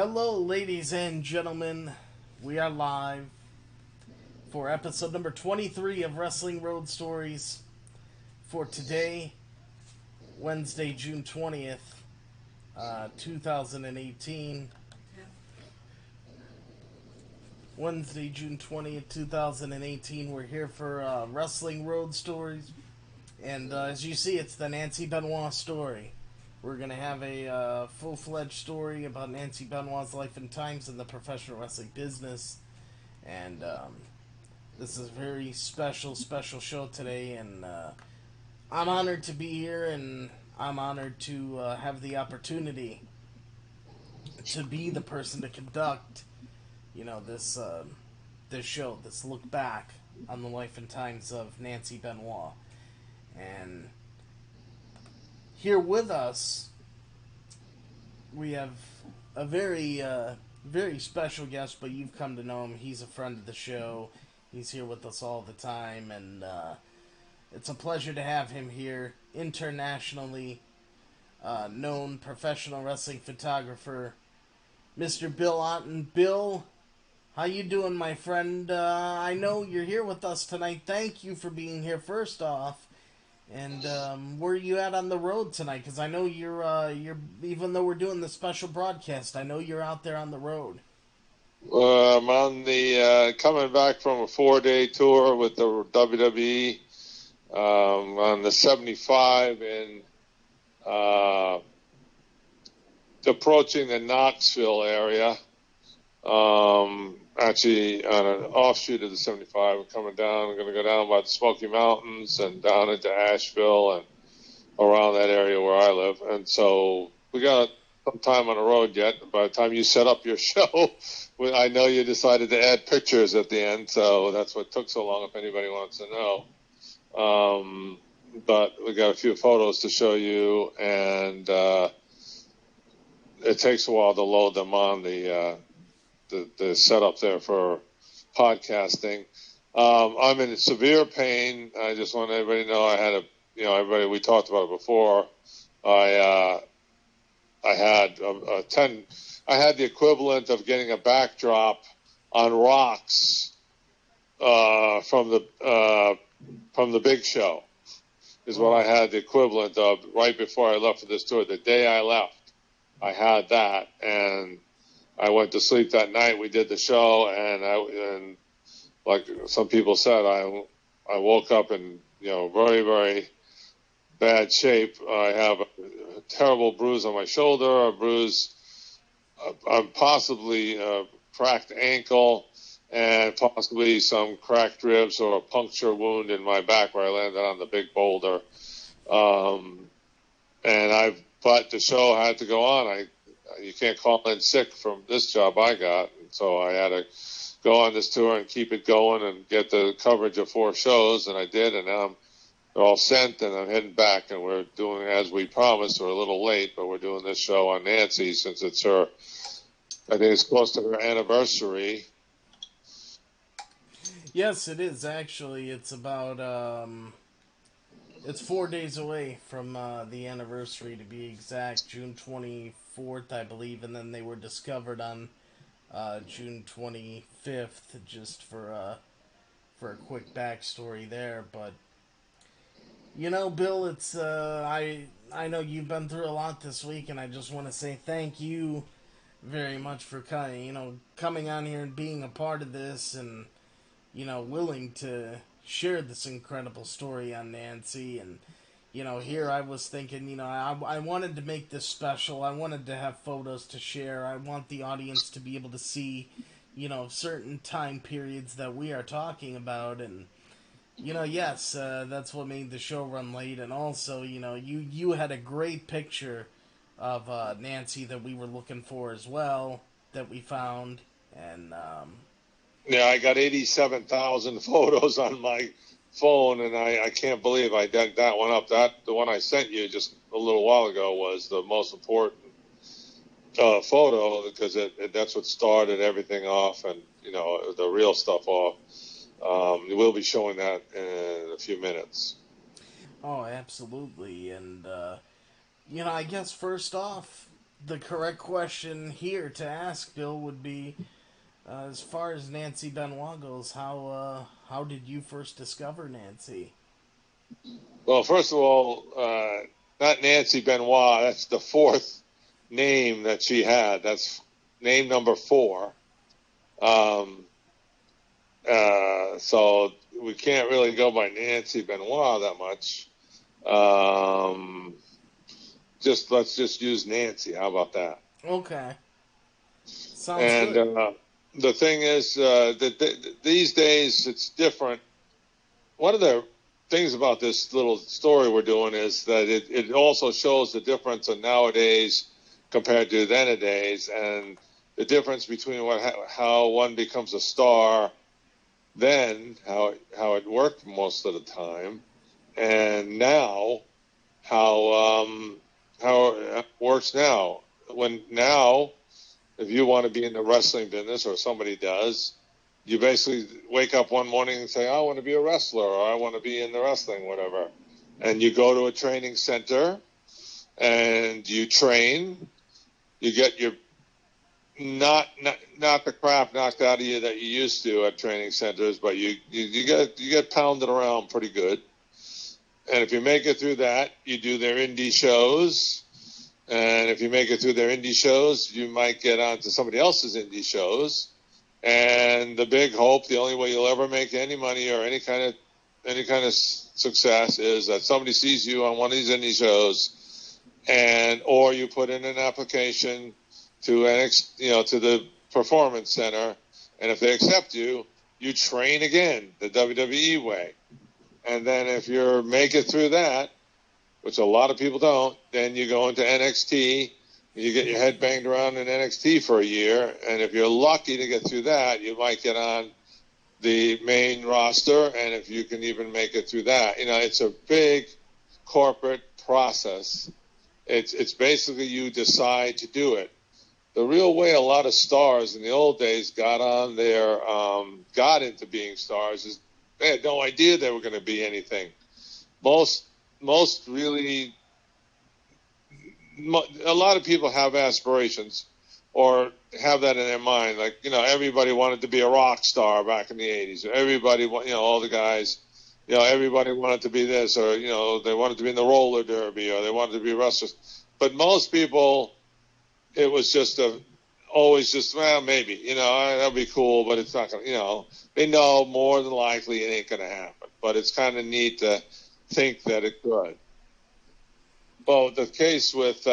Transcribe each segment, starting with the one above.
Hello, ladies and gentlemen. We are live for episode number 23 of Wrestling Road Stories for today, Wednesday, June 20th, 2018. Wednesday, June 20th, 2018. We're here for Wrestling Road Stories. And as you see, it's the Nancy Benoit story. We're going to have a full-fledged story about Nancy Benoit's life and times in the professional wrestling business. And this is a very special show today. And I'm honored to be here, and I'm honored to have the opportunity to be the person to conduct, this show, this look back on the life and times of Nancy Benoit. And here with us, we have a very special guest, but you've come to know him. He's a friend of the show. He's here with us all the time, and it's a pleasure to have him here. Internationally known professional wrestling photographer, Mr. Bill Otten. Bill, how you doing, my friend? I know you're here with us tonight. Thank you for being here, first off. And where are you at on the road tonight? Because I know you're even though we're doing the special broadcast, I know you're out there on the road. I'm on the coming back from a 4-day tour with the WWE on the 75 and approaching the Knoxville area. Actually, on an offshoot of the 75, we're coming down. We're going to go down by the Smoky Mountains and down into Asheville and around that area where I live. And so we got some time on the road yet. By the time you set up your show, I know you decided to add pictures at the end, so that's what took so long if anybody wants to know. But we got a few photos to show you, and it takes a while to load them on the setup there for podcasting. I'm in severe pain. I just want everybody to know I had everybody, we talked about it before. I had the equivalent of getting a backdrop on rocks from the Big Show is what I had the equivalent of right before I left for this tour. The day I left, I had that, and I went to sleep that night. We did the show, and like some people said, I woke up in very, very bad shape. I have a terrible bruise on my shoulder, possibly a cracked ankle, and possibly some cracked ribs or a puncture wound in my back where I landed on the big boulder. But the show had to go on. You can't call in sick from this job I got. And so I had to go on this tour and keep it going and get the coverage of 4 shows, and I did, and now they're all sent, and I'm heading back, and we're doing as we promised. We're a little late, but we're doing this show on Nancy since it's I think it's close to her anniversary. Yes, it is, actually. It's about, it's 4 days away from the anniversary, to be exact, June 24th, I believe, and then they were discovered on June 25th, just for a quick backstory there. But Bill, it's I know you've been through a lot this week, and I just want to say thank you very much for coming on here and being a part of this, and willing to share this incredible story on Nancy. And here I was thinking, I wanted to make this special. I wanted to have photos to share. I want the audience to be able to see certain time periods that we are talking about. And yes, that's what made the show run late. And also, you had a great picture of Nancy that we were looking for as well, that we found. And yeah, I got 87,000 photos on my phone, and I can't believe I dug that one up. The one I sent you just a little while ago was the most important photo, because that's what started everything off, and the real stuff off. We'll be showing that in a few minutes. Oh, absolutely. And I guess first off, the correct question here to ask, Bill, would be, as far as Nancy Benoit goes, how did you first discover Nancy? Well, first of all, not Nancy Benoit. That's the fourth name that she had. That's name number 4. So we can't really go by Nancy Benoit that much. Let's just use Nancy. How about that? Okay. Sounds And good. the thing is that these days it's different. One of the things about this little story we're doing is that it also shows the difference in nowadays compared to then a days, and the difference between how one becomes a star then, how it worked most of the time, and now how it works now. Now, if you want to be in the wrestling business, or somebody does, you basically wake up one morning and say, I want to be a wrestler, or I want to be in the wrestling, whatever. And you go to a training center and you train. You get your not the crap knocked out of you that you used to at training centers, but you get pounded around pretty good. And if you make it through that, you do their indie shows. And if you make it through their indie shows, you might get onto somebody else's indie shows. And the big hope, the only way you'll ever make any money or any kind of success is that somebody sees you on one of these indie shows, or you put in an application to to the performance center, and if they accept you, you train again the WWE way. And then if you make it through that, which a lot of people don't, then you go into NXT. You get your head banged around in NXT for a year, and if you're lucky to get through that, you might get on the main roster, and if you can even make it through that. It's a big corporate process. It's basically you decide to do it. The real way a lot of stars in the old days got into being stars is they had no idea they were going to be anything. Most really, a lot of people have aspirations or have that in their mind. Like, everybody wanted to be a rock star back in the 80s. Everybody, all the guys, everybody wanted to be this, or, they wanted to be in the roller derby, or they wanted to be wrestlers. But most people, it was just always just, well, maybe, that'd be cool, but it's not going to, they know more than likely it ain't going to happen. But it's kind of neat to think that it could. Well, the case with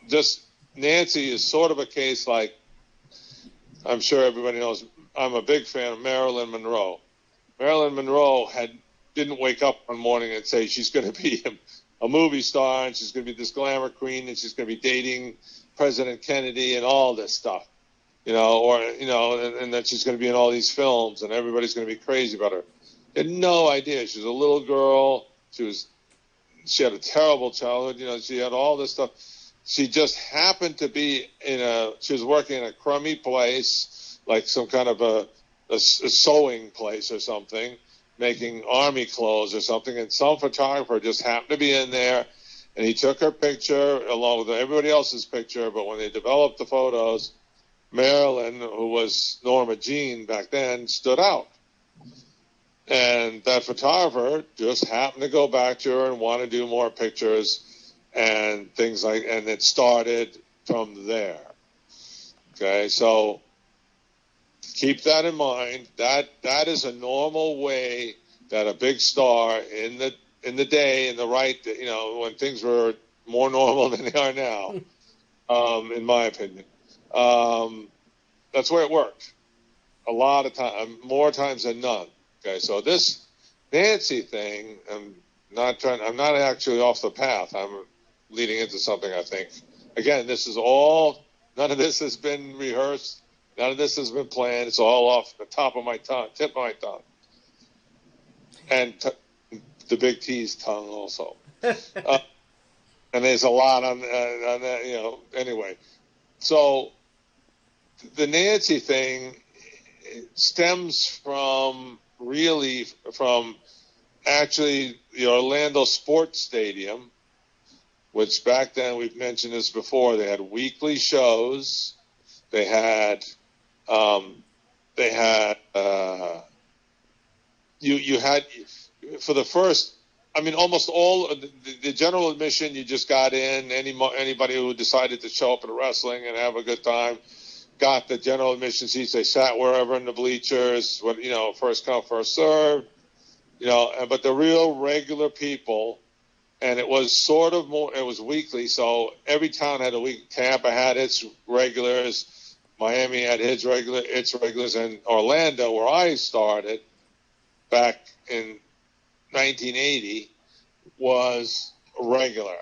just Nancy is sort of a case like, I'm sure everybody knows, I'm a big fan of Marilyn Monroe. Marilyn Monroe didn't wake up one morning and say she's going to be a movie star and she's going to be this glamour queen and she's going to be dating President Kennedy and all this stuff, and that she's going to be in all these films and everybody's going to be crazy about her. Had no idea. She was a little girl. She had a terrible childhood. She had all this stuff. She just happened to be she was working in a crummy place, like some kind of a sewing place or something, making army clothes or something. And some photographer just happened to be in there, and he took her picture along with everybody else's picture. But when they developed the photos, Marilyn, who was Norma Jean back then, stood out. And that photographer just happened to go back to her and want to do more pictures and things and it started from there. Okay, so keep that in mind. That is a normal way that a big star in the day, in the right, when things were more normal than they are now, in my opinion. That's where it worked. A lot of time, more times than none. Okay, so this Nancy thing, I'm not actually off the path. I'm leading into something, I think. Again, none of this has been rehearsed. None of this has been planned. It's all off the tip of my tongue. And the big T's tongue also. And there's a lot on that, anyway. So the Nancy thing stems from actually the Orlando Sports Stadium, which back then, we've mentioned this before, they had weekly shows. They had you had for the first, I mean, almost all the general admission, you just got in. Anybody who decided to show up at wrestling and have a good time got the general admission seats. They sat wherever in the bleachers, first come, first served, but the real regular people, and it was sort of more, it was weekly, so every town had a week. Tampa had its regulars, Miami had its regulars, and Orlando, where I started back in 1980, was regular.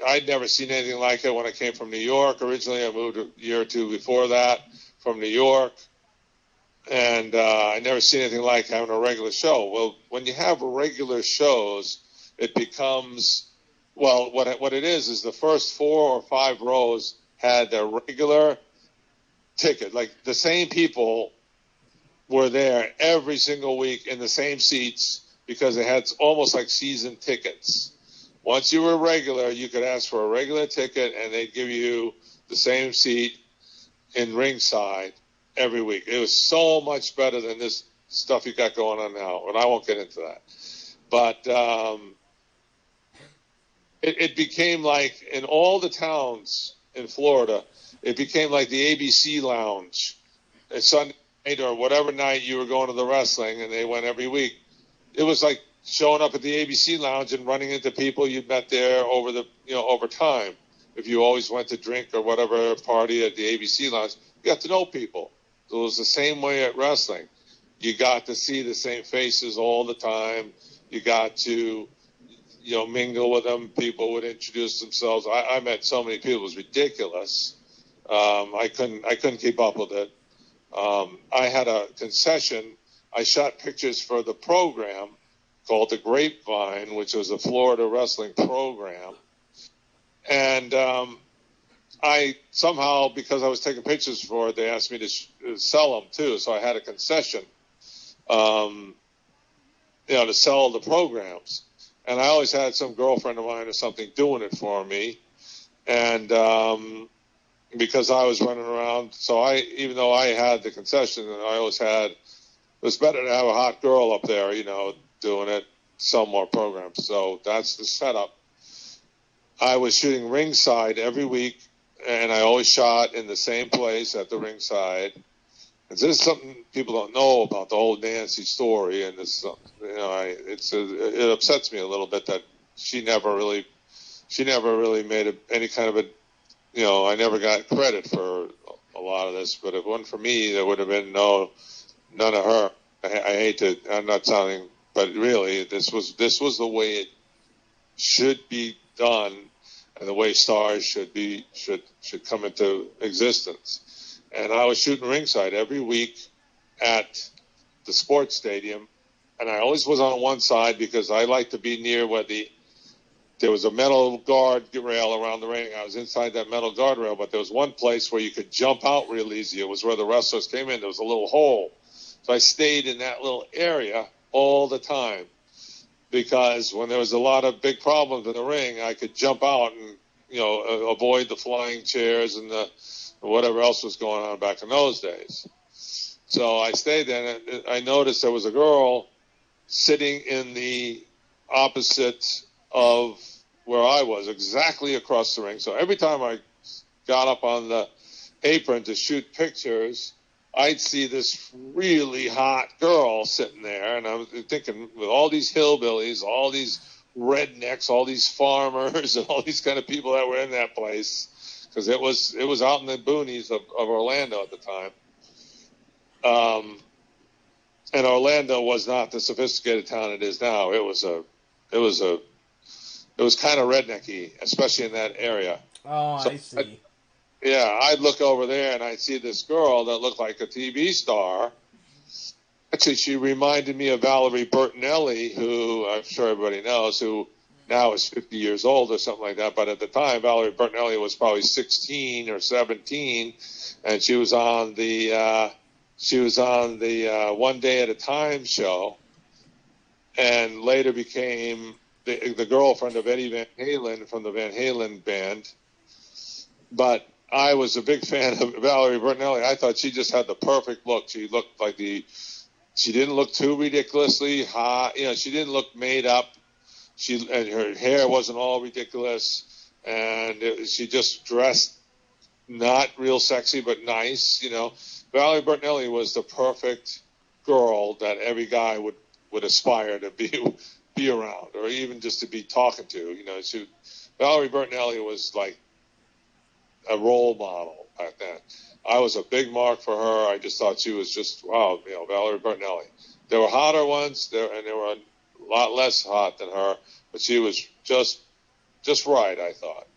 I'd never seen anything like it when I came from New York. Originally, I moved a year or two before that from New York, and I never seen anything like having a regular show. Well, when you have regular shows, it becomes, well, what it is the first 4 or 5 rows had their regular ticket. Like, the same people were there every single week in the same seats because they had almost like season tickets. Once you were regular, you could ask for a regular ticket, and they'd give you the same seat in ringside every week. It was so much better than this stuff you got going on now, and I won't get into that. But it became like, in all the towns in Florida, it became like the ABC Lounge. It's Sunday night or whatever night you were going to the wrestling, and they went every week. It was like showing up at the ABC Lounge and running into people you'd met there over time. If you always went to drink or whatever party at the ABC Lounge, you got to know people. So it was the same way at wrestling. You got to see the same faces all the time. You got to, mingle with them. People would introduce themselves. I met so many people; it was ridiculous. I couldn't keep up with it. I had a concession. I shot pictures for the program called The Grapevine, which was a Florida wrestling program. And I somehow, because I was taking pictures for it, they asked me to sell them too. So I had a concession, to sell the programs. And I always had some girlfriend of mine or something doing it for me. And because I was running around, so even though I had the concession, and I always had, it was better to have a hot girl up there, doing it, sell more programs. So that's the setup. I was shooting ringside every week, and I always shot in the same place at the ringside. And this is something people don't know about the whole Nancy story, and it's it upsets me a little bit that she never really made any kind of a, I never got credit for a lot of this. But if it wasn't for me, there would have been none of her. I hate to, I'm not sounding, but really, this was the way it should be done, and the way stars should come into existence. And I was shooting ringside every week at the sports stadium, and I always was on one side because I like to be near where there was a metal guard rail around the ring. I was inside that metal guardrail, but there was one place where you could jump out real easy. It was where the wrestlers came in. There was a little hole. So I stayed in that little area all the time because when there was a lot of big problems in the ring, I could jump out and, avoid the flying chairs and the whatever else was going on back in those days. So I stayed there, and I noticed there was a girl sitting in the opposite of where I was, exactly across the ring. So every time I got up on the apron to shoot pictures, I'd see this really hot girl sitting there, and I was thinking, with all these hillbillies, all these rednecks, all these farmers, and all these kind of people that were in that place, because it was out in the boonies of Orlando at the time. And Orlando was not the sophisticated town it is now. It was kind of rednecky, especially in that area. Oh, so I see. I'd look over there and I'd see this girl that looked like a TV star. Actually, she reminded me of Valerie Bertinelli, who I'm sure everybody knows, who now is 50 years old or something like that. But at the time, Valerie Bertinelli was probably 16 or 17, and she was on the One Day at a Time show, and later became the girlfriend of Eddie Van Halen from the Van Halen band. But I was a big fan of Valerie Bertinelli. I thought she just had the perfect look. She looked like she didn't look too ridiculously hot. You know, she didn't look made up. And her hair wasn't all ridiculous. And she just dressed not real sexy, but nice. You know, Valerie Bertinelli was the perfect girl that every guy would aspire to be around, or even just to be talking to. You know, Valerie Bertinelli was like a role model back then. I was a big mark for her. I just thought she was just, wow, you know, Valerie Bertinelli. There were hotter ones, and there were a lot less hot than her, but she was just right, I thought.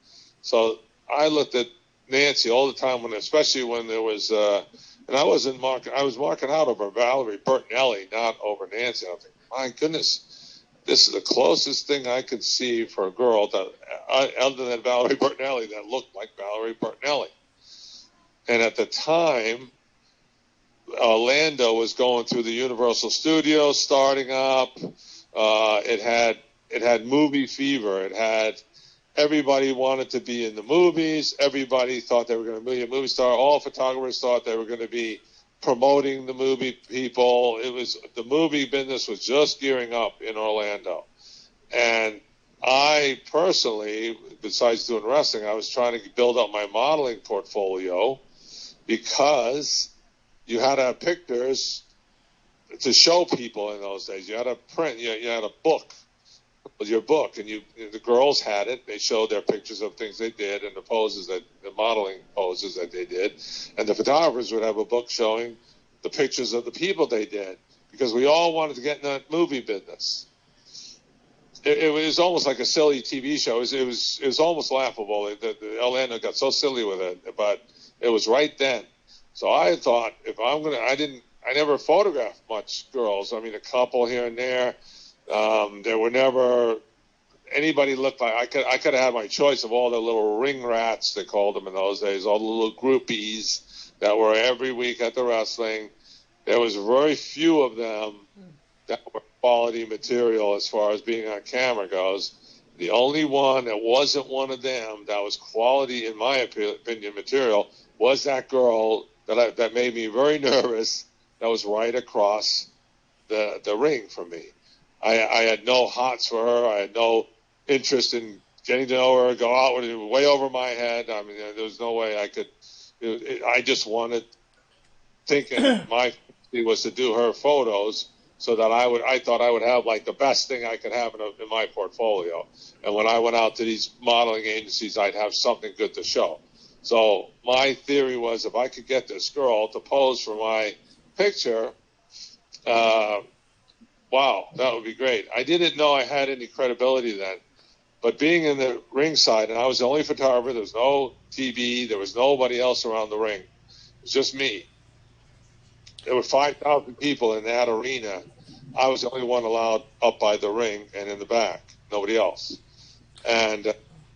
So I looked at Nancy all the time, especially when there was, and I was marking out over Valerie Bertinelli, not over Nancy. I was thinking, my goodness, this is the closest thing I could see for a girl that, other than Valerie Bertinelli, that looked like Valerie Bertinelli. And at the time, Orlando was going through the Universal Studios, starting up. It had movie fever. It had everybody wanted to be in the movies. Everybody thought they were going to be a movie star. All photographers thought they were going to be promoting the movie people. The movie business was just gearing up in Orlando. And I personally, besides doing wrestling, I was trying to build up my modeling portfolio, because you had to have pictures to show people in those days. You had a print, you had a book with your book, and the girls had it. They showed their pictures of things they did and the modeling poses that they did. And the photographers would have a book showing the pictures of the people they did, because we all wanted to get in that movie business. It was almost like a silly TV show. It was almost laughable. The Orlando got so silly with it, but it was right then. So I thought, I never photographed much girls. I mean, a couple here and there. There were never anybody looked like I could have had my choice of all the little ring rats, they called them in those days, all the little groupies that were every week at the wrestling. There was very few of them that were quality material as far as being on camera goes. The only one that wasn't one of them that was quality, in my opinion, material was that girl that made me very nervous. That was right across the ring from me. I had no hots for her. I had no interest in getting to know her, go out with her way over my head. I mean, there was no way I could. I just wanted, thinking my thing was to do her photos so that I thought I would have like the best thing I could have in my portfolio. And when I went out to these modeling agencies, I'd have something good to show. So my theory was, if I could get this girl to pose for my picture, wow, that would be great. I didn't know I had any credibility then, but being in the ringside, and I was the only photographer, there was no TV, there was nobody else around the ring. It was just me. There were 5,000 people in that arena. I was the only one allowed up by the ring and in the back, nobody else. And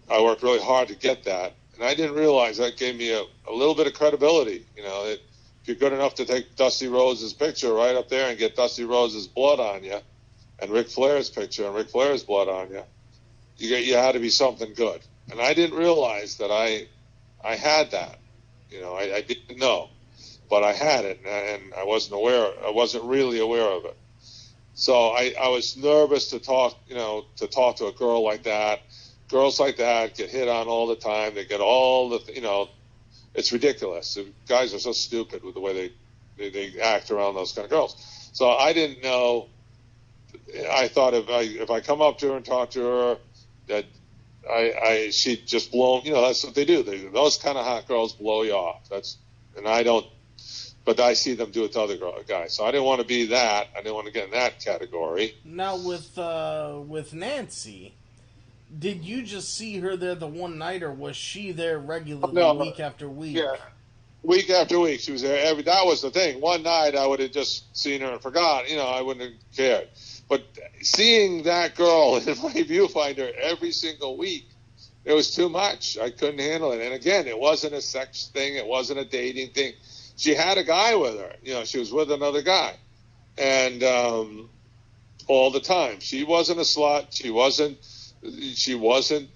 I worked really hard to get that. And I didn't realize that gave me a little bit of credibility. You know, if you're good enough to take Dusty Rhodes' picture right up there and get Dusty Rhodes' blood on you, and Ric Flair's picture and Ric Flair's blood on you, you had to be something good. And I didn't realize that I had that. You know, I didn't know, but I had it, and I wasn't really aware of it. So I was nervous to talk to a girl like that. Girls like that get hit on all the time. They get all the, it's ridiculous. The guys are so stupid with the way they act around those kind of girls. So I didn't know. I thought if I come up to her and talk to her, that she'd just blow. That's what they do. Those kind of hot girls blow you off. But I see them do it to other guys. So I didn't want to be that. I didn't want to get in that category. Now with Nancy, did you just see her there the one night, or was she there regularly, week after week? Yeah, week after week. She was there that was the thing. One night I would have just seen her and forgot. I wouldn't have cared. But seeing that girl in my viewfinder every single week, it was too much. I couldn't handle it. And again, it wasn't a sex thing. It wasn't a dating thing. She had a guy with her. She was with another guy. And all the time. She wasn't a slut. She wasn't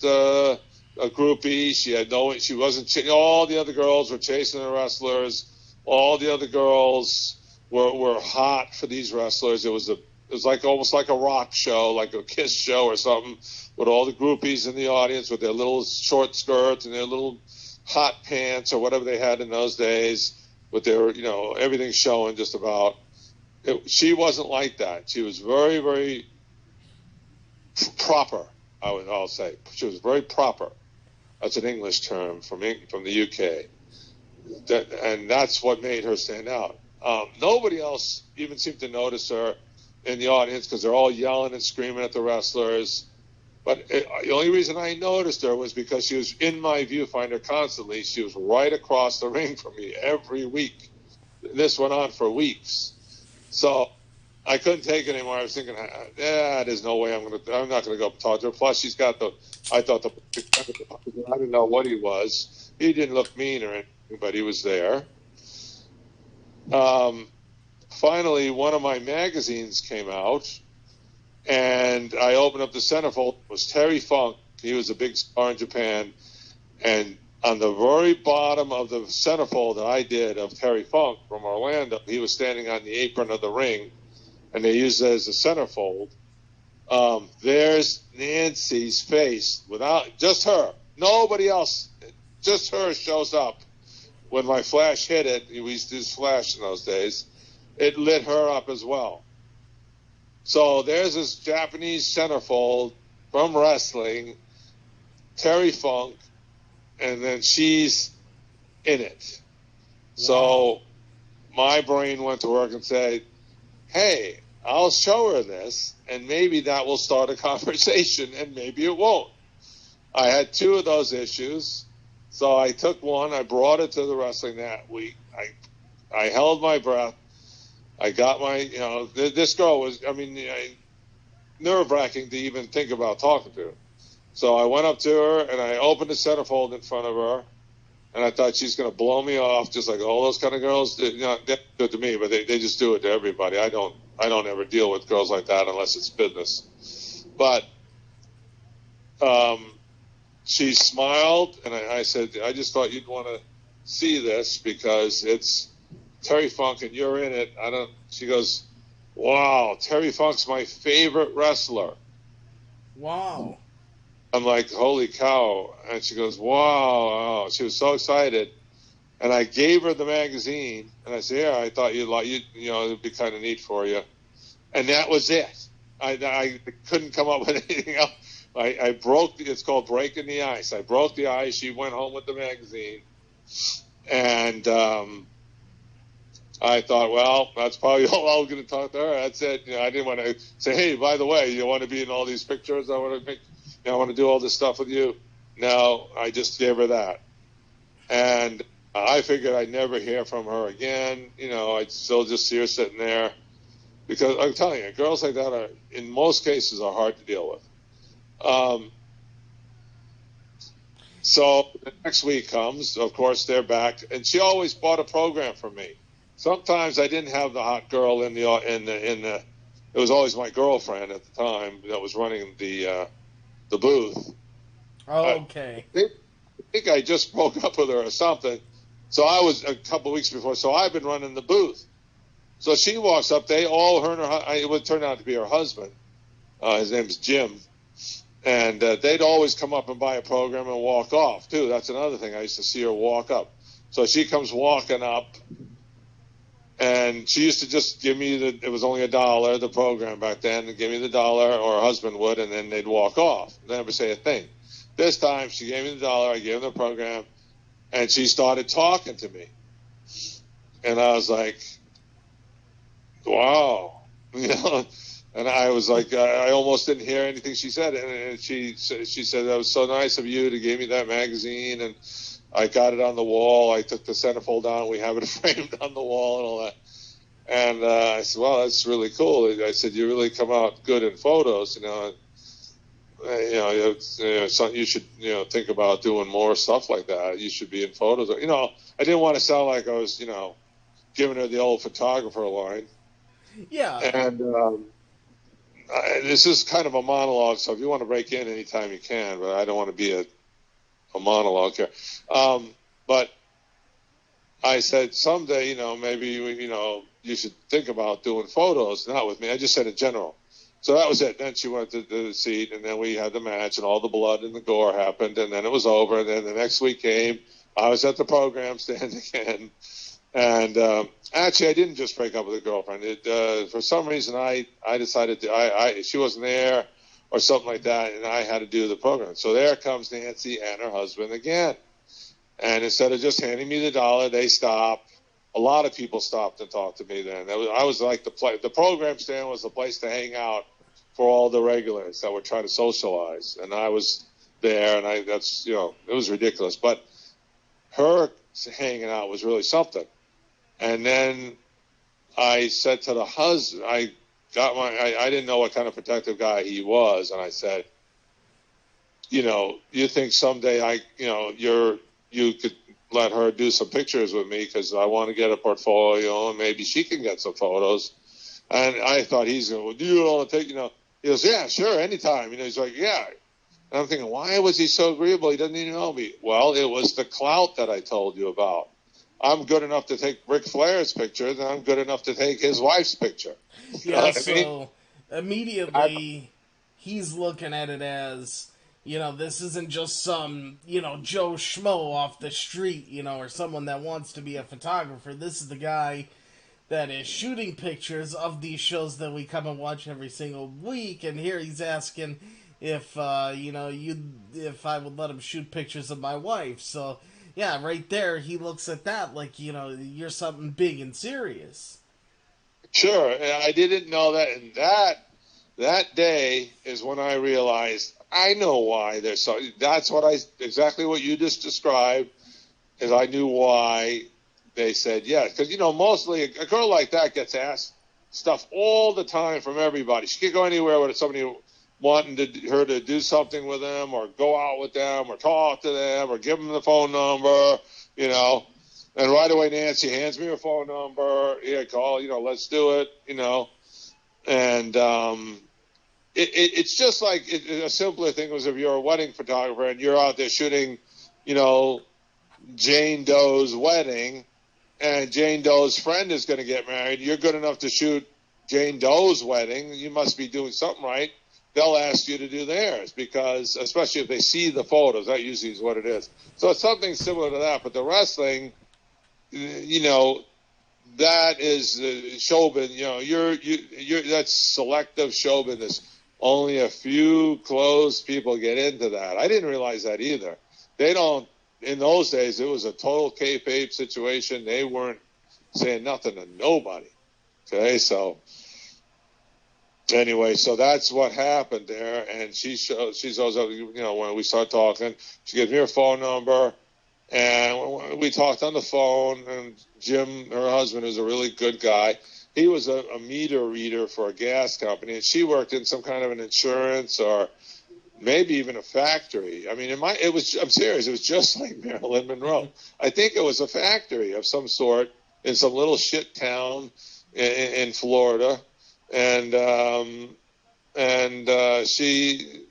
a groupie. She wasn't. All the other girls were chasing the wrestlers. All the other girls were hot for these wrestlers. It was like almost like a rock show, like a Kiss show or something, with all the groupies in the audience with their little short skirts and their little hot pants or whatever they had in those days, with their everything showing just about. She wasn't like that. She was very, very proper. I'll say she was very proper. That's an English term from the UK, and that's what made her stand out. Nobody else even seemed to notice her in the audience because they're all yelling and screaming at the wrestlers. But the only reason I noticed her was because she was in my viewfinder constantly. She was right across the ring from me every week. This went on for weeks. So I couldn't take it anymore. I was thinking, there's no way I'm not going to go talk to her. Plus, she's got I didn't know what he was. He didn't look mean or anything, but he was there. Finally, one of my magazines came out, and I opened up the centerfold. It was Terry Funk. He was a big star in Japan. And on the very bottom of the centerfold that I did of Terry Funk from Orlando, he was standing on the apron of the ring, and they used it as a centerfold. There's Nancy's face, without just her. Nobody else, just her shows up. When my flash hit it, we used to use flash in those days, it lit her up as well. So there's this Japanese centerfold from wrestling, Terry Funk, and then she's in it. Wow. So my brain went to work and said, hey, I'll show her this, and maybe that will start a conversation, and maybe it won't. I had 2 of those issues, so I took one. I brought it to the wrestling that week. I held my breath. I got my, this girl was, nerve-wracking to even think about talking to her. So I went up to her, and I opened the centerfold in front of her, and I thought she's going to blow me off, just like all those kind of girls. They do it to me, but they just do it to everybody. I don't ever deal with girls like that unless it's business. But she smiled, and I said, I just thought you'd want to see this because it's Terry Funk and you're in it. She goes, wow, Terry Funk's my favorite wrestler. Wow. I'm like, holy cow. And she goes, wow. She was so excited. And I gave her the magazine, and I said, yeah, I thought it'd be kind of neat for you. And that was it. I couldn't come up with anything else. I broke, it's called breaking the ice. I broke the ice. She went home with the magazine. And I thought, well, that's probably all I was going to talk to her. That's it. I didn't want to say, hey, by the way, you want to be in all these pictures? I want to do all this stuff with you. No, I just gave her that. And I figured I'd never hear from her again. I'd still just see her sitting there. Because I'm telling you, girls like that in most cases, are hard to deal with. So the next week comes, of course, they're back, and she always bought a program for me. Sometimes I didn't have the hot girl in the. It was always my girlfriend at the time that was running the booth. Oh, okay. I think I just broke up with her or something. So I was a couple of weeks before. So I've been running the booth. So she walks up. They all her and her. It would turn out to be her husband. His name's Jim. And they'd always come up and buy a program and walk off, too. That's another thing. I used to see her walk up. So she comes walking up, and she used to just give me it was only $1, the program back then, and give me the $1, or her husband would, and then they'd walk off. Never say a thing. This time, she gave me the $1, I gave her the program, and she started talking to me. And I was like, wow. And I was like, I almost didn't hear anything she said. And she said, that was so nice of you to give me that magazine. And I got it on the wall. I took the centerfold down. We have it framed on the wall and all that. And I said, well, that's really cool. I said, you really come out good in photos. It's something you should, think about doing more stuff like that. You should be in photos. I didn't want to sound like I was, giving her the old photographer line. Yeah. And this is kind of a monologue, so if you want to break in anytime you can, but I don't want to be a monologue here. But I said someday, maybe you should think about doing photos. Not with me. I just said in general. So that was it. Then she went to the seat, and then we had the match, and all the blood and the gore happened, and then it was over. And then the next week came. I was at the program stand again. And actually, I didn't just break up with a girlfriend. For some reason, I decided she wasn't there or something like that, and I had to do the program. So there comes Nancy and her husband again. And instead of just handing me the $1, they stopped. A lot of people stopped and talked to me then. I was like the program stand was the place to hang out for all the regulars that were trying to socialize. And I was there, and it was ridiculous. But her hanging out was really something. And then I said to the husband, I didn't know what kind of protective guy he was, and I said, you think someday you could let her do some pictures with me because I want to get a portfolio and maybe she can get some photos. And I thought he's going, well, do you want to take, he goes, yeah, sure, anytime. He's like, yeah. And I'm thinking, why was he so agreeable? He doesn't even know me. Well, it was the clout that I told you about. I'm good enough to take Ric Flair's picture, and I'm good enough to take his wife's picture. Yeah, so immediately he's looking at it as, this isn't just some, Joe Schmo off the street, or someone that wants to be a photographer. This is the guy that is shooting pictures of these shows that we come and watch every single week, and here he's asking if, if I would let him shoot pictures of my wife. So, yeah, right there, he looks at that like, you're something big and serious. Sure, I didn't know that, and that day is when I realized I know why they're so. That's exactly what you just described. Is I knew why they said yes, because mostly a girl like that gets asked stuff all the time from everybody. She could go anywhere with somebody wanting her to do something with them, or go out with them, or talk to them, or give them the phone number, And right away, Nancy hands me her phone number. Yeah, call. Let's do it. And it's just like a simpler thing was if you're a wedding photographer and you're out there shooting, Jane Doe's wedding, and Jane Doe's friend is going to get married. You're good enough to shoot Jane Doe's wedding. You must be doing something right. They'll ask you to do theirs because, especially if they see the photos, that usually is what it is. So it's something similar to that. But the wrestling, that is showbiz. You're that's selective show business. Only a few close people get into that. I didn't realize that either. They don't. In those days, it was a total kayfabe situation. They weren't saying nothing to nobody. Okay, so anyway, so that's what happened there. And she shows up. When we start talking, she gives me her phone number. And we talked on the phone, and Jim, her husband, is a really good guy. He was a meter reader for a gas company, and she worked in some kind of an insurance or maybe even a factory. I mean, I'm serious. It was just like Marilyn Monroe. I think it was a factory of some sort in some little shit town in Florida, and she,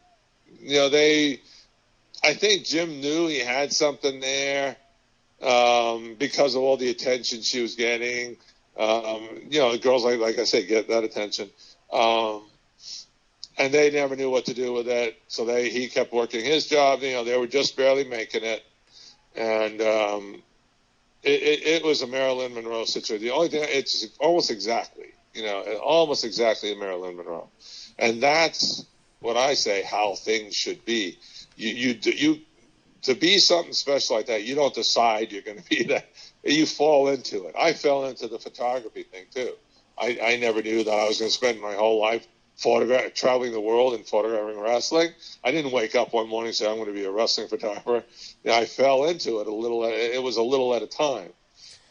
I think Jim knew he had something there because of all the attention she was getting. Girls, like I say, get that attention. And they never knew what to do with it. So he kept working his job. They were just barely making it. And it was a Marilyn Monroe situation. The only thing, it's almost exactly a Marilyn Monroe. And that's what I say how things should be. You to be something special like that, you don't decide you're going to be that. You fall into it. I fell into the photography thing too. I never knew that I was going to spend my whole life traveling the world and photographing wrestling. I didn't wake up one morning and say I'm going to be a wrestling photographer. I fell into it a little. It was a little at a time,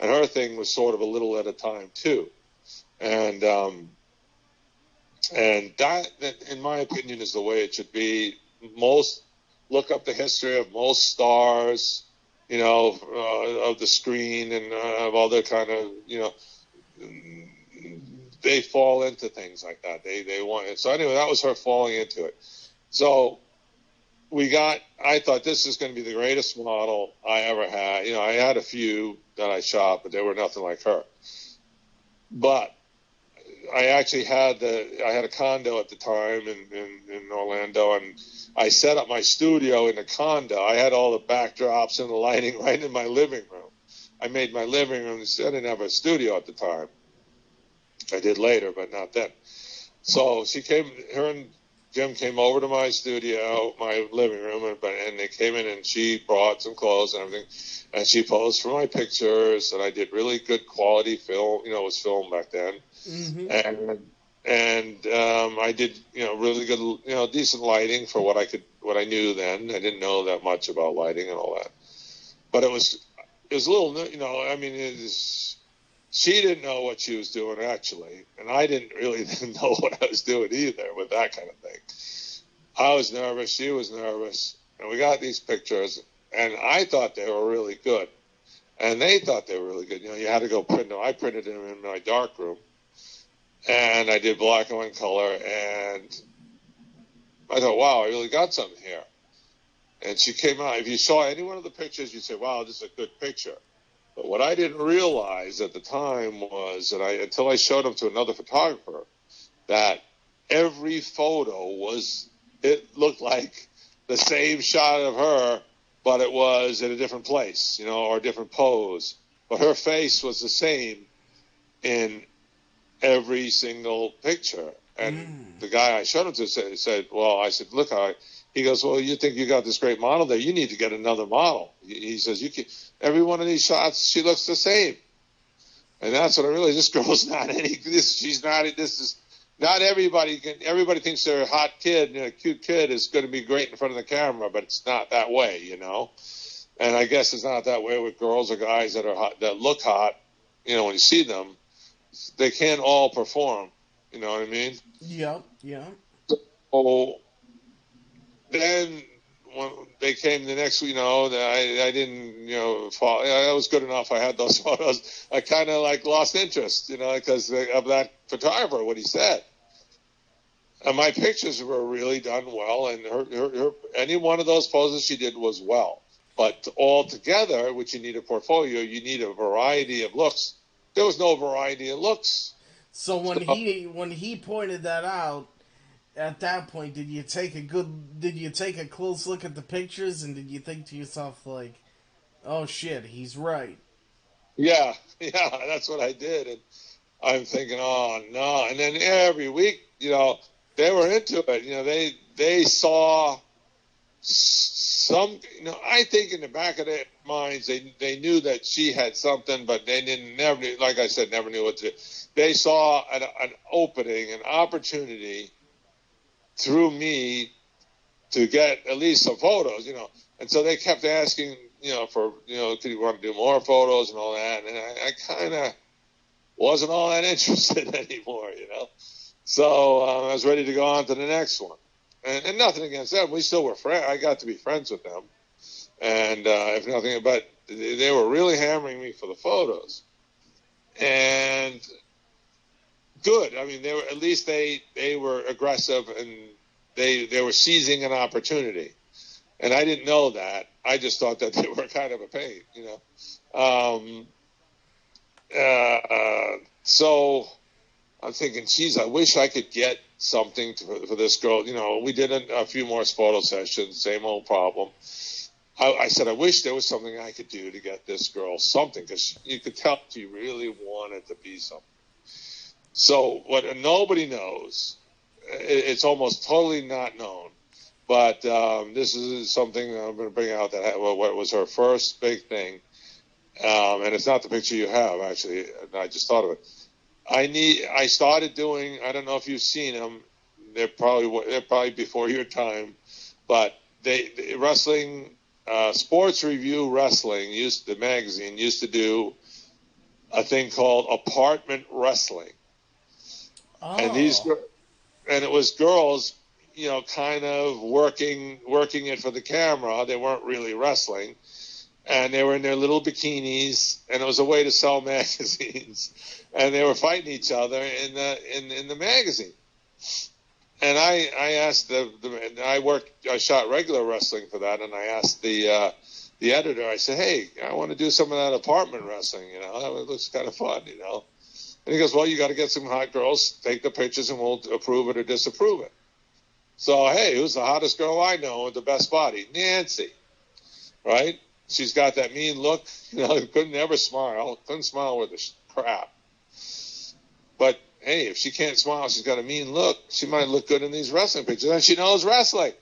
and her thing was sort of a little at a time too. And that, in my opinion, is the way it should be. Look up the history of most stars, of the screen and of other kind of, they fall into things like that. They want it. So anyway, that was her falling into it. So I thought this is going to be the greatest model I ever had. You know, I had a few that I shot, but they were nothing like her. But I actually I had a condo at the time in Orlando, and I set up my studio in the condo. I had all the backdrops and the lighting right in my living room. I made my living room. I didn't have a studio at the time. I did later, but not then. So her and Jim came over to my studio, my living room, and they came in, and she brought some clothes and everything, and she posed for my pictures, and I did really good quality film. You know, it was film back then. Mm-hmm. And I did, you know, really good, you know, decent lighting for what I knew then. I didn't know that much about lighting and all that, but it was a little, you know, I mean, she didn't know what she was doing actually, and I didn't really know what I was doing either with that kind of thing. I was nervous, she was nervous, and we got these pictures, and I thought they were really good, and they thought they were really good. You know, you had to go print them. I printed them in my dark room. And I did black and white color, and I thought, wow, I really got something here. And she came out. If you saw any one of the pictures, you'd say, wow, this is a good picture. But what I didn't realize at the time was that until I showed them to another photographer, that every photo it looked like the same shot of her, but it was in a different place, you know, or a different pose. But her face was the same in every single picture. And the guy I showed him to said, well, I said, look, he goes, well, you think you got this great model there? You need to get another model. He says, every one of these shots, she looks the same. And that's what I realized. This girl's not not everybody thinks they're a hot kid, and a cute kid is going to be great in front of the camera, but it's not that way, you know? And I guess it's not that way with girls or guys that are hot, that look hot, you know, when you see them. They can't all perform, you know what I mean? Yeah. So then when they came the next, you know, I didn't, you know, fall. That was good enough. I had those photos. I kind of like lost interest, you know, because of that photographer, what he said. And my pictures were really done well, and her any one of those poses she did was well. But all together, which you need a portfolio, you need a variety of looks. There was no variety of looks. So when he pointed that out, at that point, did you take a close look at the pictures, and did you think to yourself like, oh shit, he's right? Yeah, that's what I did, and I'm thinking, oh no. And then every week, you know, they were into it. You know, they saw some, you know, I think in the back of their minds, they knew that she had something, but they never, like I said, never knew what to do. They saw an opening, an opportunity through me to get at least some photos, you know. And so they kept asking, you know, do you want to do more photos and all that? And I kind of wasn't all that interested anymore, you know. So I was ready to go on to the next one. And nothing against them. We still were friends. I got to be friends with them. And if nothing, but they were really hammering me for the photos. And good. I mean, at least they were aggressive, and they were seizing an opportunity. And I didn't know that. I just thought that they were kind of a pain, you know. So I'm thinking, geez, I wish I could get something for this girl. You know, we did a few more photo sessions, same old problem. I said, I wish there was something I could do to get this girl something, because you could tell she really wanted to be something. So what nobody knows, it's almost totally not known, but this is something I'm going to bring out that what was her first big thing, and it's not the picture you have, actually. I just thought of it. I started doing, I don't know if you've seen them, they're probably before your time, but they wrestling, Sports Review Wrestling, the magazine used to do a thing called Apartment Wrestling. Oh. And it was girls, kind of working it for the camera. They weren't really wrestling. and they were in their little bikinis, and it was a way to sell magazines, and they were fighting each other in the magazine. And I asked I shot regular wrestling for that, and I asked the editor, I said, hey, I want to do some of that apartment wrestling, you know, it looks kind of fun, you know. And he goes, well, you got to get some hot girls, take the pictures, and we'll approve it or disapprove it. So, hey, who's the hottest girl I know with the best body? Nancy, right? She's got that mean look, you know, couldn't smile with the crap. But, hey, if she can't smile, she's got a mean look, she might look good in these wrestling pictures, and she knows wrestling.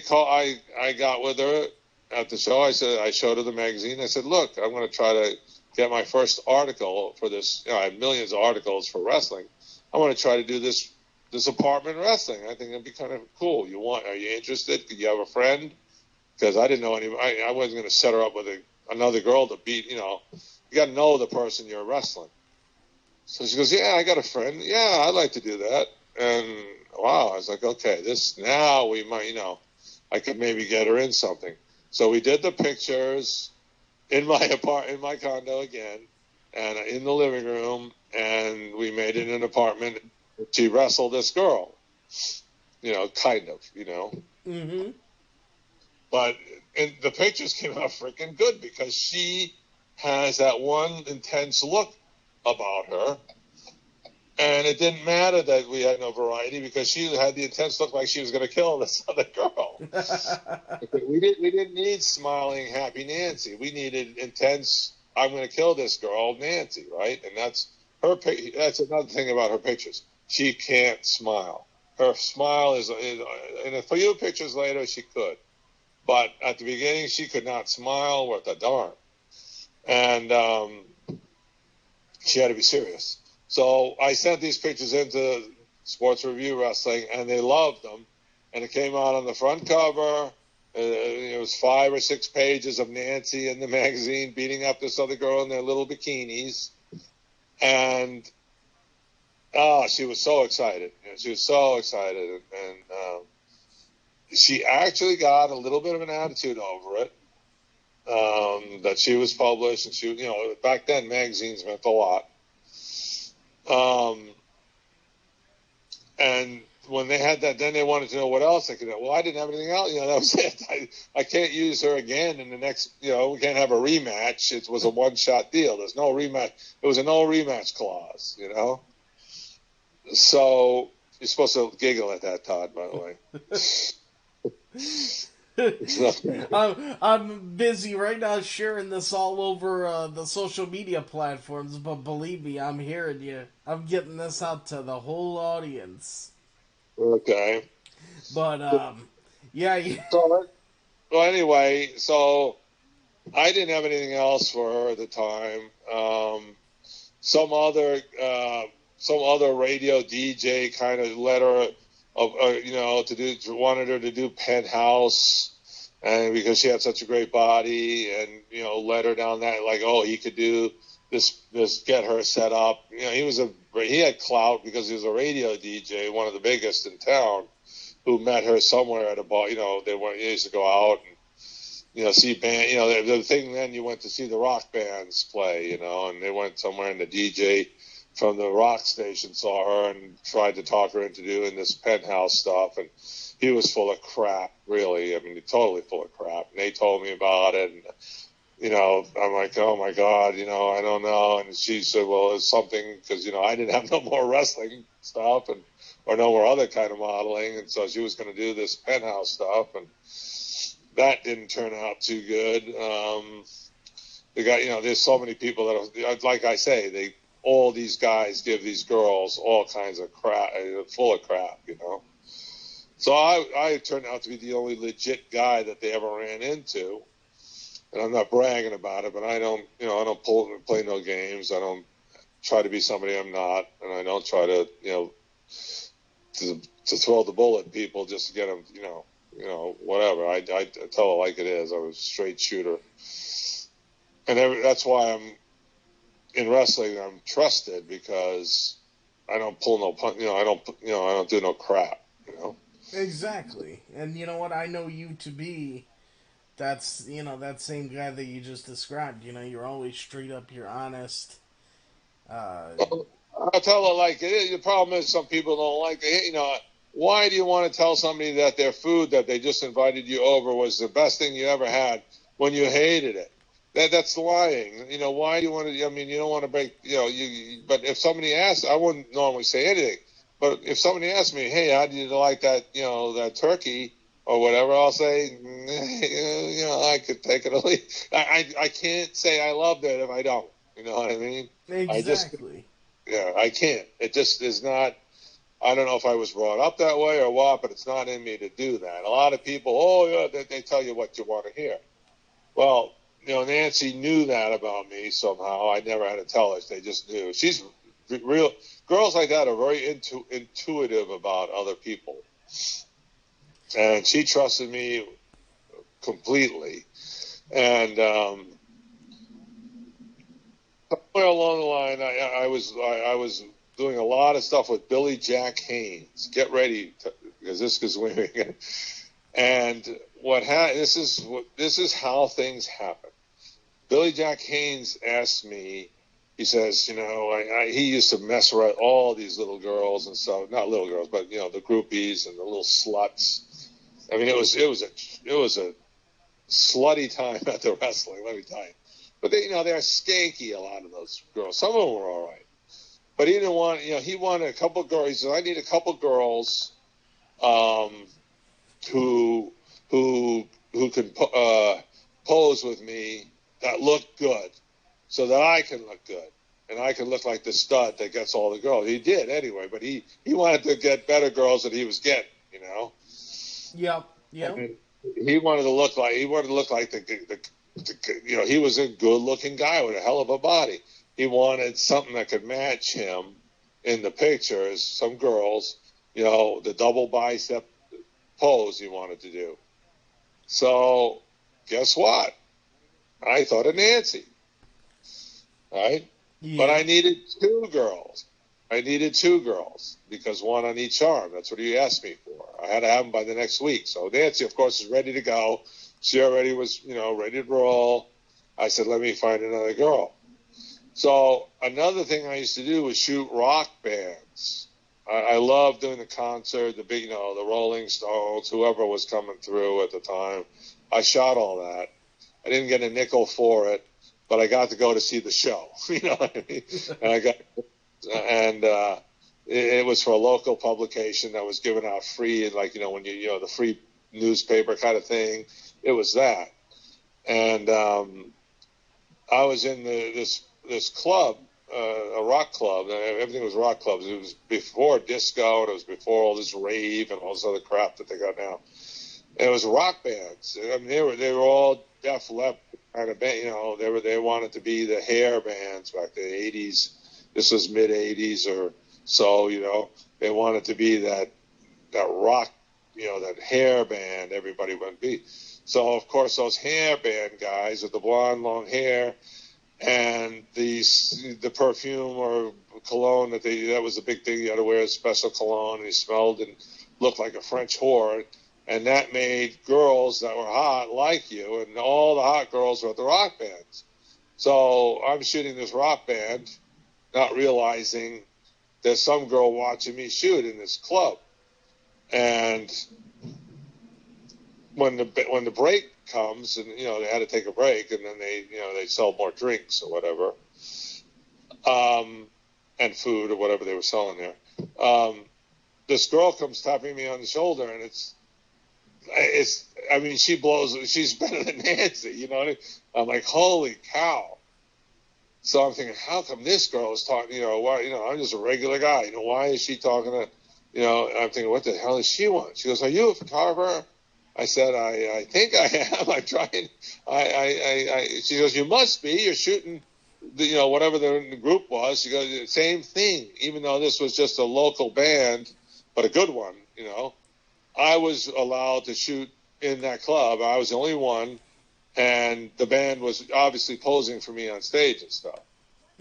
So I got with her at the show. I showed her the magazine. I said, look, I'm going to try to get my first article for this. You know, I have millions of articles for wrestling. I want to try to do this apartment wrestling. I think it'd be kind of cool. Are you interested? Could you have a friend? Because I didn't know anybody. I wasn't going to set her up with another girl to beat. You know, you got to know the person you're wrestling. So she goes, yeah, I got a friend. Yeah, I'd like to do that. And wow, I was like, okay, now we might, you know, I could maybe get her in something. So we did the pictures in my condo again, and in the living room, and we made it an apartment. She wrestled this girl, you know, kind of, you know. Mm-hmm. But the pictures came out freaking good because she has that one intense look about her. And it didn't matter that we had no variety because she had the intense look like she was going to kill this other girl. We didn't need smiling, happy Nancy. We needed intense, I'm going to kill this girl, Nancy, right? And that's another thing about her pictures. She can't smile. Her smile is in a few pictures later, she could. But at the beginning, she could not smile worth a darn. And she had to be serious. So I sent these pictures into Sports Review Wrestling, and they loved them. And it came out on the front cover. It was 5 or 6 pages of Nancy in the magazine beating up this other girl in their little bikinis. And she was so excited. She was so excited. And she actually got a little bit of an attitude over it, that she was published. And she, you know, back then magazines meant a lot. And when they had that, then they wanted to know what else they could do. Well, I didn't have anything else. You know, that was it. I can't use her again in the next, you know, we can't have a rematch. It was a one-shot deal. There's no rematch. It was a no rematch clause, you know? So you're supposed to giggle at that, Todd, by the way. I'm busy right now sharing this all over the social media platforms, but believe me, I'm hearing you. I'm getting this out to the whole audience. Okay. But, yeah. So, well, anyway, so I didn't have anything else for her at the time. Some other radio DJ kind of let her, you know, wanted her to do Penthouse, and because she had such a great body, and you know, led her down that, like, oh, he could do this, get her set up. You know, he had clout because he was a radio DJ, one of the biggest in town, who met her somewhere at a bar. You know, they used to go out and, you know, see band. You know, the thing then, you went to see the rock bands play. You know, and they went somewhere, and the DJ from the rock station saw her and tried to talk her into doing this Penthouse stuff, and he was full of crap, really. I mean, totally full of crap. And they told me about it, and, you know, I'm like, oh my God, you know, I don't know. And she said, well, it's something, because, you know, I didn't have no more wrestling stuff or no more other kind of modeling, and so she was going to do this Penthouse stuff, and that didn't turn out too good. They got, you know, there's so many people that, like I say, all these guys give these girls all kinds of crap, full of crap, you know. So I turned out to be the only legit guy that they ever ran into, and I'm not bragging about it, but I don't play no games. I don't try to be somebody I'm not, and I don't try to, you know, to throw the bullet at people just to get them, you know, whatever. I tell it like it is. I was a straight shooter, and that's why in wrestling, I'm trusted, because I don't pull no punch. You know, I don't do no crap. You know. Exactly, and you know what? I know you to be That's, that same guy that you just described. You're always straight up, you're honest. Well, I'll tell her like it is. The problem is some people don't like it. Why do you want to tell somebody that their food that they just invited you over was the best thing you ever had when you hated it? That's lying. Why do you want to? I mean, you don't want to break. But if somebody asks, I wouldn't normally say anything. But if somebody asks me, hey, how did you like that? That turkey or whatever, I'll say, I could take it or leave. I can't say I loved it if I don't. You know what I mean? Exactly. I can't. It just is not. I don't know if I was brought up that way or what, but it's not in me to do that. A lot of people, they tell you what you want to hear. Well, Nancy knew that about me somehow. I never had to tell her. They just knew. She's real. Girls like that are very intuitive about other people. And she trusted me completely. And somewhere along the line, I was doing a lot of stuff with Billy Jack Haynes. Get ready, because this is when we. And this is how things happen. Billy Jack Haynes asked me. He says, he used to mess around all these little girls and stuff. Not little girls, but the groupies and the little sluts. I mean, it was a slutty time at the wrestling. Let me tell you. But they're skanky. A lot of those girls. Some of them were all right. But he didn't want, he wanted a couple girls. He said, I need a couple girls who can pose with me that look good so that I can look good. And I can look like the stud that gets all the girls. He did anyway, but he wanted to get better girls than he was getting, Yep. I mean, he wanted to look like he was a good-looking guy with a hell of a body. He wanted something that could match him in the pictures, some girls, the double bicep pose he wanted to do. So, guess what? I thought of Nancy. Right? Yeah. But I needed two girls. Because one on each arm. That's what he asked me for. I had to have them by the next week. So Nancy, of course, is ready to go. She already was, ready to roll. I said, let me find another girl. So another thing I used to do was shoot rock bands. I loved doing the concert, the big, the Rolling Stones, whoever was coming through at the time. I shot all that. I didn't get a nickel for it, but I got to go to see the show. You know what I mean? It was for a local publication that was given out free, like when the free newspaper kind of thing. It was that, and I was in this club, a rock club. Everything was rock clubs. It was before disco, and it was before all this rave and all this other crap that they got now. And it was rock bands. I mean, they were all Def Leppard kind of band. They wanted to be the hair bands back in the 80s. This was mid 80s or so. They wanted to be that rock, that hair band. Everybody wanted to be. So of course those hair band guys with the blonde long hair. And the perfume or cologne that was a big thing. You had to wear a special cologne, and you smelled and looked like a French whore. And that made girls that were hot like you, and all the hot girls were at the rock bands. So I'm shooting this rock band, not realizing there's some girl watching me shoot in this club. And when the break comes, and they had to take a break, and then they sell more drinks or whatever, and food or whatever they were selling there. This girl comes tapping me on the shoulder, and it's I mean, she's better than Nancy, I'm like, holy cow. So I'm thinking, how come this girl is talking, why, I'm just a regular guy, why is she talking to, I'm thinking, what the hell does she want? She goes, are you a photographer? I said, I think I am. I'm trying. She goes, you must be. You're shooting, whatever the group was. She goes, same thing. Even though this was just a local band, but a good one, I was allowed to shoot in that club. I was the only one, and the band was obviously posing for me on stage and stuff.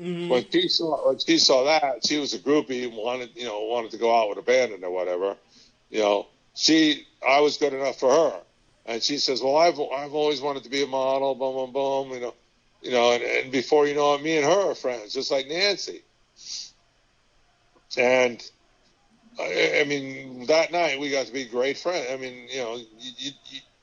Mm-hmm. When she saw that, she was a groupie and wanted to go out with a band or whatever. I was good enough for her. And she says, well, I've always wanted to be a model, boom, boom, boom, and before you know it, me and her are friends, just like Nancy. And I mean, that night we got to be great friends. I mean,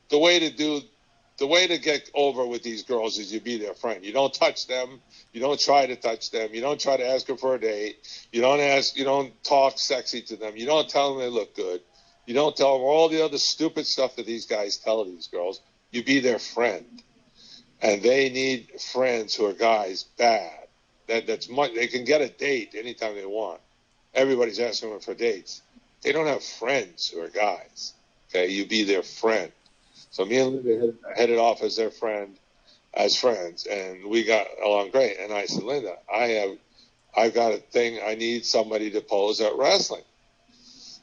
the way to get over with these girls is you be their friend. You don't touch them. You don't try to touch them. You don't try to ask them for a date. You don't talk sexy to them. You don't tell them they look good. You don't tell them all the other stupid stuff that these guys tell these girls. You be their friend. And they need friends who are guys bad. They can get a date anytime they want. Everybody's asking them for dates. They don't have friends who are guys. Okay, you be their friend. So me and Linda headed off as their friend, as friends, and we got along great. And I said, Linda, I've got a thing. I need somebody to pose at wrestling.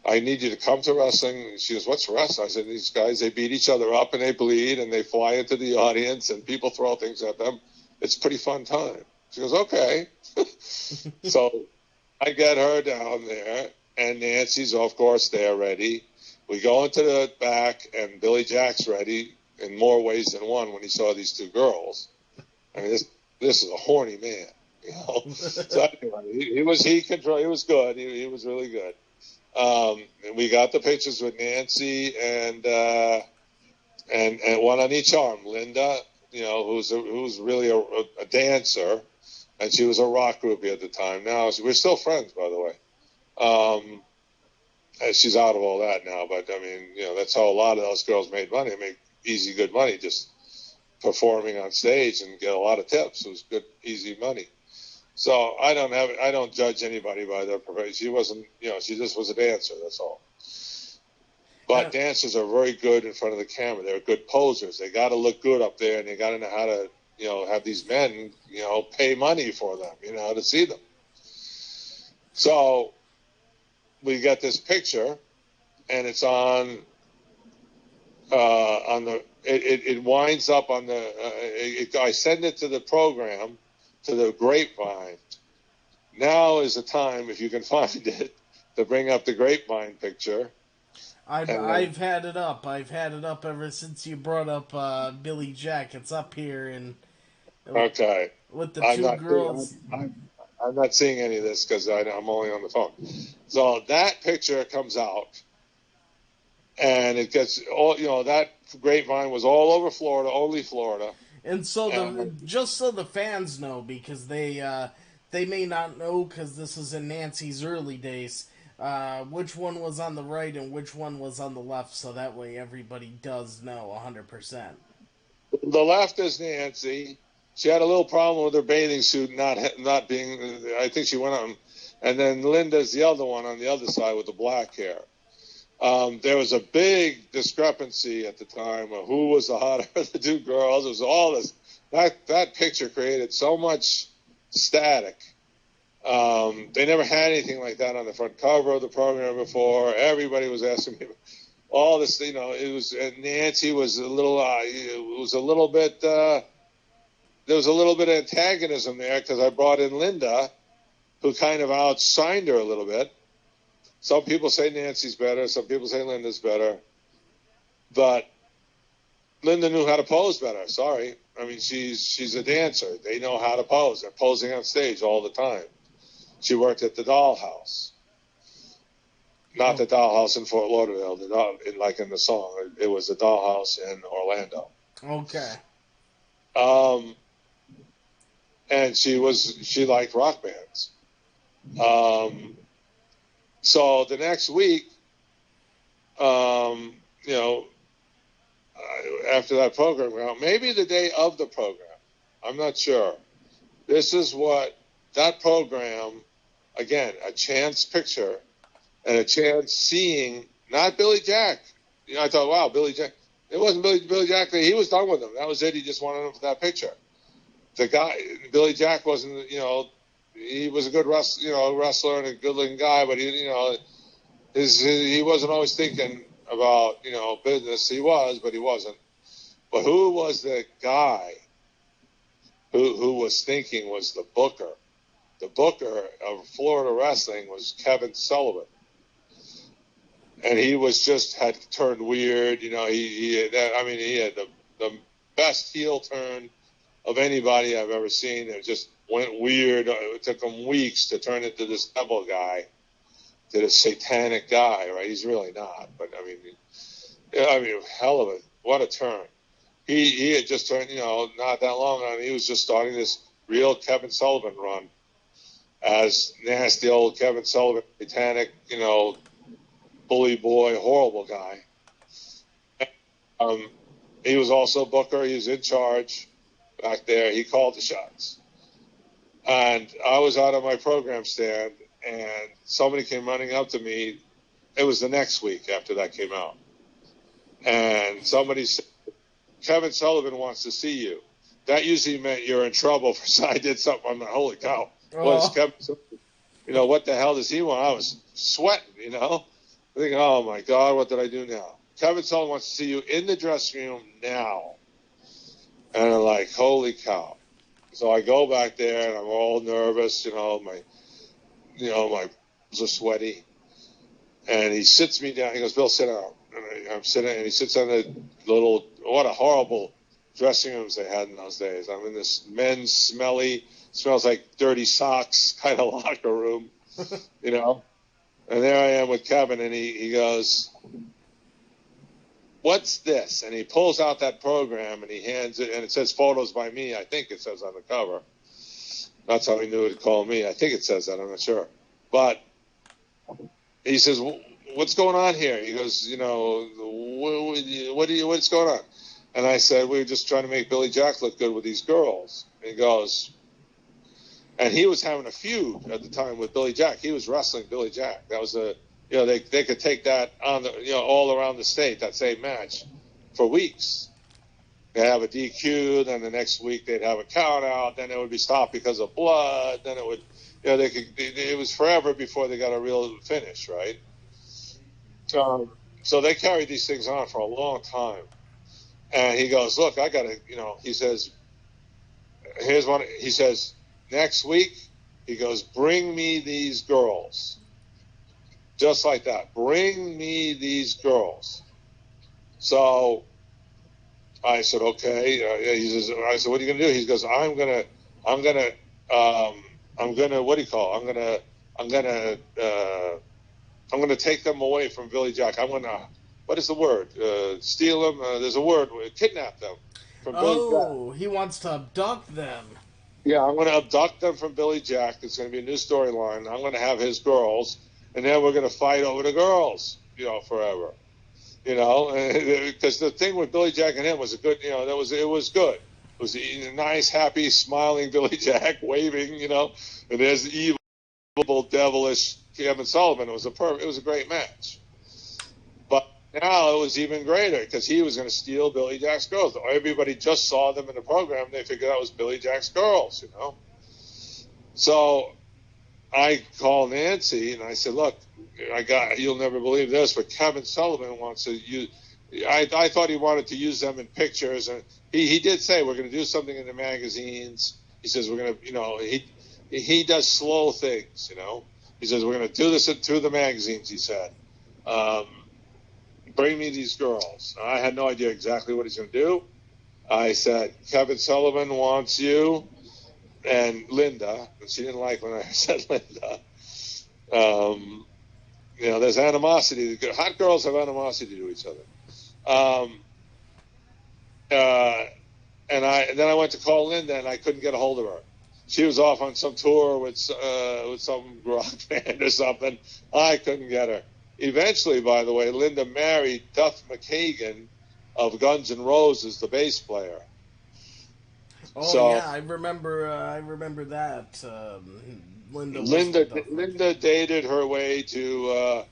I need you to come to wrestling. She goes, what's wrestling? I said, these guys, they beat each other up and they bleed and they fly into the audience and people throw things at them. It's a pretty fun time. She goes, okay. So I get her down there, and Nancy's, of course, there ready. We go into the back, and Billy Jack's ready in more ways than one when he saw these two girls. I mean, this is a horny man, So anyway, he was good. He was really good. And we got the pictures with Nancy and one on each arm. Linda, who's really a dancer. And she was a rock groupie at the time. Now, we're still friends, by the way. And she's out of all that now. But, I mean, that's how a lot of those girls made money. They make easy, good money just performing on stage and get a lot of tips. It was good, easy money. So I don't judge anybody by their profession. She wasn't, she just was a dancer. That's all. But dancers are very good in front of the camera. They're good posers. They got to look good up there, and they got to know how to have these men, pay money for them, to see them. So we get this picture, and it's on it winds up on I send it to the program, to the Grapevine. Now is the time, if you can find it, to bring up the Grapevine picture. I've had it up. I've had it up ever since you brought up Billy Jack. It's up here and okay with the two girls. I'm not seeing any of this because I'm only on the phone. So that picture comes out, and it gets all. That Grapevine was all over Florida, only Florida. And so just so the fans know, because they may not know, because this is in Nancy's early days. Which one was on the right and which one was on the left, so that way everybody does know 100%. The left is Nancy. She had a little problem with her bathing suit not being. I think she went on, and then Linda's the other one on the other side with the black hair. There was a big discrepancy at the time of who was the hotter of the two girls. It was all this. That picture created so much static. They never had anything like that on the front cover of the program before. Everybody was asking me all this. It was Nancy was a little. It was a little bit. There was a little bit of antagonism there because I brought in Linda, who kind of outshined her a little bit. Some people say Nancy's better. Some people say Linda's better. But Linda knew how to pose better. Sorry. I mean, she's a dancer. They know how to pose. They're posing on stage all the time. She worked at the Dollhouse. Not the Dollhouse in Fort Lauderdale, like in the song. It was the Dollhouse in Orlando. Okay. And she liked rock bands. So the next week, after that program, maybe the day of the program, I'm not sure. This is what that program, again, a chance picture and a chance seeing, not Billy Jack. I thought, wow, Billy Jack. It wasn't Billy Jack. He was done with him. That was it. He just wanted him for that picture. The guy, Billy Jack wasn't, he was a good wrestler and a good-looking guy, but he wasn't always thinking about, business. He was, but he wasn't. But who was the guy who was thinking was the booker? The booker of Florida wrestling was Kevin Sullivan. and he had turned weird. He had the best heel turn of anybody I've ever seen. It just went weird. It took him weeks to turn into this devil guy, to this satanic guy, right? He's really not, but hell of a, what a turn. He had just turned, not that long on. He was just starting this real Kevin Sullivan run as nasty old Kevin Sullivan, satanic, bully boy, horrible guy. He was also Booker. He was in charge back there. He called the shots. And I was out of my program stand, and somebody came running up to me. It was the next week after that came out. And somebody said, Kevin Sullivan wants to see you. That usually meant you're in trouble for I did something. I'm like, holy cow. What is Kevin Sullivan? What the hell does he want? I was sweating, thinking, oh, my God, what did I do now? Kevin Sullivan wants to see you in the dressing room now. And I'm like, holy cow. So I go back there, and I'm all nervous, my palms are sweaty. And he sits me down. He goes, Bill, sit down. And I'm sitting, and he sits on the little, what a horrible dressing rooms they had in those days. I'm in this men's smells like dirty socks kind of locker room, And there I am with Kevin, and he goes, what's this? And he pulls out that program, and he hands it, and it says photos by me. I think it says on the cover. That's how he knew to call me. I think it says that. I'm not sure. But he says, what's going on here? He goes, what's going on? And I said, we're just trying to make Billy Jack look good with these girls. And he goes, and he was having a feud at the time with Billy Jack. He was wrestling Billy Jack. That was they could take that on the, all around the state, that same match, for weeks. They'd have a DQ, then the next week they'd have a count out, then it would be stopped because of blood, then it would, it was forever before they got a real finish, right? So they carried these things on for a long time. And he goes, look, I got to, he says, here's one, he says, next week, he goes, bring me these girls. Just like that. Bring me these girls. So I said, okay. He says, I said, what are you going to do? He goes, I'm going to, what do you call it? I'm going to take them away from Billy Jack. I'm going to, what is the word? Steal them. There's a word. Kidnap them from Billy Jack. Oh, he wants to abduct them. Yeah, I'm going to abduct them from Billy Jack. It's going to be a new storyline. I'm going to have his girls, and then we're going to fight over the girls, forever. Because the thing with Billy Jack and him was a good, it was good. It was a nice, happy, smiling Billy Jack, waving, and there's the evil, devilish Kevin Sullivan. It was a great match. But now it was even greater because he was going to steal Billy Jack's girls. Everybody just saw them in the program. They figured that was Billy Jack's girls, So I called Nancy and I said, look, you'll never believe this, but Kevin Sullivan wants to use, I thought he wanted to use them in pictures. And he did say, we're going to do something in the magazines. He says, we're going to, he does slow things, He says, we're going to do this through the magazines, he said. Bring me these girls. I had no idea exactly what he's going to do. I said, Kevin Sullivan wants you and Linda. And she didn't like when I said Linda. There's animosity. Hot girls have animosity to each other. And then I went to call Linda, and I couldn't get a hold of her. She was off on some tour with some rock band or something. I couldn't get her. Eventually, by the way, Linda married Duff McKagan of Guns N' Roses, the bass player. Yeah, I remember that. Linda dated her way to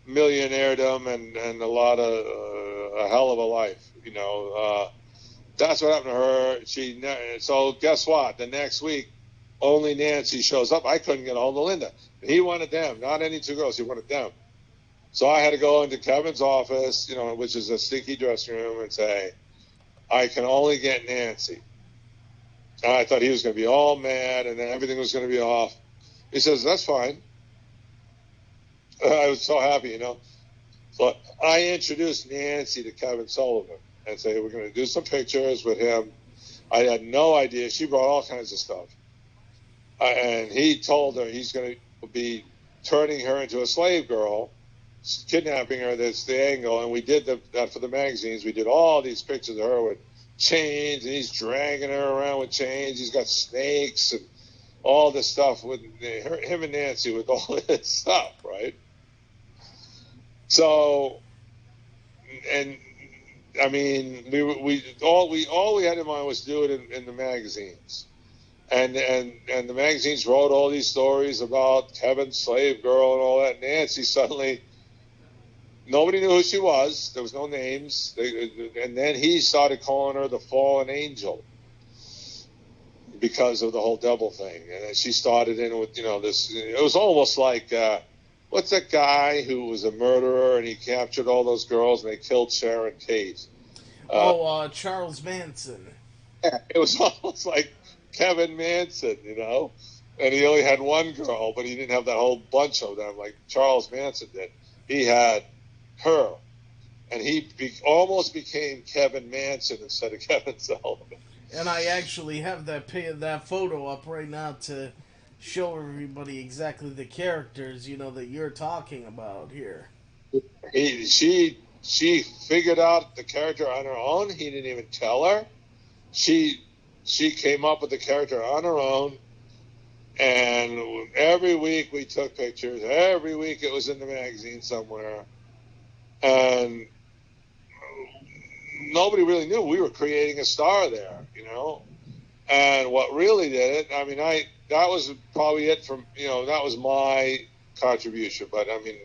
millionairedom and a lot of a hell of a life. That's what happened to her. So guess what? The next week, only Nancy shows up. I couldn't get a hold of Linda. He wanted them, not any two girls. He wanted them. So I had to go into Kevin's office, which is a stinky dressing room, and say, I can only get Nancy. And I thought he was going to be all mad and then everything was going to be off. He says, that's fine. I was so happy, So I introduced Nancy to Kevin Sullivan and said, we're going to do some pictures with him. I had no idea. She brought all kinds of stuff. And he told her he's going to be turning her into a slave girl, kidnapping her. That's the angle. And we did that for the magazines. We did all these pictures of her with chains, and he's dragging her around with chains. He's got snakes and all this stuff with him and Nancy with all this stuff, right? So, and I mean, all we had in mind was to do it in the magazines, and the magazines wrote all these stories about Kevin's slave girl and all that. Nancy suddenly, nobody knew who she was. There was no names, and then he started calling her the fallen angel because of the whole devil thing. And then she started in with this. It was almost like. What's that guy who was a murderer and he captured all those girls and they killed Sharon Tate? Charles Manson. Yeah, it was almost like Kevin Manson, and he only had one girl, but he didn't have that whole bunch of them like Charles Manson did. He had her, and he almost became Kevin Manson instead of Kevin Sullivan. And I actually have that photo up right now to show everybody exactly the characters, that you're talking about here. She figured out the character on her own. He didn't even tell her. She came up with the character on her own. And every week we took pictures. Every week it was in the magazine somewhere. And nobody really knew we were creating a star there, And what really did it, I mean, that was probably it from, that was my contribution. But, I mean,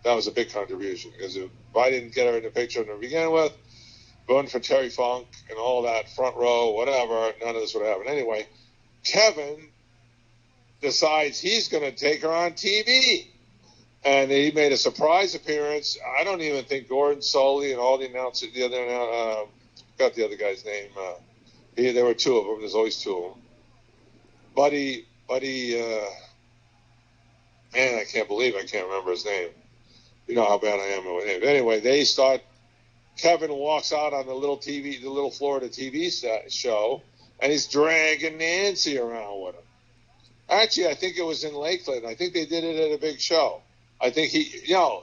that was a big contribution because if I didn't get her in the picture to begin with, going for Terry Funk and all that, front row, whatever, none of this would happen. Anyway, Kevin decides he's going to take her on TV. And he made a surprise appearance. I don't even think Gordon Soley and all the announcers, got the other guy's name. There were two of them. There's always two of them. Buddy, man, I can't believe I can't remember his name. You know how bad I am with names. Anyway, Kevin walks out on the little Florida TV show, and he's dragging Nancy around with him. Actually, I think it was in Lakeland. I think they did it at a big show. I think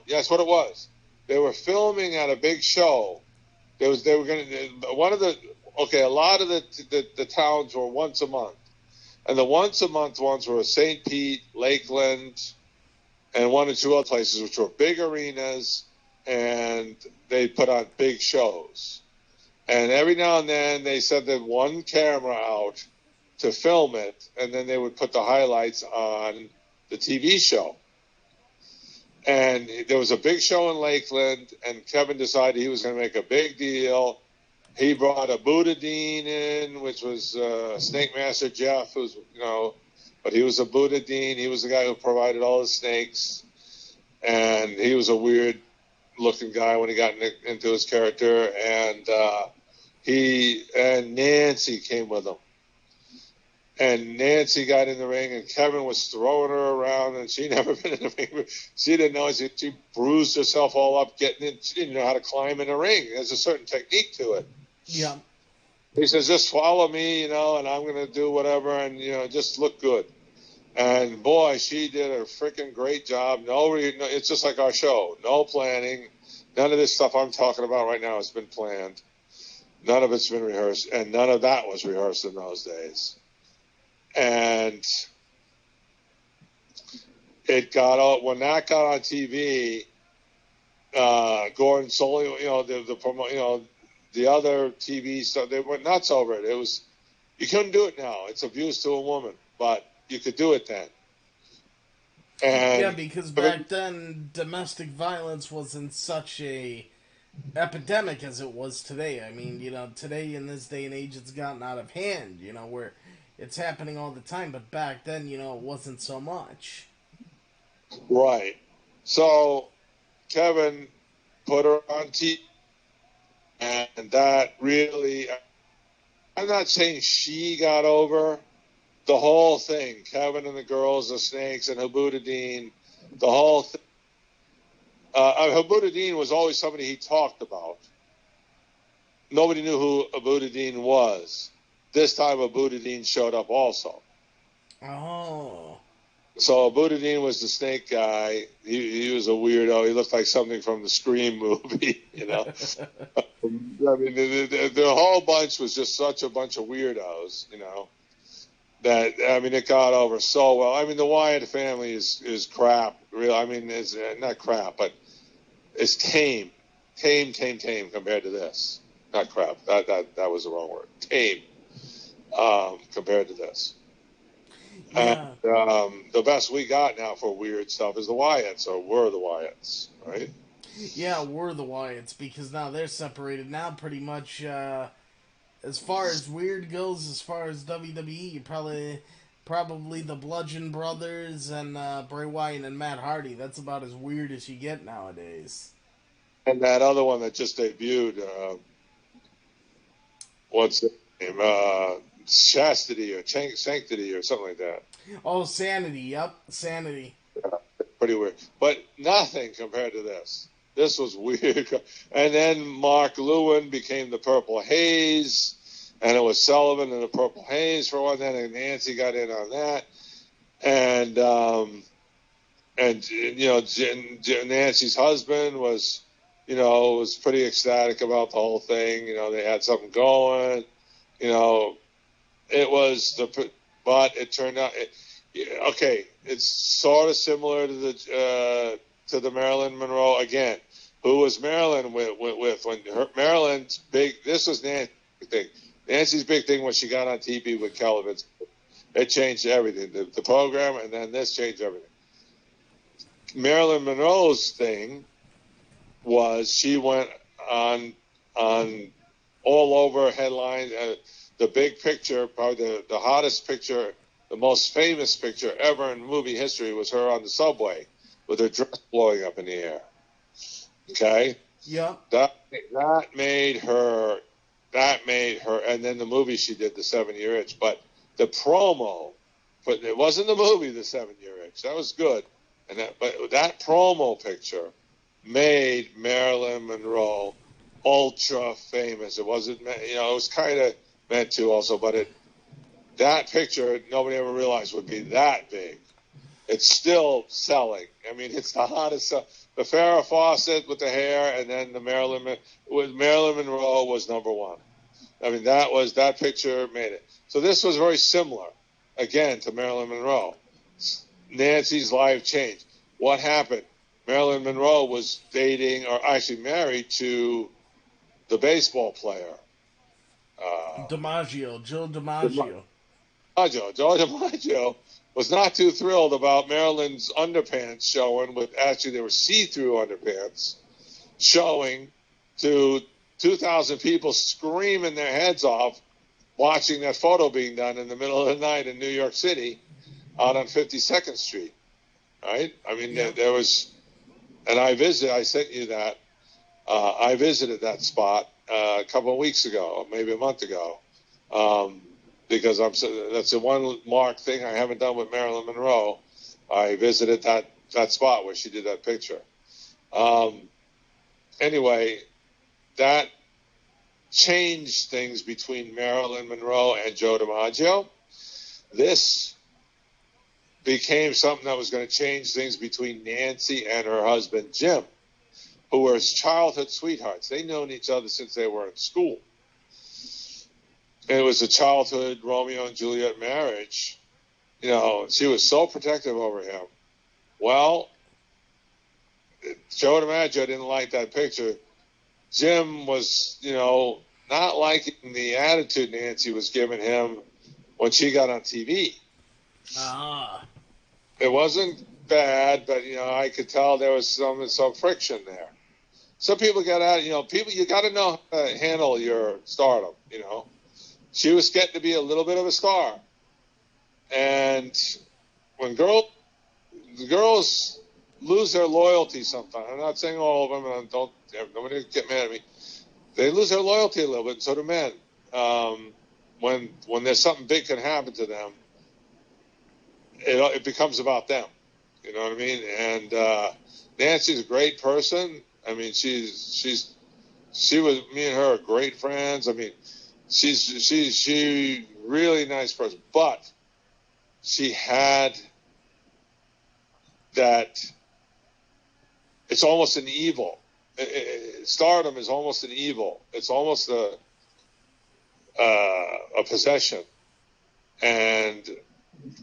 that's what it was. They were filming at a big show. A lot of the towns were once a month. And the once a month ones were St. Pete, Lakeland, and one or two other places, which were big arenas, and they put on big shows. And every now and then they sent them one camera out to film it, and then they would put the highlights on the TV show. And there was a big show in Lakeland, and Kevin decided he was going to make a big deal. He brought a Buddha Dean in, which was Snake Master Jeff, but he was a Buddha Dean. He was the guy who provided all the snakes, and he was a weird-looking guy when he got into his character. And Nancy came with him. And Nancy got in the ring, and Kevin was throwing her around, and she'd never been in the ring. She didn't know. She bruised herself all up getting in. She didn't know how to climb in the ring. There's a certain technique to it. Yeah. He says, just follow me, and I'm going to do whatever, and, just look good. And, boy, she did a freaking great job. It's just like our show. No planning. None of this stuff I'm talking about right now has been planned. None of it's been rehearsed, and none of that was rehearsed in those days. And when that got on TV, Gordon Soley, the other TV stuff, they went nuts over it. You couldn't do it now. It's abuse to a woman, but you could do it then. And because back then domestic violence wasn't such a epidemic as it was today. I mean, today in this day and age, it's gotten out of hand. Where it's happening all the time, but back then, it wasn't so much. Right. So Kevin put her on TV, and that really, I'm not saying she got over the whole thing. Kevin and the girls, the snakes, and Habuda Dean, the whole thing. Abuddin was always somebody he talked about. Nobody knew who Abuddin was. This time Abuddin showed up also. Oh. So Abuddin was the snake guy. He was a weirdo. He looked like something from the Scream movie, you know. I mean, the whole bunch was just such a bunch of weirdos, you know, that, I mean, it got over so well. I mean, the Wyatt family is crap. Real, I mean, it's not crap, but it's tame compared to this. Not crap. That was the wrong word. Tame compared to this. Yeah. And the best we got now for weird stuff is the Wyatts, or were the Wyatts, right? Yeah, we're the Wyatts, because now they're separated. Now, pretty much, as far as weird goes, as far as WWE, probably the Bludgeon Brothers and Bray Wyatt and Matt Hardy. That's about as weird as you get nowadays. And that other one that just debuted, what's the name? Chastity or Sanctity or something like that. Oh, Sanity. Yep, Sanity. Yeah, pretty weird. But nothing compared to this. This was weird. And then Mark Lewin became the Purple Haze, and it was Sullivan and the Purple Haze for one thing, and Nancy got in on that. And you know, Nancy's husband was, you know, was pretty ecstatic about the whole thing. You know, they had something going. You know, it was but it turned out, okay, it's sort of similar to the Marilyn Monroe again. Who was Marilyn with when Marilyn's big? This was Nancy's thing. Nancy's big thing when she got on TV with Sullivan. It changed everything. The program, and then this changed everything. Marilyn Monroe's thing was she went on all over headlines. The big picture, probably the hottest picture, the most famous picture ever in movie history was her on the subway with her dress blowing up in the air. Okay? Yep. That made her, and then the movie she did, The 7-Year Itch. But the promo, but it wasn't the movie, The 7-Year Itch. That was good. But that promo picture made Marilyn Monroe ultra famous. It wasn't, you know, it was kind of meant to also, but that picture nobody ever realized would be that big. It's still selling. I mean, it's the hottest stuff. The Farrah Fawcett with the hair, and then the Marilyn Monroe was number one. I mean, that picture made it. So this was very similar, again, to Marilyn Monroe. Nancy's life changed. What happened? Marilyn Monroe was dating, or actually married to, the baseball player. Joe DiMaggio. Joe DiMaggio was not too thrilled about Marilyn's underpants showing. Actually, they were see-through underpants showing to 2,000 people screaming their heads off watching that photo being done in the middle of the night in New York City out on 52nd Street. Right? I mean, yeah. there was, and I sent you that. I visited that spot a couple of weeks ago, maybe a month ago, because that's the one mark thing I haven't done with Marilyn Monroe. I visited that spot where she did that picture. Anyway, that changed things between Marilyn Monroe and Joe DiMaggio. This became something that was going to change things between Nancy and her husband, Jim, who were childhood sweethearts. They'd known each other since they were in school. And it was a childhood Romeo and Juliet marriage. You know, she was so protective over him. Well, Joe DiMaggio didn't like that picture. Jim was, you know, not liking the attitude Nancy was giving him when she got on TV. Ah. It wasn't bad, but, you know, I could tell there was some friction there. Some people got out, you know, you got to know how to handle your stardom, you know. She was getting to be a little bit of a star. And when the girls lose their loyalty sometimes, I'm not saying all of them, and nobody get mad at me. They lose their loyalty a little bit, and so do men. When there's something big can happen to them, it becomes about them. You know what I mean? And Nancy's a great person. I mean, she was, me and her are great friends. I mean, she really nice person, but she had that. It's almost an evil. Stardom is almost an evil. It's almost a possession. And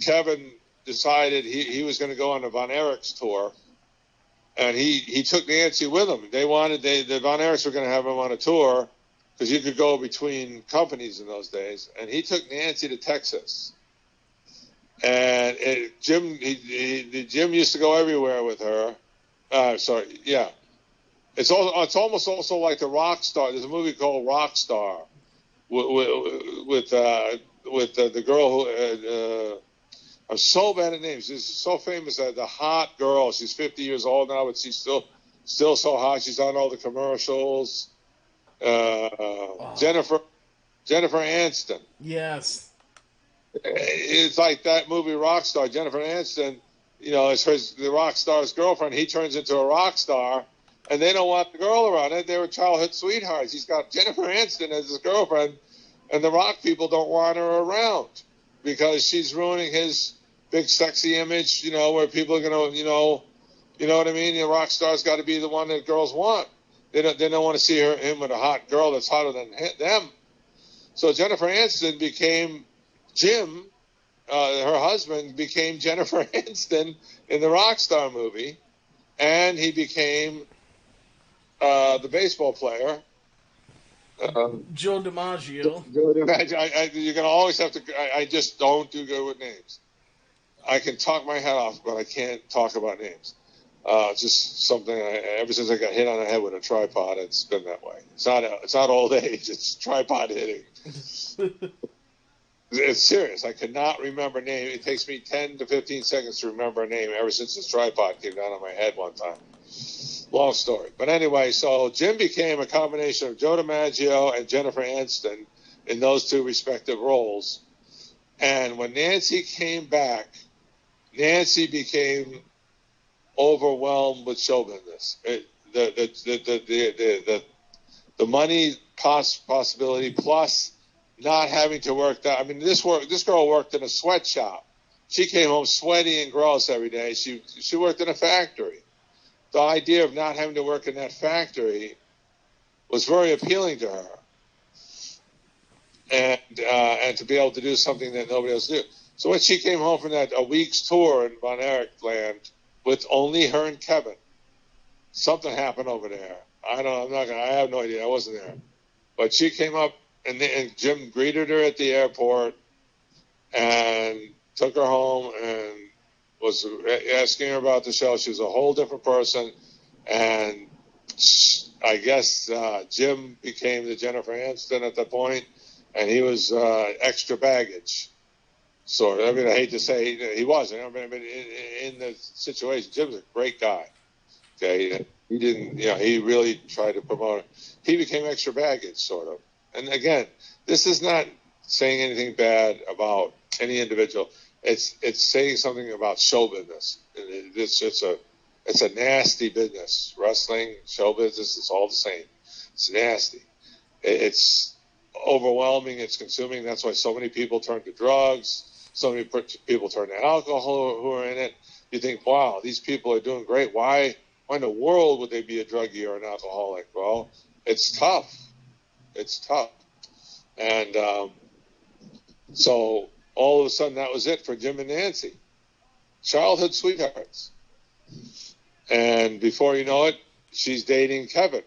Kevin decided he was going to go on the Von Erichs tour, and he took Nancy with him. The Von Erichs were going to have him on a tour because you could go between companies in those days, and he took Nancy to Texas. And Jim used to go everywhere with her. It's almost also like the Rockstar. There's a movie called Rockstar with the girl who. I'm so bad at names. This is so famous. The hot girl. She's 50 years old now, but she's still so hot. She's on all the commercials. Jennifer Aniston. Yes. It's like that movie Rockstar. Jennifer Aniston, is the rock star's girlfriend. He turns into a rock star, and they don't want the girl around it. They were childhood sweethearts. He's got Jennifer Aniston as his girlfriend, and the rock people don't want her around because she's ruining his big sexy image, where people are going to, you know what I mean? The rock star's got to be the one that girls want. They don't want to see him with a hot girl that's hotter than them. So Jennifer Aniston became Jim, her husband became Jennifer Aniston in the Rockstar movie, and he became the baseball player. Joe DiMaggio. You're going to always have to. I just don't do good with names. I can talk my head off, but I can't talk about names. Just something. Ever since I got hit on the head with a tripod, it's been that way. It's not old age. It's tripod hitting. It's serious. I cannot remember a name. It takes me 10 to 15 seconds to remember a name ever since this tripod came down on my head one time. Long story. But anyway, so Jim became a combination of Joe DiMaggio and Jennifer Aniston in those two respective roles. And when Nancy came back, Nancy became overwhelmed with show business. The money possibility plus not having to work that. I mean, this girl worked in a sweatshop. She came home sweaty and gross every day. She worked in a factory. The idea of not having to work in that factory was very appealing to her, and to be able to do something that nobody else did. So when she came home from a week's tour in Von Erich land with only her and Kevin, something happened over there. I have no idea. I wasn't there, but she came up. And Jim greeted her at the airport and took her home and was asking her about the show. She was a whole different person. And I guess Jim became the Jennifer Aniston at that point, and he was extra baggage. Sort of. I mean, I hate to say he wasn't. I mean, in the situation, Jim's a great guy. Okay, he didn't. He really tried to promote it. He became extra baggage, sort of. And again, this is not saying anything bad about any individual. It's saying something about show business. It's a nasty business. Wrestling, show business, it's all the same. It's nasty. It's overwhelming. It's consuming. That's why so many people turn to drugs. So many people turn to alcohol who are in it. You think, wow, these people are doing great. Why in the world would they be a druggie or an alcoholic? Well, it's tough. It's tough. And so all of a sudden that was it for Jim and Nancy. Childhood sweethearts. And before you know it, she's dating Kevin.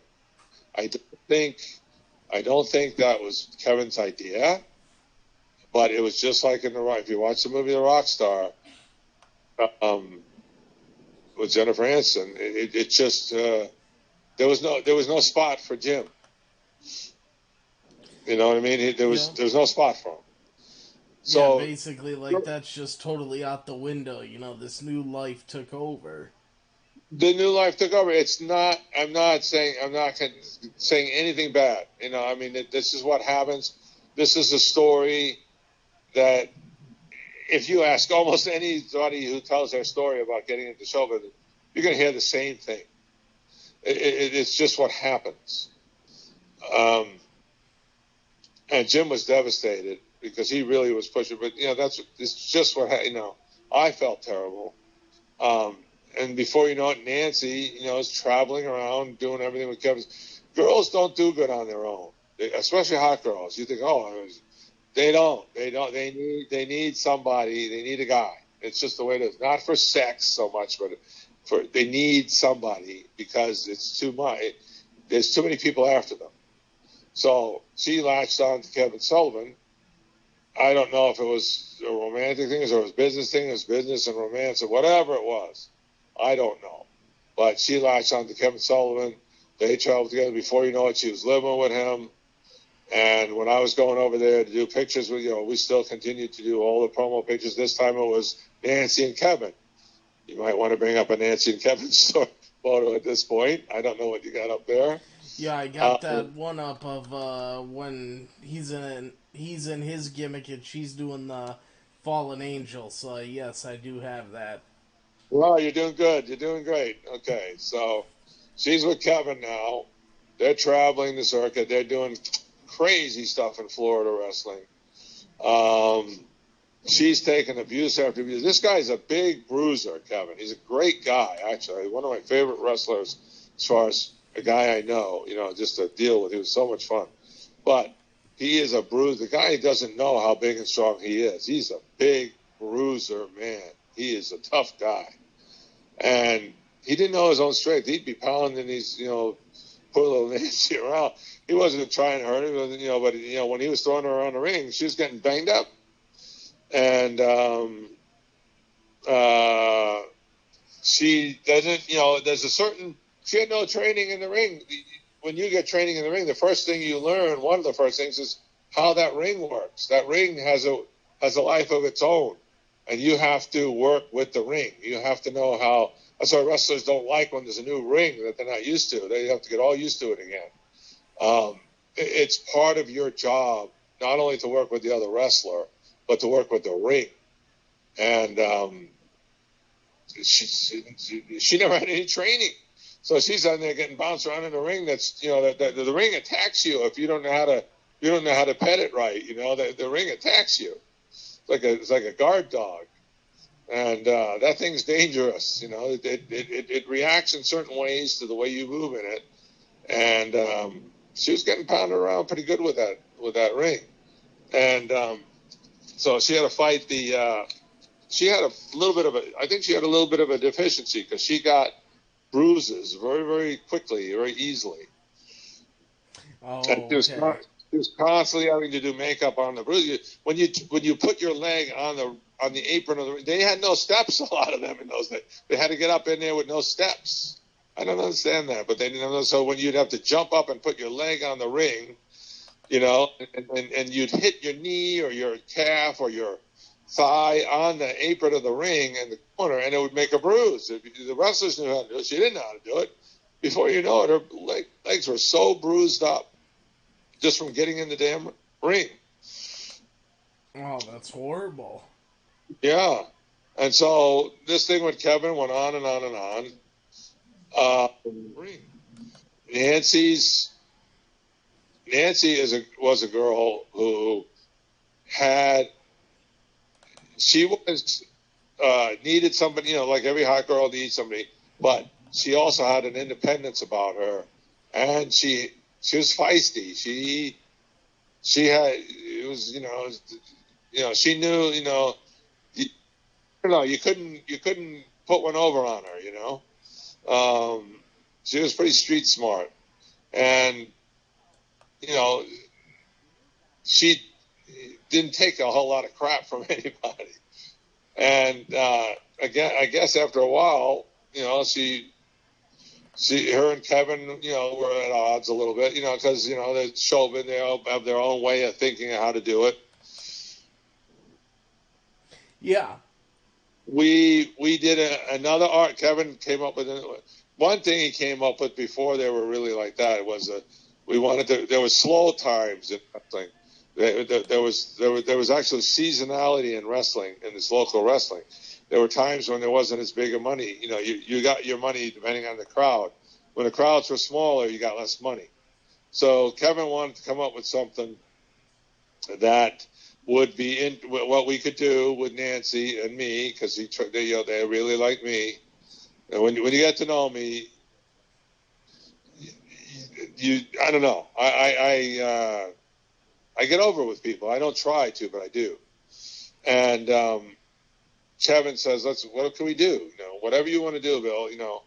I don't think that was Kevin's idea, but it was just like if you watch the movie The Rockstar, with Jennifer Aniston, it just there was no spot for Jim. You know what I mean? There's no spot for him. So basically, that's just totally out the window. This new life took over. The new life took over. It's not. I'm not saying anything bad. I mean, this is what happens. This is a story that if you ask almost anybody who tells their story about getting into show business, you're going to hear the same thing. It's just what happens. And Jim was devastated because he really was pushing. But, it's just what, I felt terrible. And before you know it, Nancy, is traveling around doing everything with Kevin. Girls don't do good on their own, especially hot girls. You think, they don't. They need somebody. They need a guy. It's just the way it is. Not for sex so much, but they need somebody because it's too much. There's too many people after them. So she latched on to Kevin Sullivan. I don't know if it was a romantic thing or it was a business thing. It was business and romance or whatever it was. I don't know. But she latched on to Kevin Sullivan. They traveled together. Before you know it, she was living with him. And when I was going over there to do pictures, we still continued to do all the promo pictures. This time it was Nancy and Kevin. You might want to bring up a Nancy and Kevin photo at this point. I don't know what you got up there. Yeah, I got that one up of when he's in his gimmick and she's doing the Fallen Angel. So yes, I do have that. Well, you're doing good. You're doing great. Okay, so she's with Kevin now. They're traveling the circuit. They're doing crazy stuff in Florida wrestling. She's taking abuse after abuse. This guy's a big bruiser, Kevin. He's a great guy, actually. One of my favorite wrestlers as far as a guy I know, just to deal with. He was so much fun. But he is a bruiser. The guy doesn't know how big and strong he is. He's a big bruiser, man. He is a tough guy. And he didn't know his own strength. He'd be pounding these, poor little Nancy around. He wasn't trying to hurt him, but when he was throwing her around the ring, she was getting banged up. And she doesn't, she had no training in the ring. When you get training in the ring, the first thing you learn, one of the first things is how that ring works. That ring has a life of its own. And you have to work with the ring. You have to know how. That's why wrestlers don't like when there's a new ring that they're not used to. They have to get all used to it again. It's part of your job not only to work with the other wrestler, but to work with the ring. And she never had any training, so she's on there getting bounced around in the ring. That's the ring attacks you if you don't know how to pet it right. The ring attacks you. It's like a guard dog, and that thing's dangerous. It reacts in certain ways to the way you move in it, and she was getting pounded around pretty good with that ring, and so she had to fight she had a little bit of a deficiency because she got bruises very, very quickly, very easily. Oh, and she was constantly having to do makeup on the bruise. When you put your leg on the apron of the ring, they had no steps. A lot of them in those days, they had to get up in there with no steps. I don't understand that, but they didn't know. So when you'd have to jump up and put your leg on the ring, and you'd hit your knee or your calf or your thigh on the apron of the ring in the corner, and it would make a bruise. The wrestlers knew how to do it. She didn't know how to do it. Before you know it, her legs were so bruised up just from getting in the damn ring. Oh, that's horrible. Yeah. And so this thing with Kevin went on and on and on. Nancy was a girl who needed somebody, like every hot girl needs somebody, but she also had an independence about her, and she was feisty. She she knew, you couldn't put one over on her, she was pretty street smart, and she didn't take a whole lot of crap from anybody. And again, I guess after a while, her and Kevin, were at odds a little bit, because the Sullivan, they all have their own way of thinking of how to do it. Yeah. We did another art. Kevin came up with one thing. He came up with before they were really like that. It was there was slow times in wrestling. There was actually seasonality in wrestling, in this local wrestling. There were times when there wasn't as big of money. You know, you got your money depending on the crowd. When the crowds were smaller, you got less money. So Kevin wanted to come up with something that would be in what we could do with Nancy and me, because they really like me. And when you get to know me, I don't know. I get over with people. I don't try to, but I do. And Kevin says, what can we do? You know, whatever you want to do, Bill, you know.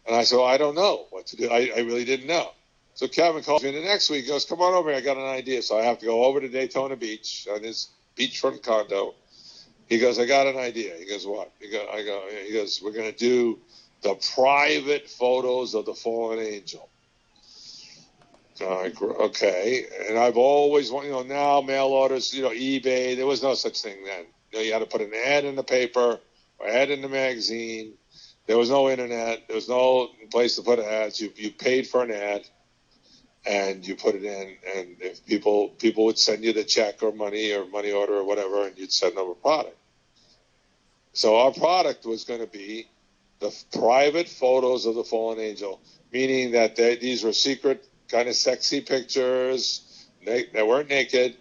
And I said, well, I don't know what to do. I really didn't know. So Kevin calls me the next week. He goes, come on over here. I got an idea. So I have to go over to Daytona Beach on his beachfront condo. He goes, I got an idea. He goes, what? He goes, we're going to do the private photos of the fallen angel. Okay. And I've always wanted, you know, now mail orders, you know, eBay. There was no such thing then. You know, you had to put an ad in the paper or ad in the magazine. There was no internet. There was no place to put ads. You paid for an ad, and you put it in. And if people would send you the check or money order or whatever, and you'd send them a product. So our product was going to be the private photos of the fallen angel, meaning that these were secret, kind of sexy pictures. They weren't naked,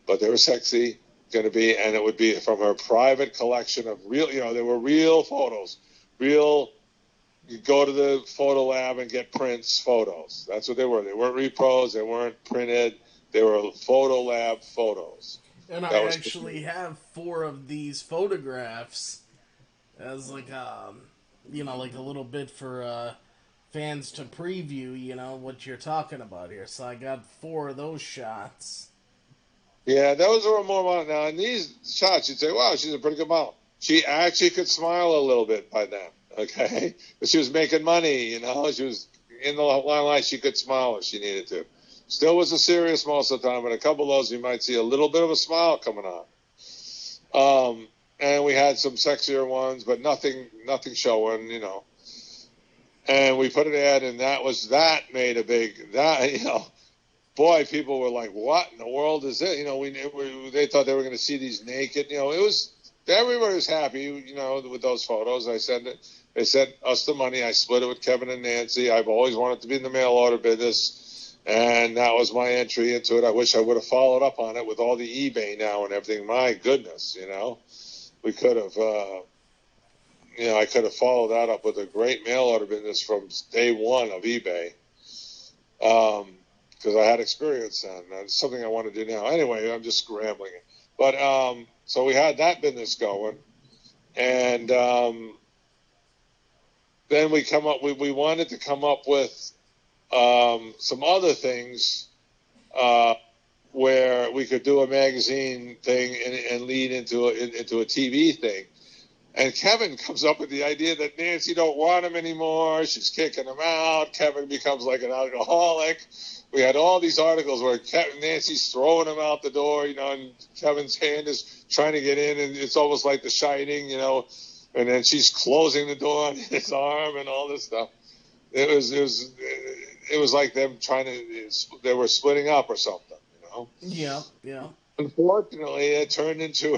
but they were sexy. Going to be, and it would be from her private collection of real. You know, they were real photos. Real, you go to the photo lab and get prints photos. That's what they were. They weren't repros. They weren't printed. They were photo lab photos. And I actually have 4 of these photographs as like you know, like a little bit for fans to preview, you know, what you're talking about here. So I got 4 of those shots. Yeah, those were more now. In these shots, you'd say, "Wow, she's a pretty good model." She actually could smile a little bit by then, okay? But she was making money, you know. She was in the limelight. She could smile if she needed to. Still was a serious most of the time, but a couple of those you might see a little bit of a smile coming on. And we had some sexier ones, but nothing showing, you know. And we put an ad, and that made a big, you know. Boy, people were like, "What in the world is it?" You know, they thought they were going to see these naked. You know, everybody was happy. You know, with those photos. They sent us the money. I split it with Kevin and Nancy. I've always wanted to be in the mail order business, and that was my entry into it. I wish I would have followed up on it with all the eBay now and everything. My goodness, you know, we could have. You know, I could have followed that up with a great mail order business from day one of eBay. Because I had experience then. That's something I want to do now. Anyway, I'm just scrambling. But so we had that business going, and then we wanted to come up with some other things where we could do a magazine thing and lead into a TV thing. And Kevin comes up with the idea that Nancy don't want him anymore. She's kicking him out. Kevin becomes like an alcoholic. We had all these articles where Nancy's throwing him out the door, you know, and Kevin's hand is trying to get in, and it's almost like The Shining, you know, and then she's closing the door on his arm and all this stuff. It was like them they were splitting up or something, you know. Yeah. Unfortunately, it turned into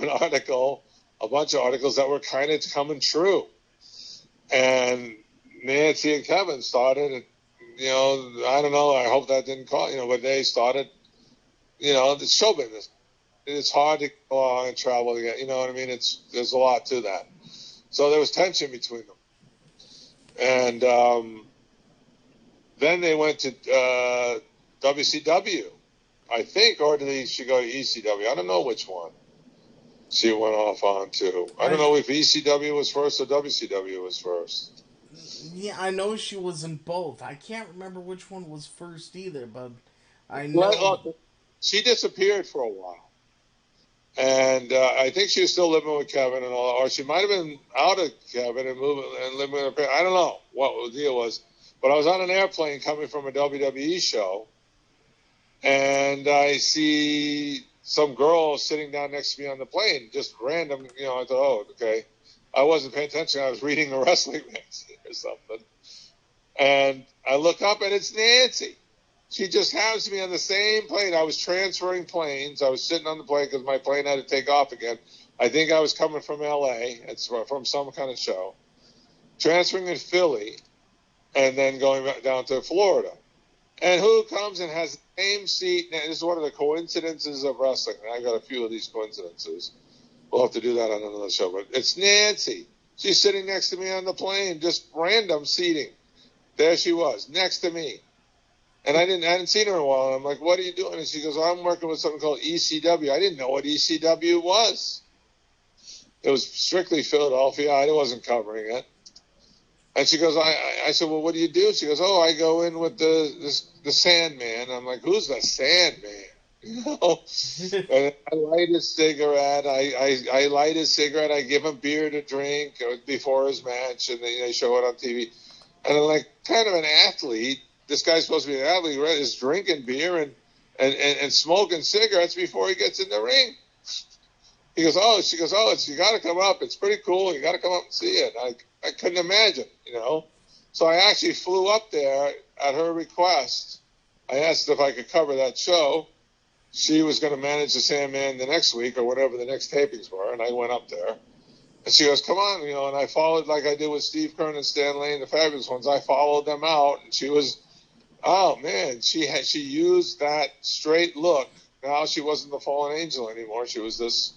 a bunch of articles that were kind of coming true, and Nancy and Kevin started. You know, I don't know. I hope that didn't cause, you know, but they started, you know, the show business. It's hard to go on and travel again. You know what I mean? There's a lot to that. So there was tension between them. And then they went to WCW, I think, or did she go to ECW? I don't know which one she went off on to. I don't know if ECW was first or WCW was first. Yeah, I know she was in both. I can't remember which one was first either, but I know. She disappeared for a while. And I think she was still living with Kevin and all, or she might have been out of Kevin and moving and living with her parents. I don't know what the deal was. But I was on an airplane coming from a WWE show, and I see some girl sitting down next to me on the plane, just random, you know. I thought, oh, okay. I wasn't paying attention. I was reading a wrestling magazine or something. And I look up, and it's Nancy. She just happens to be on the same plane. I was transferring planes. I was sitting on the plane because my plane had to take off again. I think I was coming from L.A. It's from some kind of show. Transferring in Philly and then going back down to Florida. And who comes and has the same seat? Now, this is one of the coincidences of wrestling. I got a few of these coincidences. We'll have to do that on another show. But it's Nancy. She's sitting next to me on the plane, just random seating. There she was, next to me. And I hadn't seen her in a while. And I'm like, what are you doing? And she goes, I'm working with something called ECW. I didn't know what ECW was. It was strictly Philadelphia. I wasn't covering it. And she goes, I said, well, what do you do? She goes, I go in with the Sandman. I'm like, who's the Sandman? And I light his cigarette. I light his cigarette. I give him beer to drink before his match, and they show it on TV. And I'm like, kind of an athlete. This guy's supposed to be an athlete, right? Is drinking beer and smoking cigarettes before he gets in the ring. He goes, she goes, you got to come up. It's pretty cool. You got to come up and see it. I couldn't imagine, So I actually flew up there at her request. I asked if I could cover that show. She was going to manage the Sandman the next week or whatever the next tapings were, and I went up there. And she goes, come on, and I followed like I did with Steve Keirn and Stan Lane, the Fabulous Ones. I followed them out, and she was, oh, man, she used that straight look. Now she wasn't the fallen angel anymore. She was this,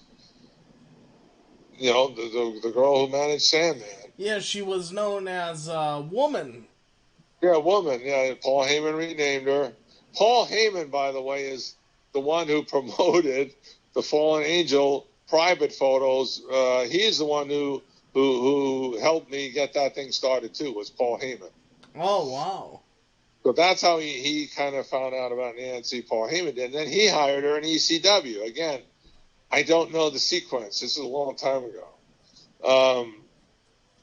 the girl who managed Sandman. Yeah, she was known as Woman. Yeah, Woman. Yeah, Paul Heyman renamed her. Paul Heyman, by the way, is the one who promoted the fallen angel private photos. He's the one who helped me get that thing started too. Was Paul Heyman? Oh wow! So that's how he kind of found out about Nancy. Paul Heyman did, and then he hired her in ECW. Again, I don't know the sequence. This is a long time ago.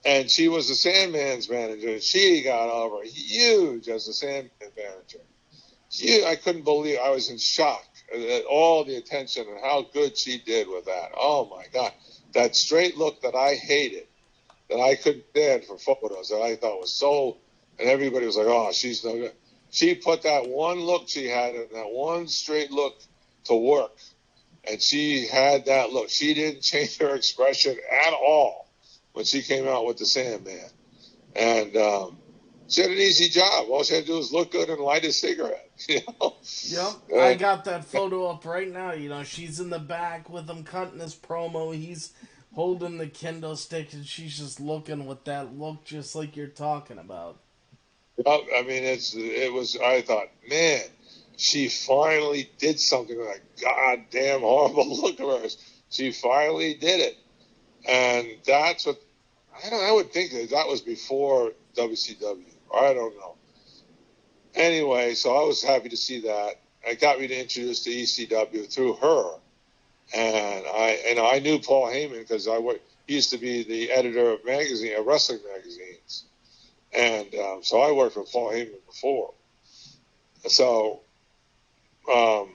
And she was the Sandman's manager. She got over huge as the Sandman manager. I couldn't believe. I was in shock at all the attention and how good she did with that. Oh my God, that straight look that I hated, that I couldn't stand for photos, that I thought was so. And everybody was like, "Oh, she's no good." She put that one look she had and that one straight look to work, and she had that look. She didn't change her expression at all when she came out with the Sandman, and she had an easy job. All she had to do was look good and light a cigarette. Yep, I got that photo up right now. She's in the back with him cutting his promo. He's holding the kendo stick, and she's just looking with that look, just like you're talking about. I mean, it was. I thought, man, she finally did something with that goddamn horrible look of hers. She finally did it, and that's what I would think that was before WCW. I don't know. Anyway, so I was happy to see that. It got me to introduce to ECW through her, and I knew Paul Heyman because he used to be the editor of wrestling magazines, and so I worked with Paul Heyman before. So, and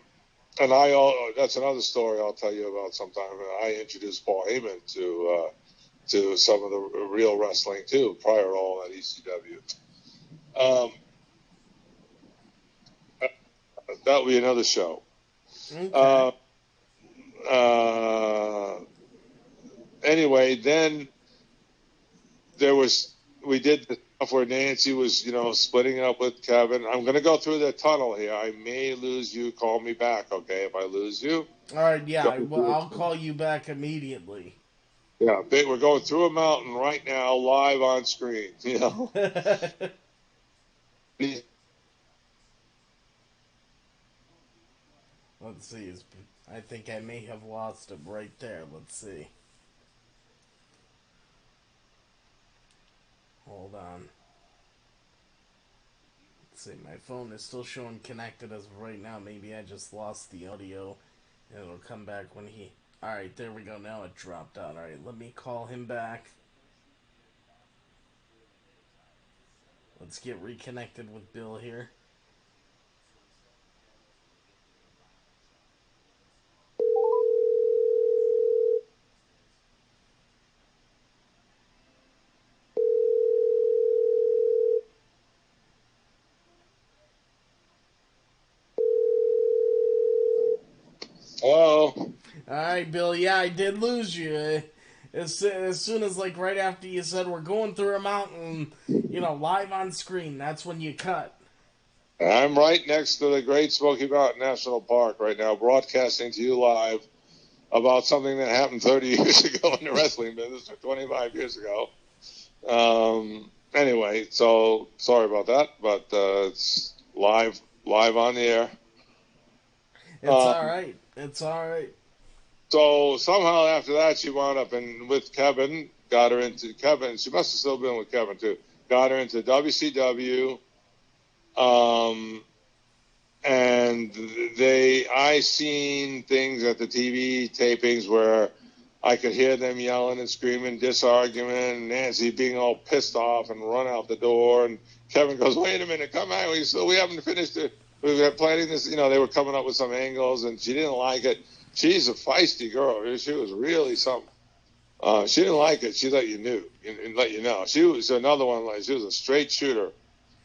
that's another story I'll tell you about sometime. I introduced Paul Heyman to some of the real wrestling too, prior to all at ECW. That would be another show. Okay. Anyway, then we did the stuff where Nancy was, splitting up with Kevin. I'm going to go through the tunnel here. I may lose you. Call me back, okay? If I lose you. All right, yeah, I'll call you back immediately. Yeah, we're going through a mountain right now, live on screen. Let's see. I think I may have lost him right there. Let's see. Hold on. Let's see. My phone is still showing connected as of right now. Maybe I just lost the audio. And it'll come back when he... Alright, there we go. Now it dropped out. Alright, let me call him back. Let's get reconnected with Bill here. right, Bill. Yeah, I did lose you. As soon as, like, right after you said we're going through a mountain, live on screen, that's when you cut. I'm right next to the Great Smoky Mountain National Park right now, broadcasting to you live about something that happened 30 years ago in the wrestling business, or 25 years ago. Anyway, so sorry about that, but it's live on the air. It's all right. It's all right. So somehow after that, she wound up with Kevin. Got her into Kevin. She must have still been with Kevin too. Got her into WCW. And I seen things at the TV tapings where I could hear them yelling and screaming, disargument, and Nancy being all pissed off and run out the door. And Kevin goes, "Wait a minute, come on, we haven't finished it. We were planning this." They were coming up with some angles, and she didn't like it. She's a feisty girl. She was really something. She didn't like it. She let you know. She was another one. Like, she was a straight shooter.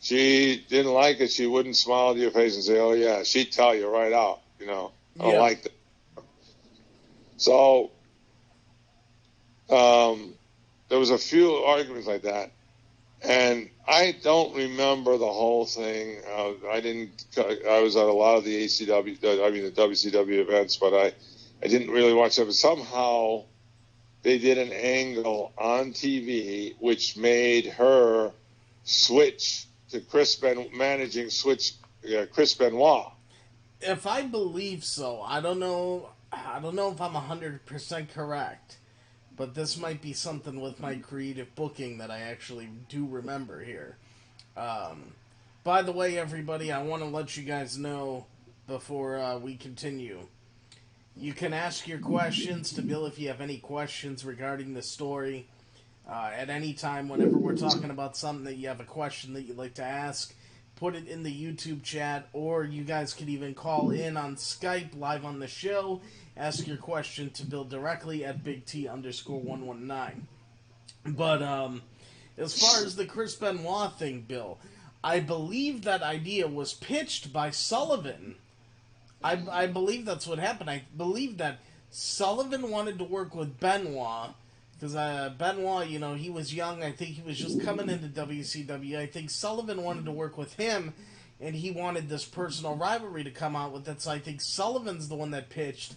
She didn't like it. She wouldn't smile to your face and say, "Oh yeah." She'd tell you right out. I don't like that. So there was a few arguments like that, and I don't remember the whole thing. I was at a lot of the the WCW events, but I didn't really watch them. But somehow they did an angle on TV which made her switch to Chris Benoit. If I believe so, I don't know if I'm 100% correct, but this might be something with my creative booking that I actually do remember here. By the way, everybody, I want to let you guys know before we continue. You can ask your questions to Bill if you have any questions regarding the story. At any time, whenever we're talking about something that you have a question that you'd like to ask, put it in the YouTube chat, or you guys could even call in on Skype live on the show. Ask your question to Bill directly at BigT_119. But as far as the Chris Benoit thing, Bill, I believe that idea was pitched by Sullivan. I believe that's what happened. I believe that Sullivan wanted to work with Benoit because Benoit, he was young. I think he was just coming into WCW. I think Sullivan wanted to work with him, and he wanted this personal rivalry to come out with it. So I think Sullivan's the one that pitched,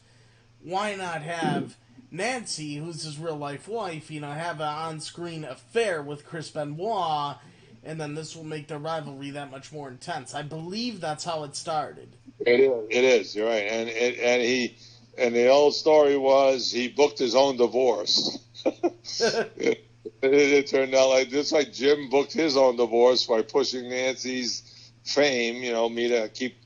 why not have Nancy, who's his real life wife, have an on-screen affair with Chris Benoit, and then this will make the rivalry that much more intense. I believe that's how it started. It is. You're right. And the old story was he booked his own divorce. It turned out like Jim booked his own divorce by pushing Nancy's fame. Me to keep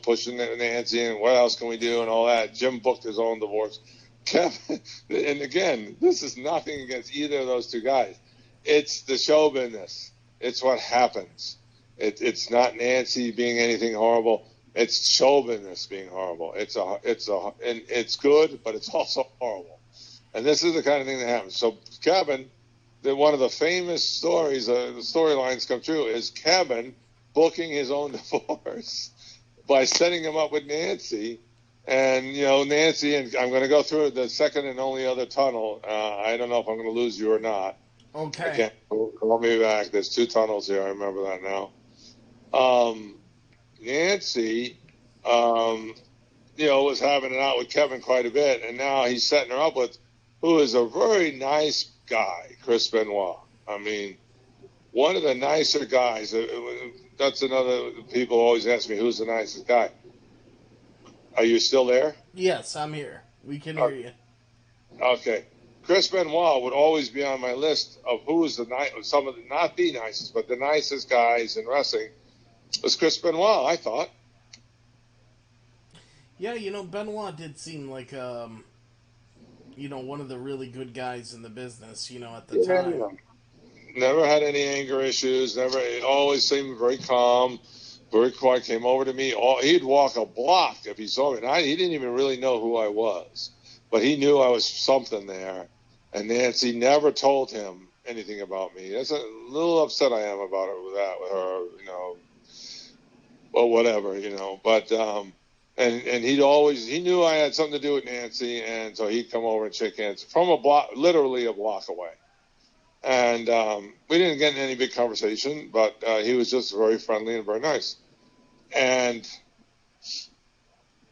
pushing Nancy and what else can we do and all that. Jim booked his own divorce. Kevin, and again, this is nothing against either of those two guys. It's the show business. It's what happens. It's not Nancy being anything horrible. It's show business being horrible. And it's good, but it's also horrible. And this is the kind of thing that happens. So Kevin, one of the famous stories, the storylines come true, is Kevin booking his own divorce by setting him up with Nancy. And, Nancy, and I'm going to go through the second and only other tunnel. I don't know if I'm going to lose you or not. Okay. I can't call me back. There's 2 tunnels here. I remember that now. Nancy, was having it out with Kevin quite a bit, and now he's setting her up with who is a very nice guy, Chris Benoit. I mean, one of the nicer guys. That's another, people always ask me, who's the nicest guy? Are you still there? Yes, I'm here. We can hear you. Okay. Chris Benoit would always be on my list of who's some of the, not the nicest, but the nicest guys in wrestling was Chris Benoit, I thought. Yeah, Benoit did seem like, one of the really good guys in the business, at the time. Yeah. Never had any anger issues. It always seemed very calm, very quiet. Came over to me. He'd walk a block if he saw me. He didn't even really know who I was, but he knew I was something there. And Nancy never told him anything about me. That's a little upset I am about it with her, Well, whatever, But And he knew I had something to do with Nancy, and so he'd come over and shake hands from literally a block away. And we didn't get in any big conversation, but he was just very friendly and very nice. And,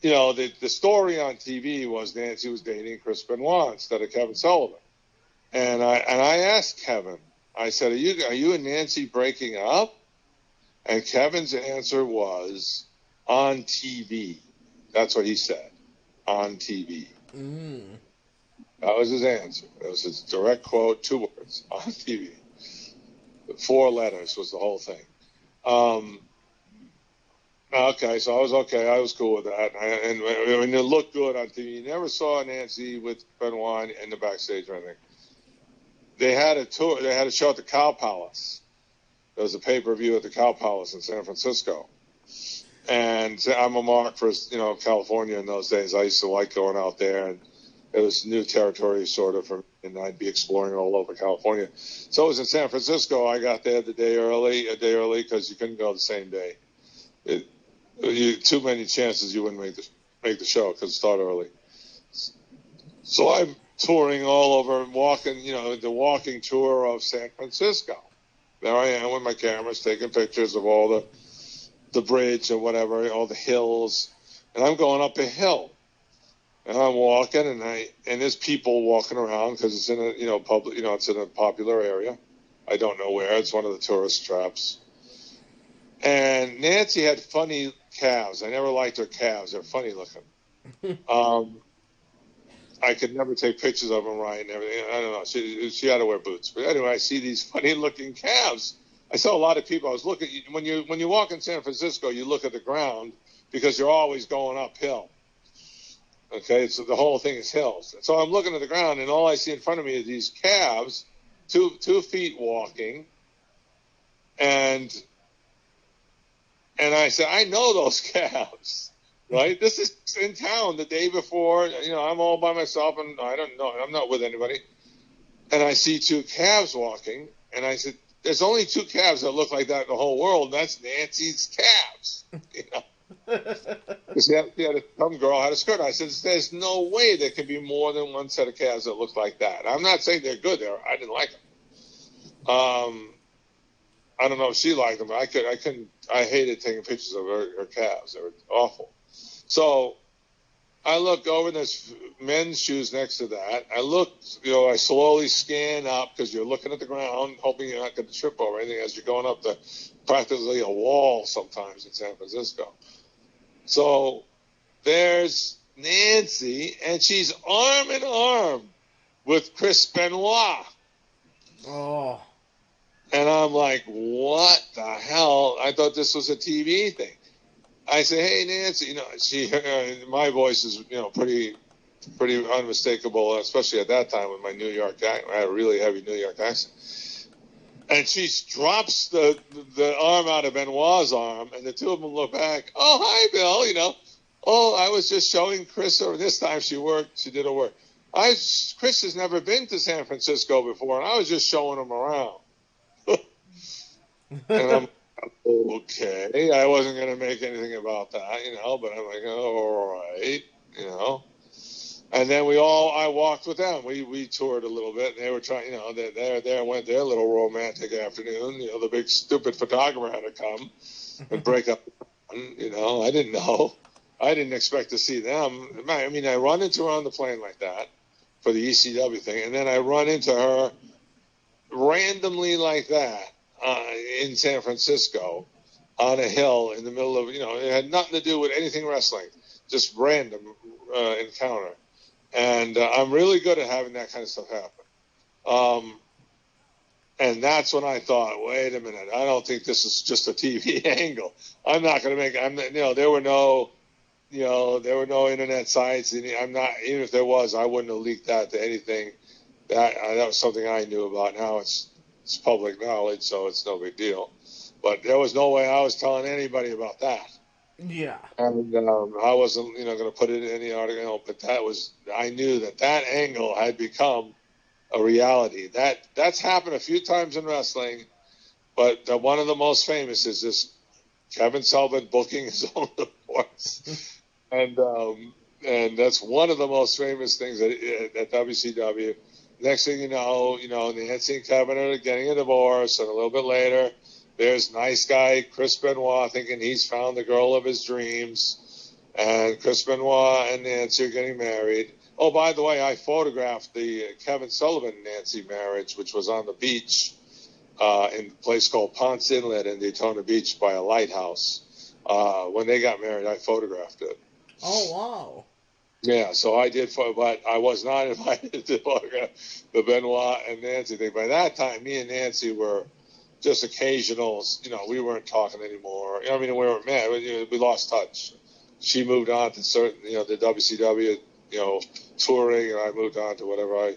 you know, the story on TV was Nancy was dating Chris Benoit instead of Kevin Sullivan. And I asked Kevin, I said, are you and Nancy breaking up? And Kevin's answer was, on TV. That's what he said, on TV. Mm. That was his answer. That was his direct quote, 2 words, on TV. 4 letters was the whole thing. Okay, so I was okay. I was cool with that. And it looked good on TV. You never saw Nancy with Benoit in the backstage or anything. They had a tour. They had a show at the Cow Palace. There was a pay-per-view at the Cow Palace in San Francisco. And I'm a mark for, you know, California in those days. I used to like going out there, and it was new territory sort of for me, and I'd be exploring all over California. So it was in San Francisco. I got there a day early because you couldn't go the same day. Too many chances you wouldn't make the show because it started early. So I'm touring all over, walking, you know, the walking tour of San Francisco. There I am with my cameras taking pictures of all the bridge or whatever, all the hills, and I'm going up a hill, and I'm walking, and there's people walking around because it's in a, you know, public, you know, it's in a popular area. I don't know where. It's one of the tourist traps. And Nancy had funny calves. I never liked her calves. They're funny looking. I could never take pictures of them right and everything. I don't know. She had to wear boots. But anyway, I see these funny looking calves. I saw a lot of people. I was looking, when you walk in San Francisco, you look at the ground because you're always going uphill. Okay, so the whole thing is hills. So I'm looking at the ground, and all I see in front of me are these calves, 2 feet walking, and I said, I know those calves, right? This is in town the day before. You know, I'm all by myself, and I don't know. I'm not with anybody. And I see 2 calves walking, and I said, there's only 2 calves that look like that in the whole world, and that's Nancy's calves. You know? Some girl had a skirt. I said, there's no way there can be more than one set of calves that look like that. I'm not saying they're good. I didn't like them. I don't know if she liked them, but I couldn't. I hated taking pictures of her calves. They were awful. So I look over, and there's men's shoes next to that. I look, you know, I slowly scan up because you're looking at the ground, hoping you're not going to trip over anything as you're going up practically a wall sometimes in San Francisco. So there's Nancy, and she's arm in arm with Chris Benoit. Oh. And I'm like, what the hell? I thought this was a TV thing. I say, hey, Nancy, you know, my voice is, you know, pretty unmistakable, especially at that time with my New York accent. I had a really heavy New York accent. And she drops the arm out of Benoit's arm, and the 2 of them look back. Oh, hi, Bill. You know, oh, I was just showing Chris. Or this time she did her work. Chris has never been to San Francisco before, and I was just showing him around. And I'm okay. I wasn't going to make anything about that, you know, but I'm like, oh, all right, you know. And then I walked with them. We toured a little bit, and they were trying, you know, they went their little romantic afternoon. You know, the big stupid photographer had to come and break up. You know, I didn't know. I didn't expect to see them. I mean, I run into her on the plane like that for the ECW thing, and then I run into her randomly like that in San Francisco on a hill in the middle of, you know, it had nothing to do with anything wrestling, just random encounter. And I'm really good at having that kind of stuff happen. And that's when I thought, wait a minute, I don't think this is just a TV angle. I'm not going to make, you know, there were no internet sites. And I'm not, even if there was, I wouldn't have leaked that to anything. That was something I knew about. Now it's public knowledge, so it's no big deal. But there was no way I was telling anybody about that. Yeah. And I wasn't, you know, going to put it in any article, but I knew that angle had become a reality. That's happened a few times in wrestling, but one of the most famous is this Kevin Sullivan booking his own divorce. and that's one of the most famous things at WCW. Next thing you know, Nancy and Kevin are getting a divorce, and a little bit later, there's nice guy Chris Benoit thinking he's found the girl of his dreams, and Chris Benoit and Nancy are getting married. Oh, by the way, I photographed the Kevin Sullivan Nancy marriage, which was on the beach in a place called Ponce Inlet in Daytona Beach by a lighthouse. When they got married, I photographed it. Oh, wow. Yeah, so I did, but I was not invited to photograph the Benoit and Nancy thing. By that time, me and Nancy were just occasional. We weren't talking anymore. I mean, we weren't mad. We lost touch. She moved on to certain, the WCW, touring, and I moved on to whatever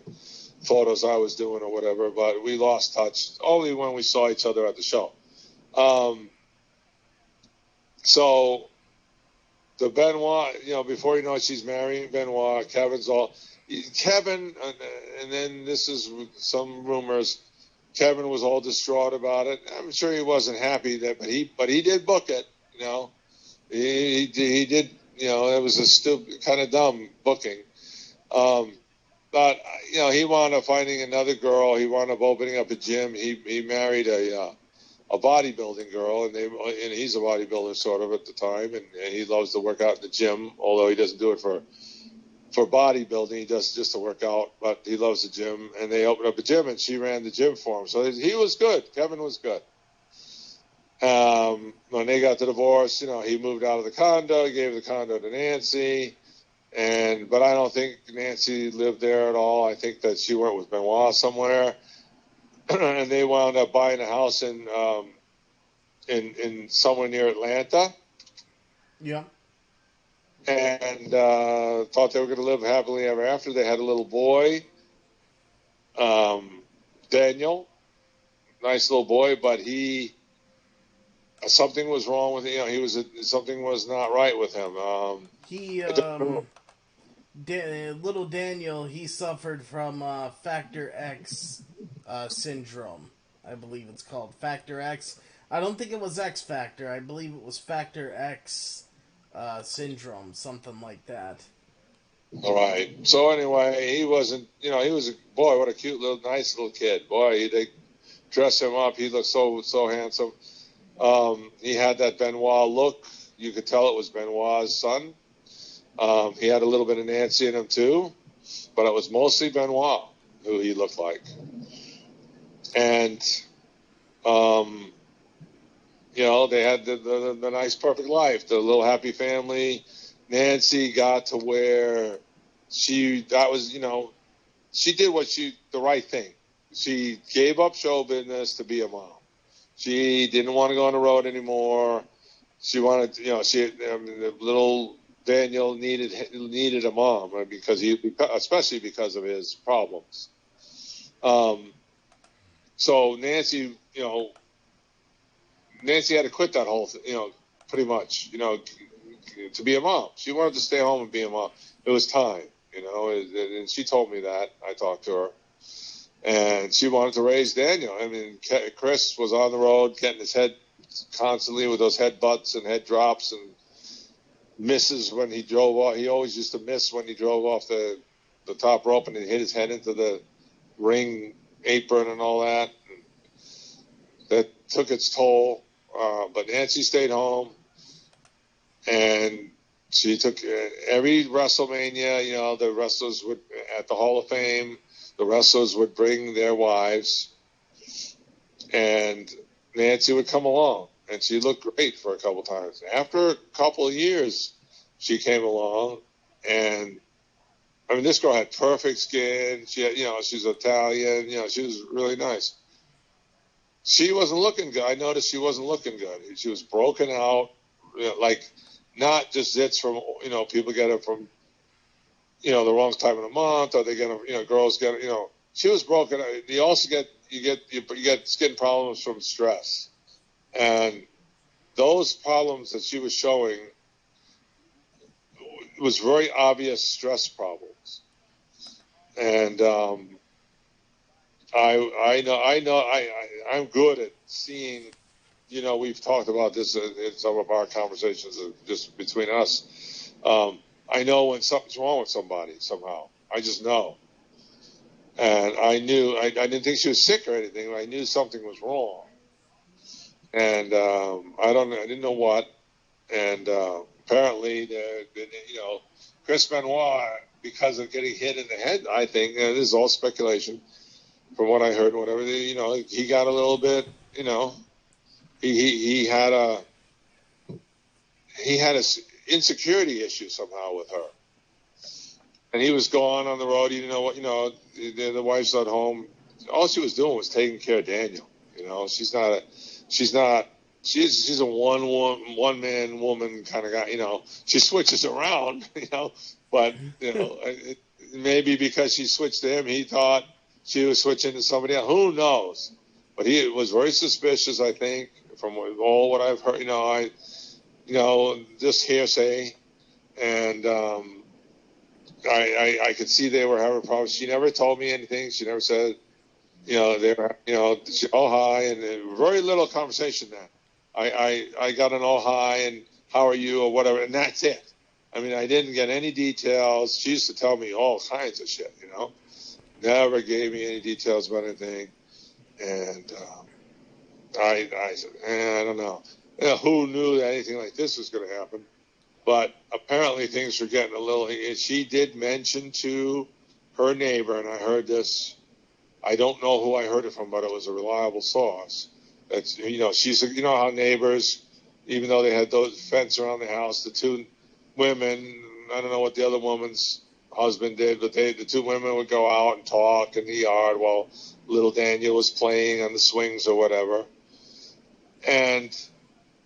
photos I was doing or whatever. But we lost touch only when we saw each other at the show. So the Benoit, before you know it, she's marrying Benoit. Kevin, and then this is some rumors. Kevin was all distraught about it. I'm sure he wasn't happy but he did book it. He did. It was a stupid, kind of dumb booking. But he wound up finding another girl. He wound up opening up a gym. He married a bodybuilding girl, and he's a bodybuilder sort of at the time, and he loves to work out in the gym, although he doesn't do it for bodybuilding. He does just to work out, but he loves the gym, and they opened up a gym, and she ran the gym for him. So he was good. Kevin was good. When they got the divorce, he moved out of the condo. He gave the condo to Nancy, but I don't think Nancy lived there at all. I think that she went with Benoit somewhere. And they wound up buying a house in somewhere near Atlanta. Yeah. And thought they were going to live happily ever after. They had a little boy, Daniel, nice little boy, but something was wrong with him. Something was not right with him. Little Daniel, he suffered from Factor X syndrome. I believe it's called Factor X. I don't think it was X Factor. I believe it was Factor X syndrome, something like that. All right. So anyway, he wasn't. He was a boy. What a cute nice little kid. Boy, they dressed him up. He looked so handsome. He had that Benoit look. You could tell it was Benoit's son. He had a little bit of Nancy in him too, but it was mostly Benoit who he looked like. And, they had the nice, perfect life, the little happy family. Nancy got to where she did the right thing. She gave up show business to be a mom. She didn't want to go on the road anymore. She wanted, the little Daniel needed a mom especially because of his problems. So Nancy had to quit that whole thing, pretty much, to be a mom. She wanted to stay home and be a mom. It was time, and she told me that. I talked to her. And she wanted to raise Daniel. I mean, Chris was on the road getting his head constantly with those head butts and head drops and misses when he drove off. He always used to miss when he drove off the top rope and he hit his head into the ring apron and all that. And that took its toll. But Nancy stayed home, and she took every WrestleMania. The wrestlers would at the Hall of Fame. The wrestlers would bring their wives, and Nancy would come along, and she looked great for a couple times. After a couple of years, she came along, and I mean, this girl had perfect skin. She had, she's Italian. She was really nice. She wasn't looking good. I noticed she wasn't looking good. She was broken out, like not just zits from, people get it from, the wrong time of the month, or they get them, girls get it, she was broken. You also get skin problems from stress. And those problems that she was showing was very obvious stress problems. And, I'm good at seeing, we've talked about this in some of our conversations just between us. I know when something's wrong with somebody somehow. I just know. And I knew, I didn't think she was sick or anything, but I knew something was wrong. And I didn't know what. And apparently, Chris Benoit, because of getting hit in the head, I think, this is all speculation from what I heard, whatever, he got a little bit, he had a insecurity issue somehow with her. And he was gone on the road. He didn't know what, the wife's at home. All she was doing was taking care of Daniel. She's a one man woman kind of guy. She switches around, but maybe because she switched to him, he thought she was switching to somebody else. Who knows? But he was very suspicious, I think, from all what I've heard. Just hearsay, and I could see they were having problems. She never told me anything. She never said, they were, oh hi, and very little conversation then. I got an oh hi and how are you or whatever, and that's it. I mean, I didn't get any details. She used to tell me all kinds of shit, Never gave me any details about anything, and I said, I don't know. Who knew that anything like this was going to happen? But apparently things were getting a little. She did mention to her neighbor, and I heard this. I don't know who I heard it from, but it was a reliable source. That's she's how neighbors, even though they had those fence around the house, the two women. I don't know what the other woman's husband did, but the two women would go out and talk in the yard while little Daniel was playing on the swings or whatever. And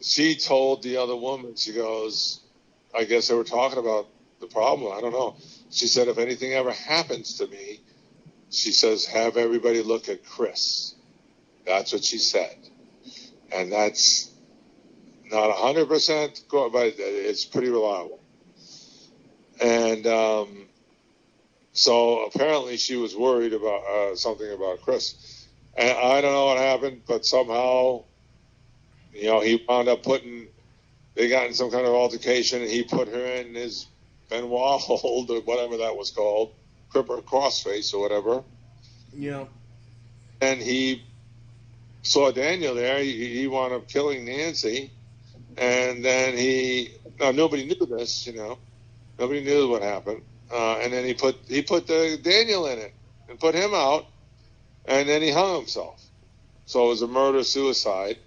she told the other woman, she goes, I guess they were talking about the problem. I don't know. She said, if anything ever happens to me, she says, have everybody look at Chris. That's what she said. And that's not 100%, but it's pretty reliable. And so apparently she was worried about something about Chris. And I don't know what happened, but somehow, he wound up they got in some kind of altercation, and he put her in his Benoit hold or whatever that was called, cripple crossface or whatever. Yeah. And he saw Daniel there. He wound up killing Nancy, and then nobody knew this, nobody knew what happened. And then he put the Daniel in it and put him out, and then he hung himself. So it was a murder-suicide.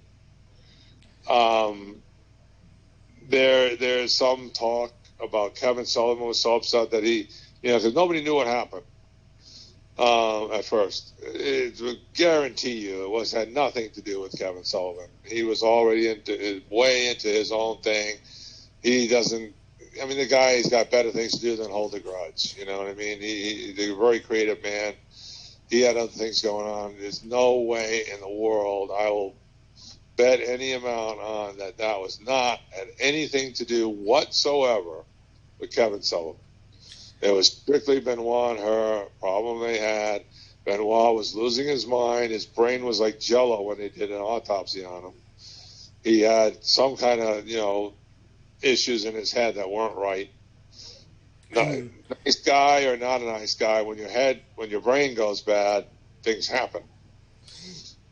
There's some talk about Kevin Sullivan was so upset that he, because nobody knew what happened at first. It would guarantee you it had nothing to do with Kevin Sullivan. He was already way into his own thing. He doesn't. I mean, the guy's got better things to do than hold a grudge. You know what I mean? He's a very creative man. He had other things going on. There's no way in the world I will bet any amount on that was not had anything to do whatsoever with Kevin Sullivan. It was strictly Benoit and her problem they had. Benoit was losing his mind. His brain was like jello when they did an autopsy on him. He had some kind of, issues in his head that weren't right. Nice guy or not a nice guy, when your brain goes bad, things happen.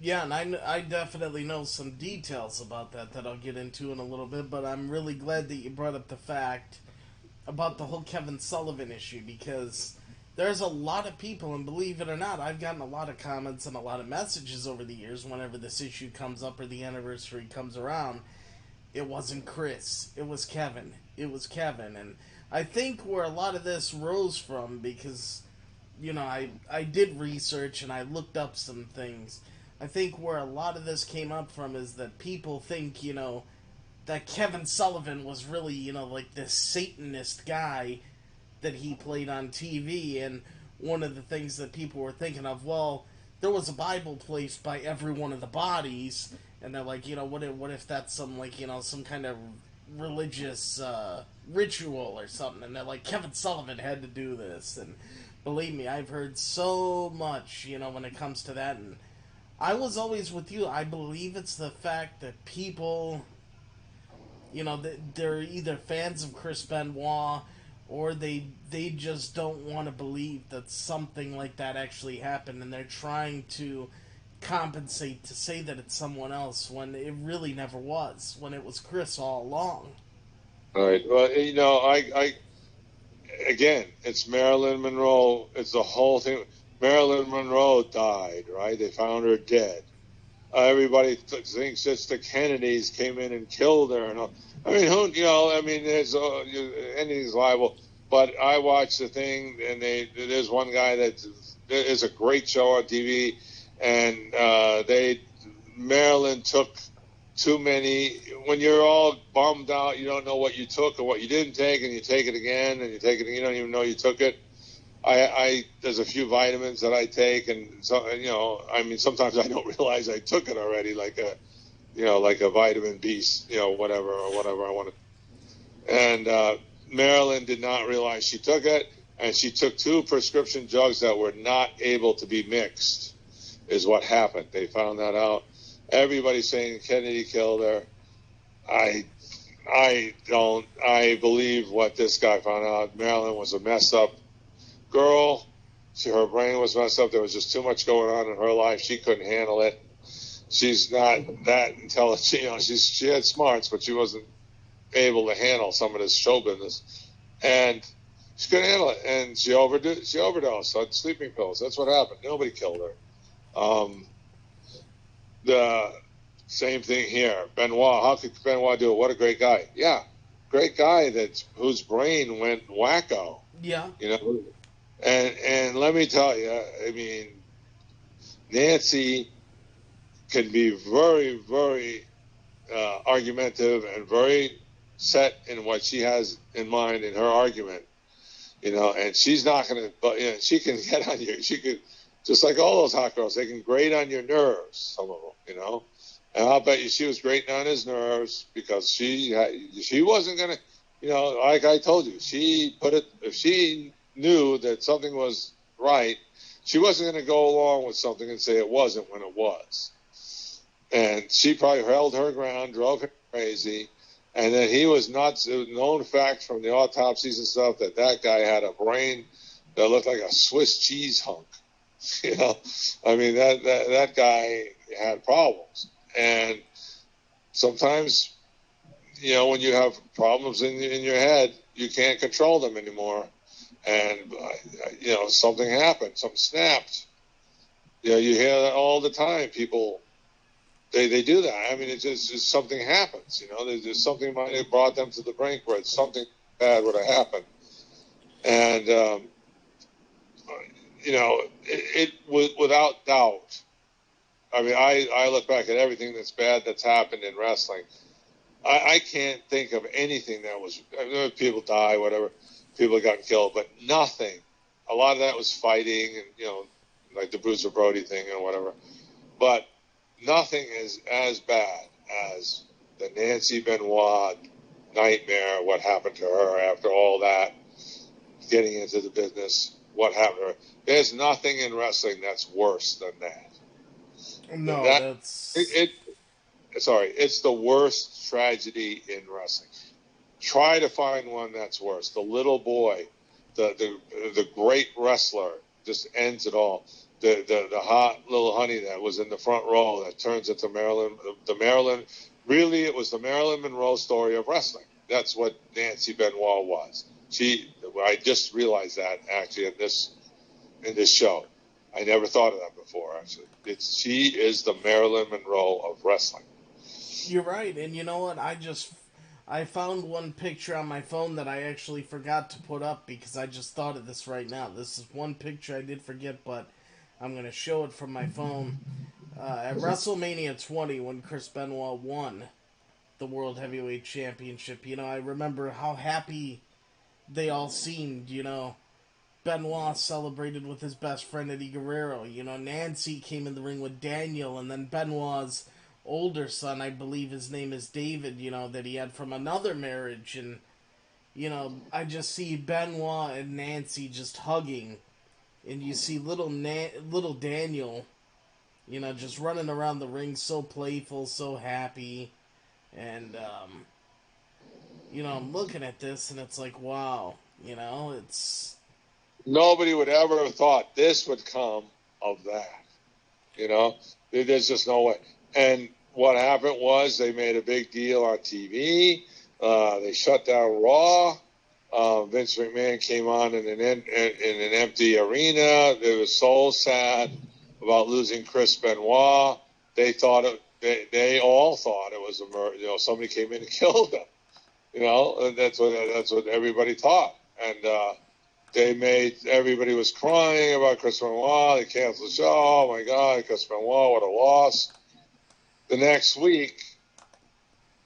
Yeah, and I definitely know some details about that I'll get into in a little bit, but I'm really glad that you brought up the fact about the whole Kevin Sullivan issue, because there's a lot of people, and believe it or not, I've gotten a lot of comments and a lot of messages over the years whenever this issue comes up or the anniversary comes around. It wasn't Chris. It was Kevin. It was Kevin. And I think where a lot of this rose from, because, I did research and I looked up some things. I think where a lot of this came up from is that people think, that Kevin Sullivan was really, like this Satanist guy that he played on TV. And one of the things that people were thinking of, well, there was a Bible placed by every one of the bodies. And they're like, what if that's some, like, some kind of religious ritual or something? And they're like, Kevin Sullivan had to do this. And believe me, I've heard so much, when it comes to that. And I was always with you. I believe it's the fact that people You know, they're either fans of Chris Benoit or they just don't want to believe that something like that actually happened, and they're trying to compensate to say that it's someone else when it really never was, when it was Chris all along. All right. Well, I again, it's Marilyn Monroe. It's the whole thing. Marilyn Monroe died, right? They found her dead. Everybody thinks it's the Kennedys came in and killed her. And all. I mean, there's anything's liable. But I watched the thing, and there's one guy that is a great show on TV, and Marilyn took too many. When you're all bummed out, you don't know what you took or what you didn't take, and you take it again, and you take it, and you don't even know you took it. There's a few vitamins that I take, and so sometimes I don't realize I took it already, like a vitamin B, whatever I wanted. And Marilyn did not realize she took it, and she took 2 prescription drugs that were not able to be mixed. Is what happened. They found that out. Everybody's saying Kennedy killed her. I don't. I believe what this guy found out. Marilyn was a messed up girl. Her brain was messed up. There was just too much going on in her life. She couldn't handle it. She's not that intelligent. She had smarts, but she wasn't able to handle some of this show business. And she couldn't handle it. And she overdosed on sleeping pills. That's what happened. Nobody killed her. The same thing here. Benoit. How could Benoit do it? What a great guy. Yeah, great guy whose brain went wacko. Yeah. And let me tell you, I mean, Nancy can be very, very argumentative and very set in what she has in mind in her argument, and she's not going to, but she can get on she could, just like all those hot girls, they can grate on your nerves, some of them, and I'll bet you she was grating on his nerves because she wasn't going to, like I told you, if she knew that something was right, she wasn't going to go along with something and say it wasn't when it was. And she probably held her ground, drove him crazy, and then he was nuts. It was known fact from the autopsies and stuff that guy had a brain that looked like a Swiss cheese hunk. I mean, that guy had problems. And sometimes, when you have problems in your head, you can't control them anymore. And, something happened, something snapped. You hear that all the time. People, they do that. I mean, it's just something happens, there's something might have brought them to the brink where something bad would have happened. And, it without doubt. I mean, I look back at everything that's bad that's happened in wrestling. I can't think of anything that was, people die, whatever, people have gotten killed, but nothing. A lot of that was fighting and, like the Bruiser Brody thing or whatever. But nothing is as bad as the Nancy Benoit nightmare, what happened to her after all that, getting into the business, what happened to her. There's nothing in wrestling that's worse than that. No, it's the worst tragedy in wrestling. Try to find one that's worse. The little boy, the great wrestler, just ends it all. The hot little honey that was in the front row that turns into Marilyn. Really, it was the Marilyn Monroe story of wrestling. That's what Nancy Benoit was. I just realized that actually in this show. I never thought of that before. Actually, she is the Marilyn Monroe of wrestling. You're right, and you know what? I found one picture on my phone that I actually forgot to put up because I just thought of this right now. This is one picture I did forget, but I'm going to show it from my phone. At WrestleMania 20, when Chris Benoit won the World Heavyweight Championship, I remember how happy they all seemed, Benoit celebrated with his best friend Eddie Guerrero. Nancy came in the ring with Daniel, and then Benoit's older son, I believe his name is David, that he had from another marriage. And, I just see Benoit and Nancy just hugging. And you see little Daniel, just running around the ring so playful, so happy. And, I'm looking at this and it's like, wow, it's. Nobody would ever have thought this would come of that. There's just no way. And what happened was they made a big deal on TV. They shut down Raw. Vince McMahon came on in an empty arena. It was so sad about losing Chris Benoit. They all thought it was a murder. Somebody came in and killed him. And that's what everybody thought. And everybody was crying about Chris Benoit. They canceled the show. Oh my God, Chris Benoit, what a loss. The next week,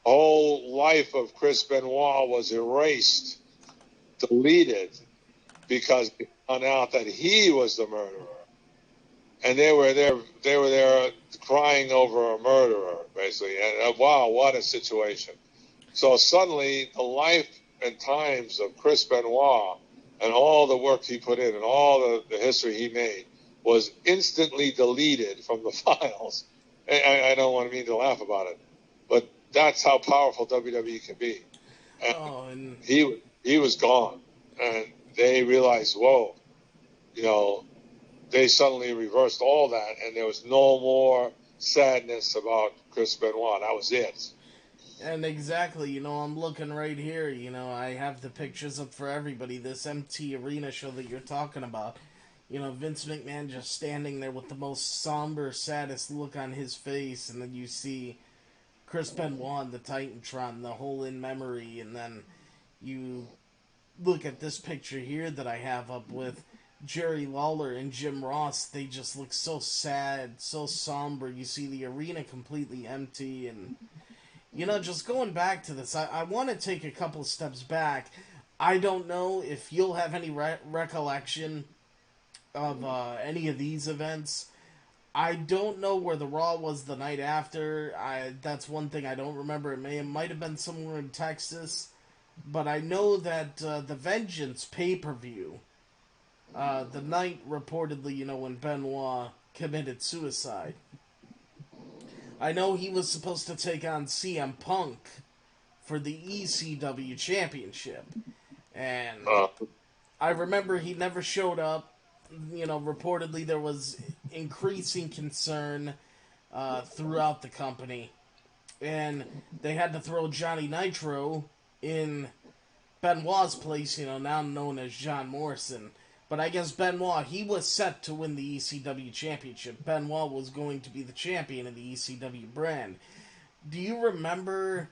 the whole life of Chris Benoit was erased, deleted, because they found out that he was the murderer. And they were there crying over a murderer, basically. And wow, what a situation. So suddenly, the life and times of Chris Benoit and all the work he put in and all the history he made was instantly deleted from the files. I don't mean to laugh about it, but that's how powerful WWE can be. And he was gone, and they realized, whoa, they suddenly reversed all that, and there was no more sadness about Chris Benoit. That was it. And exactly, I'm looking right here. I have the pictures up for everybody. This empty arena show that you're talking about. Vince McMahon just standing there with the most somber, saddest look on his face, and then you see Chris Benoit, the Titantron, the whole in memory, and then you look at this picture here that I have up with Jerry Lawler and Jim Ross. They just look so sad, so somber. You see the arena completely empty, and just going back to this, I want to take a couple steps back. I don't know if you'll have any recollection of any of these events. I don't know where the Raw was the night after. That's one thing I don't remember. It might have been somewhere in Texas. But I know that the Vengeance pay-per-view, the night reportedly, when Benoit committed suicide, I know he was supposed to take on CM Punk for the ECW championship. And I remember he never showed up. Reportedly there was increasing concern throughout the company. And they had to throw Johnny Nitro in Benoit's place, now known as John Morrison. But I guess Benoit, he was set to win the ECW championship. Benoit was going to be the champion of the ECW brand. Do you remember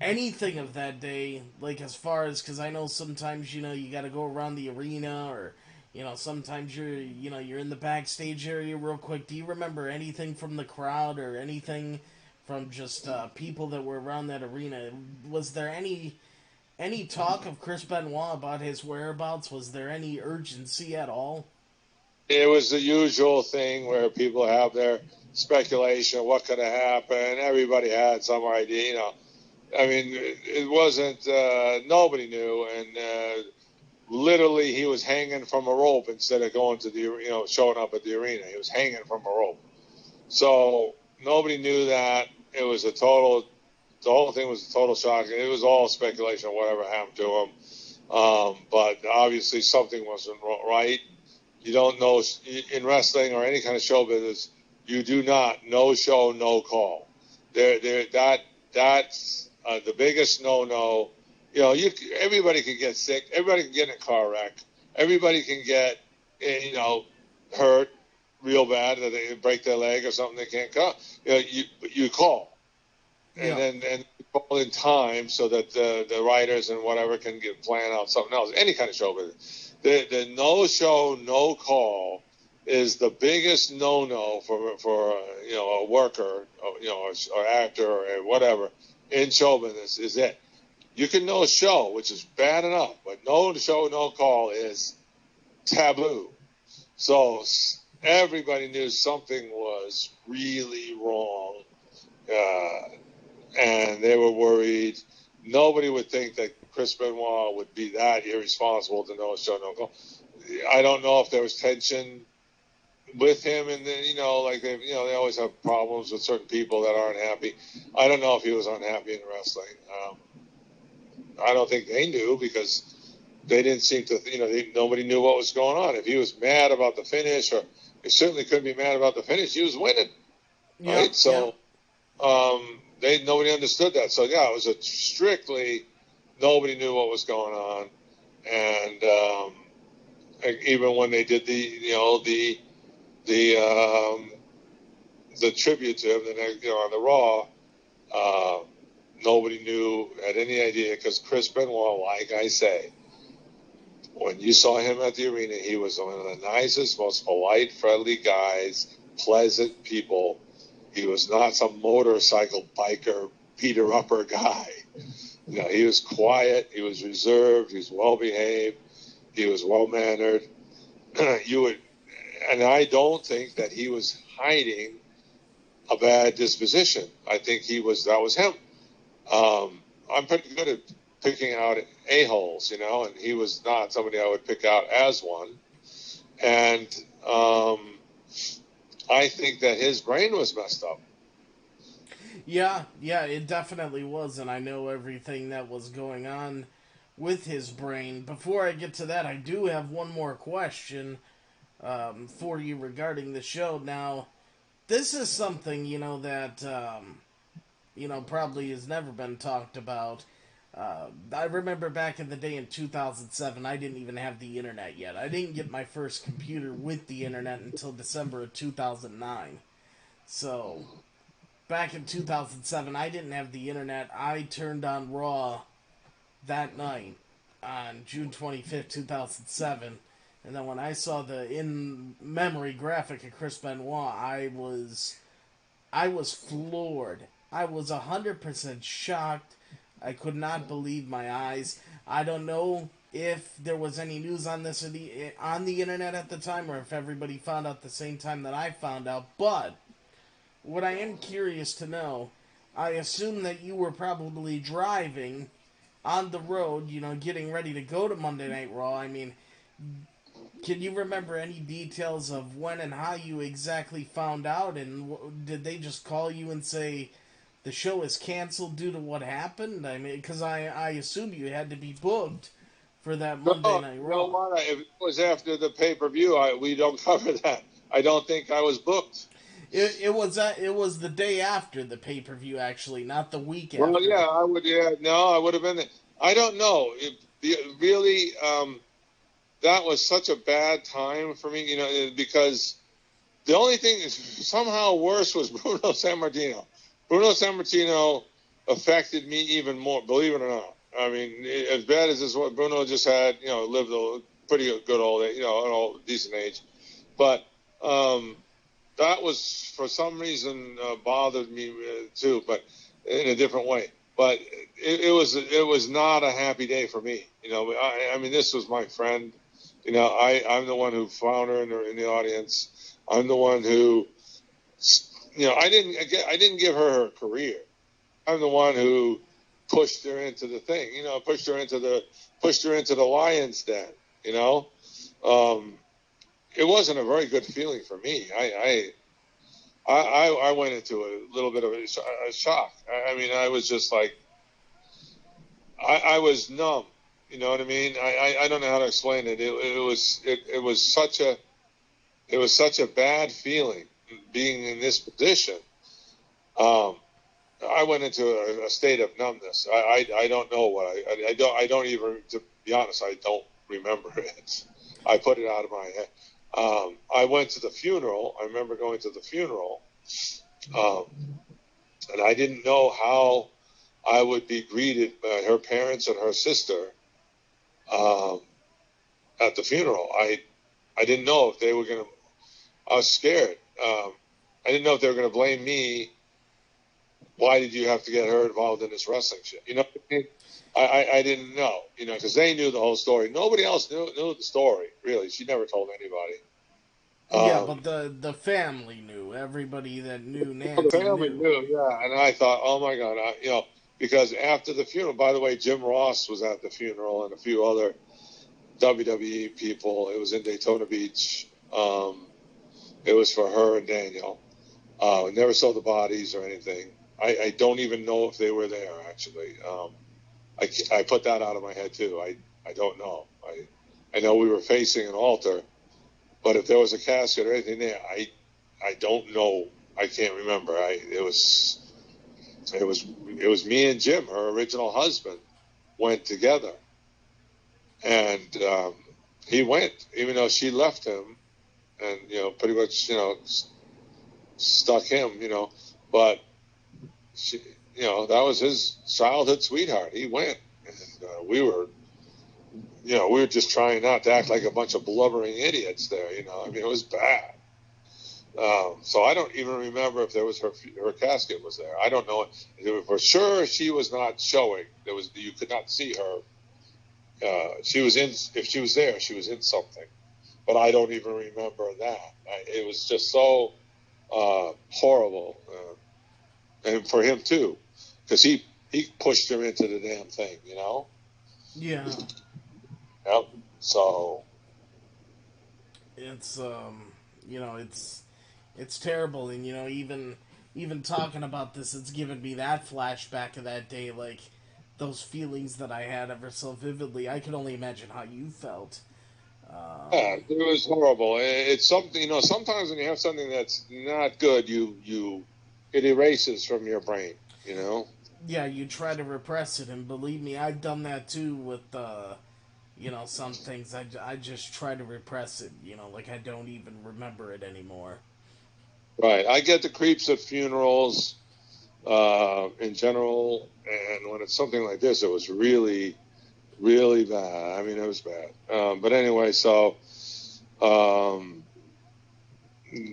anything of that day? Like, as far as, because I know sometimes, you got to go around the arena, or, sometimes you're in the backstage area real quick. Do you remember anything from the crowd, or anything from just people that were around that arena? Was there any talk of Chris Benoit about his whereabouts? Was there any urgency at all? It was the usual thing where people have their speculation of what could have happened. Everybody had some idea, I mean, it wasn't, nobody knew, and literally he was hanging from a rope instead of going to showing up at the arena. He was hanging from a rope. So nobody knew that. It was the whole thing was a total shock. It was all speculation of whatever happened to him. But obviously something wasn't right. You don't know in wrestling or any kind of show business. You do not no show, no call. That's the biggest no. Everybody can get sick. Everybody can get in a car wreck. Everybody can get hurt real bad, that they break their leg or something. They can't call. You call. And then call in time so that the writers and whatever can plan out something else. Any kind of show business. The no show, no call is the biggest no for a worker, or actor or whatever in show business. Is it? You can no show, which is bad enough, but no show, no call is taboo. So everybody knew something was really wrong. And they were worried. Nobody would think that Chris Benoit would be that irresponsible to no show, no call. I don't know if there was tension with him, and then they always have problems with certain people that aren't happy. I don't know if he was unhappy in wrestling. I don't think they knew because they didn't seem to, nobody knew what was going on. If he was mad about the finish, or he certainly couldn't be mad about the finish, he was winning, right? So nobody understood that. So yeah, it was a strictly nobody knew what was going on, and even when they did the tribute to him, on the Raw, nobody had any idea because Chris Benoit, like I say, when you saw him at the arena, he was one of the nicest, most polite, friendly guys, pleasant people. He was not some motorcycle biker, beater-upper guy. He was quiet. He was reserved. He was well-behaved. He was well-mannered. And I don't think that he was hiding a bad disposition. I think that was him. I'm pretty good at picking out a-holes, and he was not somebody I would pick out as one. And I think that his brain was messed up. Yeah, it definitely was, and I know everything that was going on with his brain. Before I get to that, I do have one more question for you regarding the show. Now, this is something, that, probably has never been talked about. I remember back in the day in 2007, I didn't even have the internet yet. I didn't get my first computer with the internet until December of 2009. So, back in 2007, I didn't have the internet. I turned on Raw that night on June 25th, 2007. And then when I saw the in-memory graphic of Chris Benoit, I was floored. I was 100% shocked. I could not believe my eyes. I don't know if there was any news on this on the internet at the time, or if everybody found out the same time that I found out. But what I am curious to know, I assume that you were probably driving on the road, getting ready to go to Monday Night Raw. I mean, can you remember any details of when and how you exactly found out? And did they just call you and say the show is canceled due to what happened? I mean, because I assume you had to be booked for that Monday Night Raw. No, if it was after the pay-per-view, we don't cover that. I don't think I was booked. It was the day after the pay-per-view, actually, not the week after. Well, yeah, I would. Yeah, no, I would have been there. I don't know. Really, that was such a bad time for me, because the only thing is somehow worse was Bruno Sammartino. Bruno Sammartino affected me even more, believe it or not. I mean, as bad as this was, Bruno just had, lived a pretty good old age, an old, decent age. But that was, for some reason, bothered me too, but in a different way. But it was not a happy day for me. I mean, this was my friend. I'm the one who found her in the audience. I'm the one who, I didn't give her career. I'm the one who pushed her into the thing. Pushed her into the lion's den. It wasn't a very good feeling for me. I went into a little bit of a shock. I mean, I was just like, I was numb. You know what I mean? I don't know how to explain it. It was such a bad feeling being in this position. I went into a state of numbness. I don't know what I don't even, to be honest, I don't remember it. I put it out of my head. I went to the funeral. I remember going to the funeral, and I didn't know how I would be greeted by her parents and her sister at the funeral. I didn't know if they were going to. I was scared. I didn't know if they were going to blame me. Why did you have to get her involved in this wrestling shit? I didn't know, because they knew the whole story. Nobody else knew the story, really. She never told anybody. Yeah, but the family knew. Everybody that knew Nancy the family knew, yeah. And I thought, oh my God, because after the funeral, by the way, Jim Ross was at the funeral and a few other WWE people. It was in Daytona Beach. It was for her and Daniel. Never saw the bodies or anything. I don't even know if they were there, actually. I put that out of my head too. I don't know. I know we were facing an altar, but if there was a casket or anything there, I don't know. I can't remember. It was me and Jim, her original husband, went together, and he went even though she left him, and pretty much stuck him, but she, that was his childhood sweetheart. He went, and we were just trying not to act like a bunch of blubbering idiots there. I mean, it was bad. So I don't even remember if there was her casket was there. I don't know. For sure, she was not showing. You could not see her. She was in. If she was there, she was in something. But I don't even remember that. It was just so horrible, and for him too, because he pushed her into the damn thing. Yeah. Yep. So it's it's terrible, and even talking about this, it's given me that flashback of that day, like those feelings that I had ever so vividly. I could only imagine how you felt. Yeah, it was horrible. It's something, sometimes when you have something that's not good, it erases from your brain. Yeah, you try to repress it, and believe me, I've done that too with some things. I just try to repress it. Like I don't even remember it anymore. Right. I get the creeps at funerals in general, and when it's something like this, it was really, really bad. I mean, it was bad. But anyway, so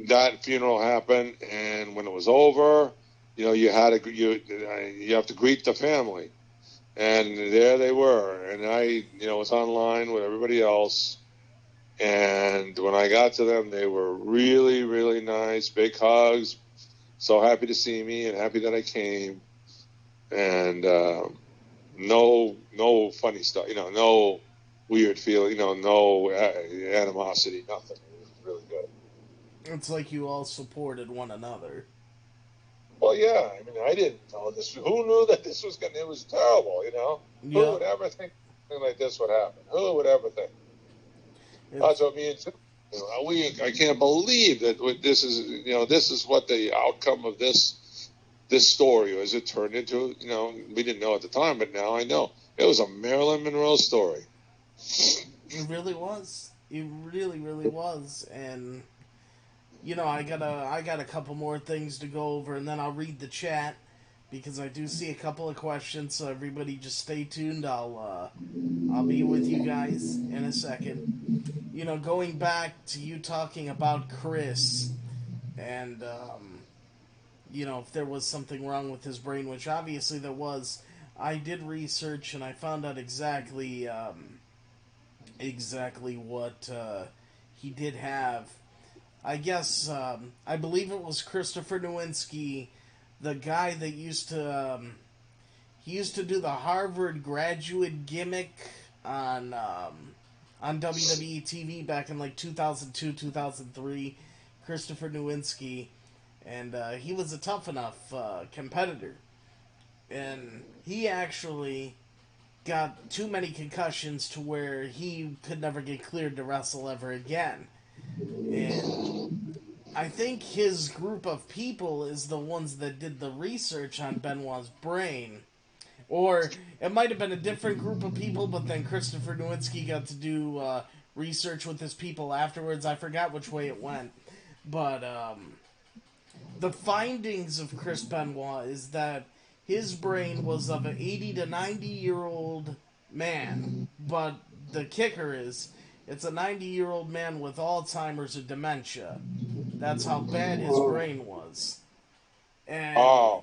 that funeral happened, and when it was over, you have to greet the family, and there they were, and I was online with everybody else. And when I got to them, they were really, really nice. Big hugs. So happy to see me and happy that I came. And no funny stuff. No weird feeling. No animosity. Nothing. It was really good. It's like you all supported one another. Well, yeah. I mean, I didn't know this. Who knew that this was going to... It was terrible, Yep. Who would ever think something like this would happen? Who would ever think? That's what me and Tim, I can't believe that this is what the outcome of this story was. It turned into, we didn't know at the time, but now I know. It was a Marilyn Monroe story. It really was. It really, really was. And I got a couple more things to go over, and then I'll read the chat because I do see a couple of questions. So everybody, just stay tuned. I'll be with you guys in a second. Going back to you talking about Chris, and if there was something wrong with his brain, which obviously there was. I did research and I found out exactly what he did have. I guess I believe it was Christopher Nowinski, the guy that used to he used to do the Harvard graduate gimmick on WWE TV back in like 2002, 2003. Christopher Nowinski, and he was a tough enough competitor, and he actually got too many concussions to where he could never get cleared to wrestle ever again. And I think his group of people is the ones that did the research on Benoit's brain. Or it might have been a different group of people, but then Christopher Nowinski got to do research with his people afterwards. I forgot which way it went. But the findings of Chris Benoit is that his brain was of an 80 to 90-year-old man. But the kicker is, it's a 90-year-old man with Alzheimer's or dementia. That's how bad his brain was. And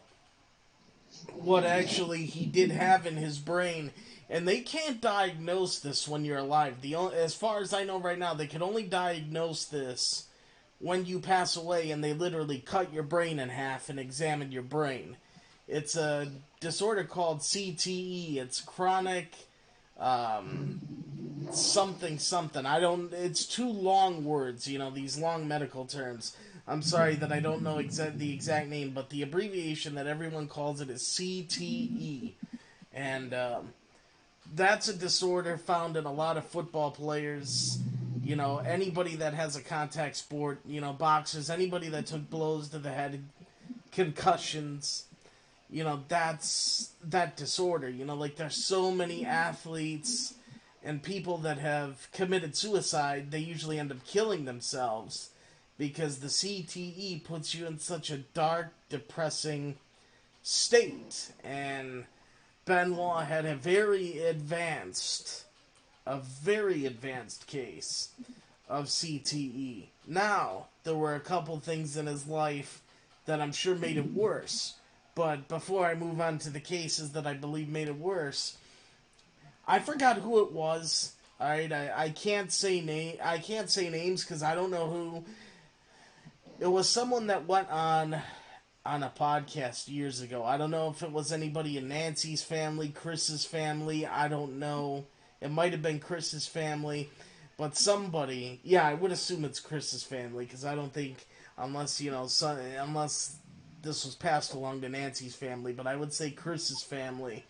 what actually he did have in his brain, and they can't diagnose this when you're alive. As far as I know right now, they can only diagnose this when you pass away, and they literally cut your brain in half and examine your brain. It's a disorder called CTE. It's chronic something. It's two long words, these long medical terms. I'm sorry that I don't know the exact name, but the abbreviation that everyone calls it is CTE. And that's a disorder found in a lot of football players. You know, anybody that has a contact sport, you know, boxers, anybody that took blows to the head, concussions, you know, that's that disorder. You know, like there's so many athletes and people that have committed suicide, they usually end up killing themselves because the CTE puts you in such a dark, depressing state. And Benoit had a very advanced case of CTE. Now, there were a couple things in his life that I'm sure made it worse. But before I move on to the cases that I believe made it worse, I forgot who it was. All right, I can't say names because I don't know who. It was someone that went on a podcast years ago. I don't know if it was anybody in Nancy's family, Chris's family. I don't know. It might have been Chris's family, but somebody. Yeah, I would assume it's Chris's family because I don't think unless unless this was passed along to Nancy's family, but I would say Chris's family.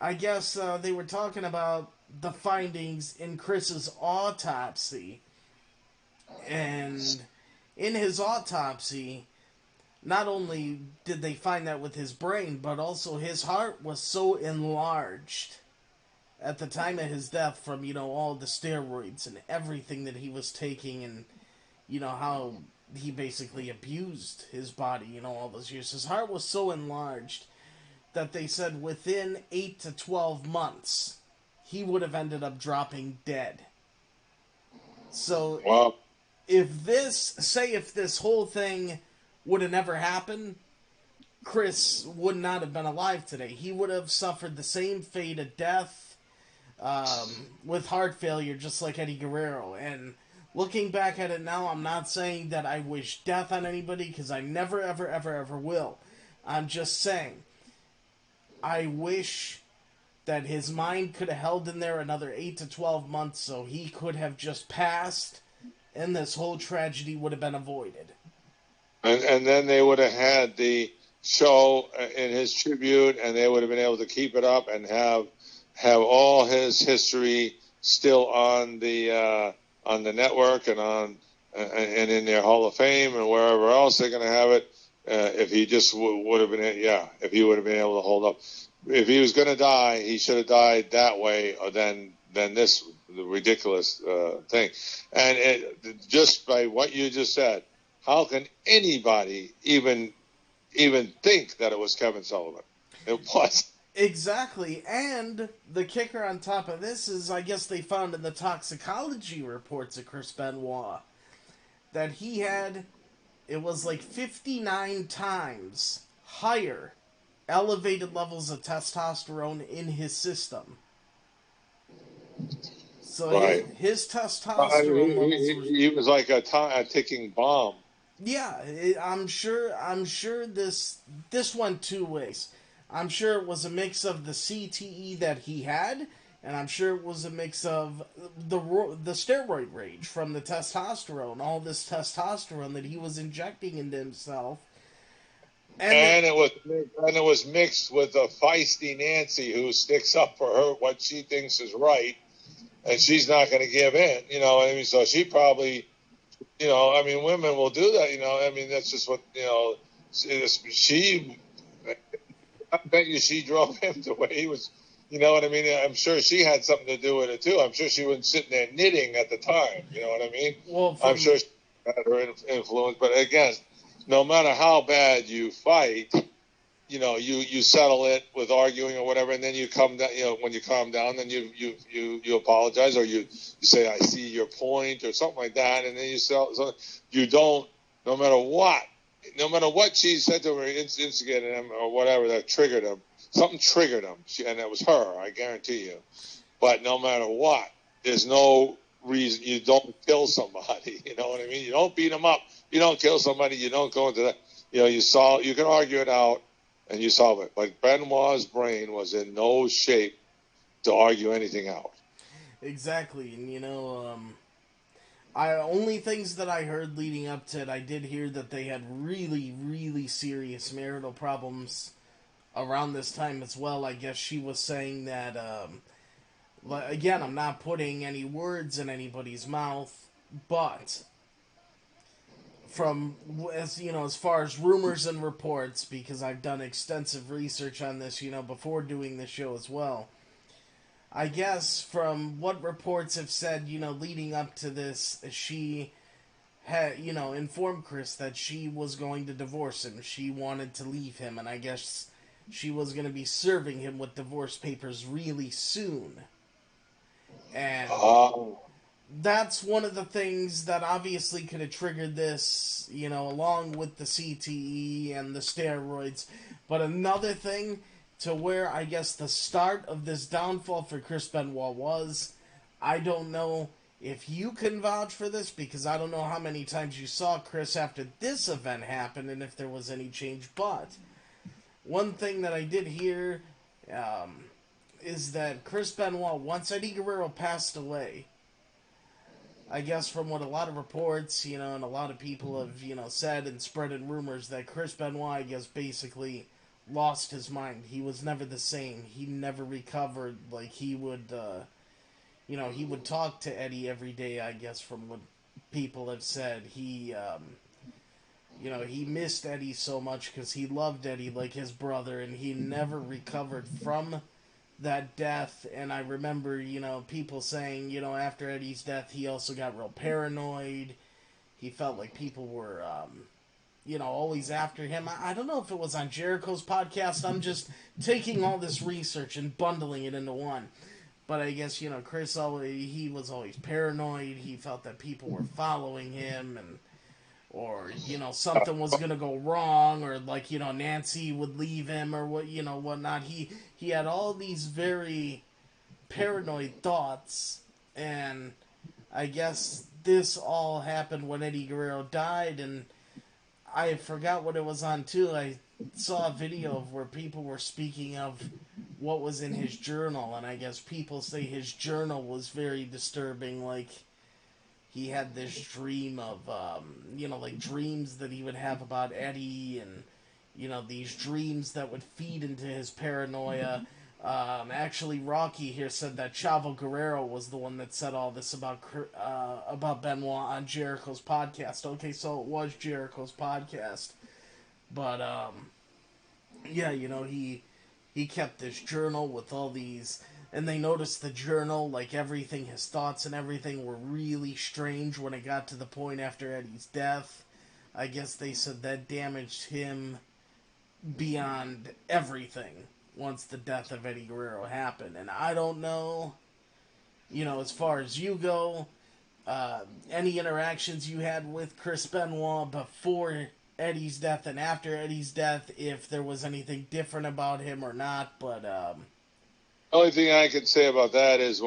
I guess they were talking about the findings in Chris's autopsy, and in his autopsy, not only did they find that with his brain, but also his heart was so enlarged at the time of his death from, you know, all the steroids and everything that he was taking and, you know, how he basically abused his body, you know, all those years. His heart was so enlarged that they said within 8 to 12 months, he would have ended up dropping dead. So, Wow. if this whole thing would have never happened, Chris would not have been alive today. He would have suffered the same fate of death with heart failure, just like Eddie Guerrero. And looking back at it now, I'm not saying that I wish death on anybody, because I never, ever, ever, ever will. I'm just saying, I wish that his mind could have held in there another 8 to 12 months so he could have just passed, and this whole tragedy would have been avoided. And then they would have had the show in his tribute, and they would have been able to keep it up and have all his history still on the network and in their Hall of Fame and wherever else they're going to have it. If he just would have been, if he would have been able to hold up. If he was going to die, he should have died that way than this ridiculous thing. And just by what you just said, how can anybody even think that it was Kevin Sullivan? It was. Exactly. And the kicker on top of this is, I guess they found in the toxicology reports of Chris Benoit that he had, it was like 59 times higher elevated levels of testosterone in his system. So right. his testosterone levels he was like a ticking bomb. Yeah, I'm sure this went two ways. I'm sure it was a mix of the CTE that he had, and I'm sure it was a mix of the steroid rage from the testosterone, all this testosterone that he was injecting into himself. And it was mixed with a feisty Nancy who sticks up for her what she thinks is right, and she's not going to give in. You know what I mean? So she probably, you know, I mean, women will do that. You know, I mean, that's just what, you know. She, I bet you, she drove him to where he was. You know what I mean? I'm sure she had something to do with it too. I'm sure she wasn't sitting there knitting at the time. You know what I mean? Well, I'm sure she had her influence, but again, no matter how bad you fight, you know, you settle it with arguing or whatever, and then you come down. You know, when you calm down, then you apologize, or you say, "I see your point," or something like that, and then you don't. No matter what she said to her, instigated him or whatever that triggered him. Something triggered him, and it was her. I guarantee you. But no matter what, there's no reason you don't kill somebody. You know what I mean? You don't beat them up. You don't kill somebody. You don't go into that. You know, you can argue it out and you solve it. But Benoit's brain was in no shape to argue anything out. Exactly. And, you know, only things that I heard leading up to it, I did hear that they had really, really serious marital problems around this time as well. I guess she was saying that again, I'm not putting any words in anybody's mouth, but from as far as rumors and reports, because I've done extensive research on this, before doing this show as well. I guess from what reports have said, leading up to this, she had, informed Chris that she was going to divorce him. She wanted to leave him, and I guess she was going to be serving him with divorce papers really soon. And that's one of the things that obviously could have triggered this, along with the CTE and the steroids. But another thing to where I guess the start of this downfall for Chris Benoit was, I don't know if you can vouch for this, because I don't know how many times you saw Chris after this event happened and if there was any change, but one thing that I did hear is that Chris Benoit, once Eddie Guerrero passed away, I guess from what a lot of reports, and a lot of people have, said and spreading rumors that Chris Benoit, I guess, basically lost his mind. He was never the same. He never recovered. Like, he would, he would talk to Eddie every day, I guess, from what people have said. He missed Eddie so much because he loved Eddie like his brother, and he never recovered from that death. And I remember, people saying, after Eddie's death, he also got real paranoid. He felt like people were, always after him. I don't know if it was on Jericho's podcast. I'm just taking all this research and bundling it into one. But I guess, Chris he was always paranoid. He felt that people were following him, or something was gonna go wrong, or like Nancy would leave him, or whatnot. He had all these very paranoid thoughts, and I guess this all happened when Eddie Guerrero died, and I forgot what it was on too. I saw a video of where people were speaking of what was in his journal, and I guess people say his journal was very disturbing. Like, he had this dream of, like dreams that he would have about Eddie, and, these dreams that would feed into his paranoia. Actually, Rocky here said that Chavo Guerrero was the one that said all this about Benoit on Jericho's podcast. Okay, so it was Jericho's podcast. But, yeah, he kept this journal with all these, and they noticed the journal, like everything, his thoughts and everything were really strange when it got to the point after Eddie's death. I guess they said that damaged him beyond everything once the death of Eddie Guerrero happened. And I don't know, as far as you go, any interactions you had with Chris Benoit before Eddie's death and after Eddie's death, if there was anything different about him or not. But the only thing I can say about that is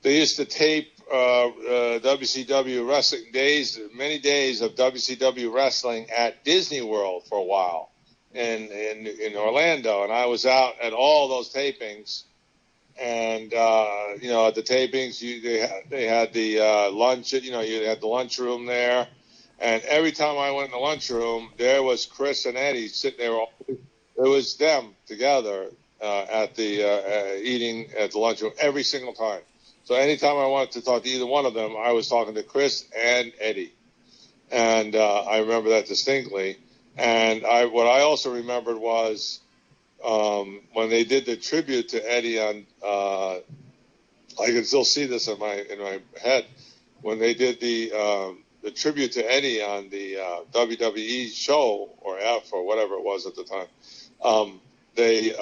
they used to tape WCW wrestling many days of WCW wrestling at Disney World for a while in Orlando, and I was out at all those tapings. And at the tapings, they had the lunch. You had the lunchroom there. And every time I went in the lunchroom, there was Chris and Eddie sitting there. It was them together at the eating at the lunchroom every single time. So anytime I wanted to talk to either one of them, I was talking to Chris and Eddie. And I remember that distinctly. And what I also remembered was when they did the tribute to Eddie on, I can still see this in my head, when they did the tribute to Eddie on the WWE show, or F, or whatever it was at the time. They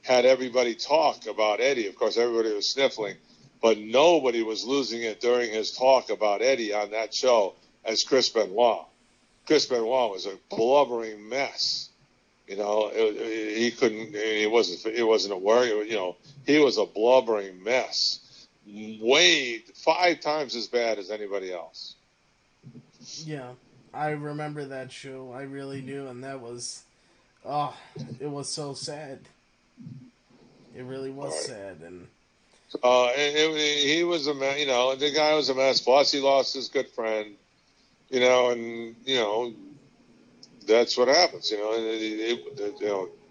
had everybody talk about Eddie. Of course, everybody was sniffling, but nobody was losing it during his talk about Eddie on that show as Chris Benoit. Chris Benoit was a blubbering mess. He couldn't. It wasn't a worry. He was a blubbering mess. Way 5 times as bad as anybody else. Yeah, I remember that show. I really do, and that was, it was so sad. It really was sad, and he was a mess. The guy was a mess. Plus, he lost his good friend. And that's what happens.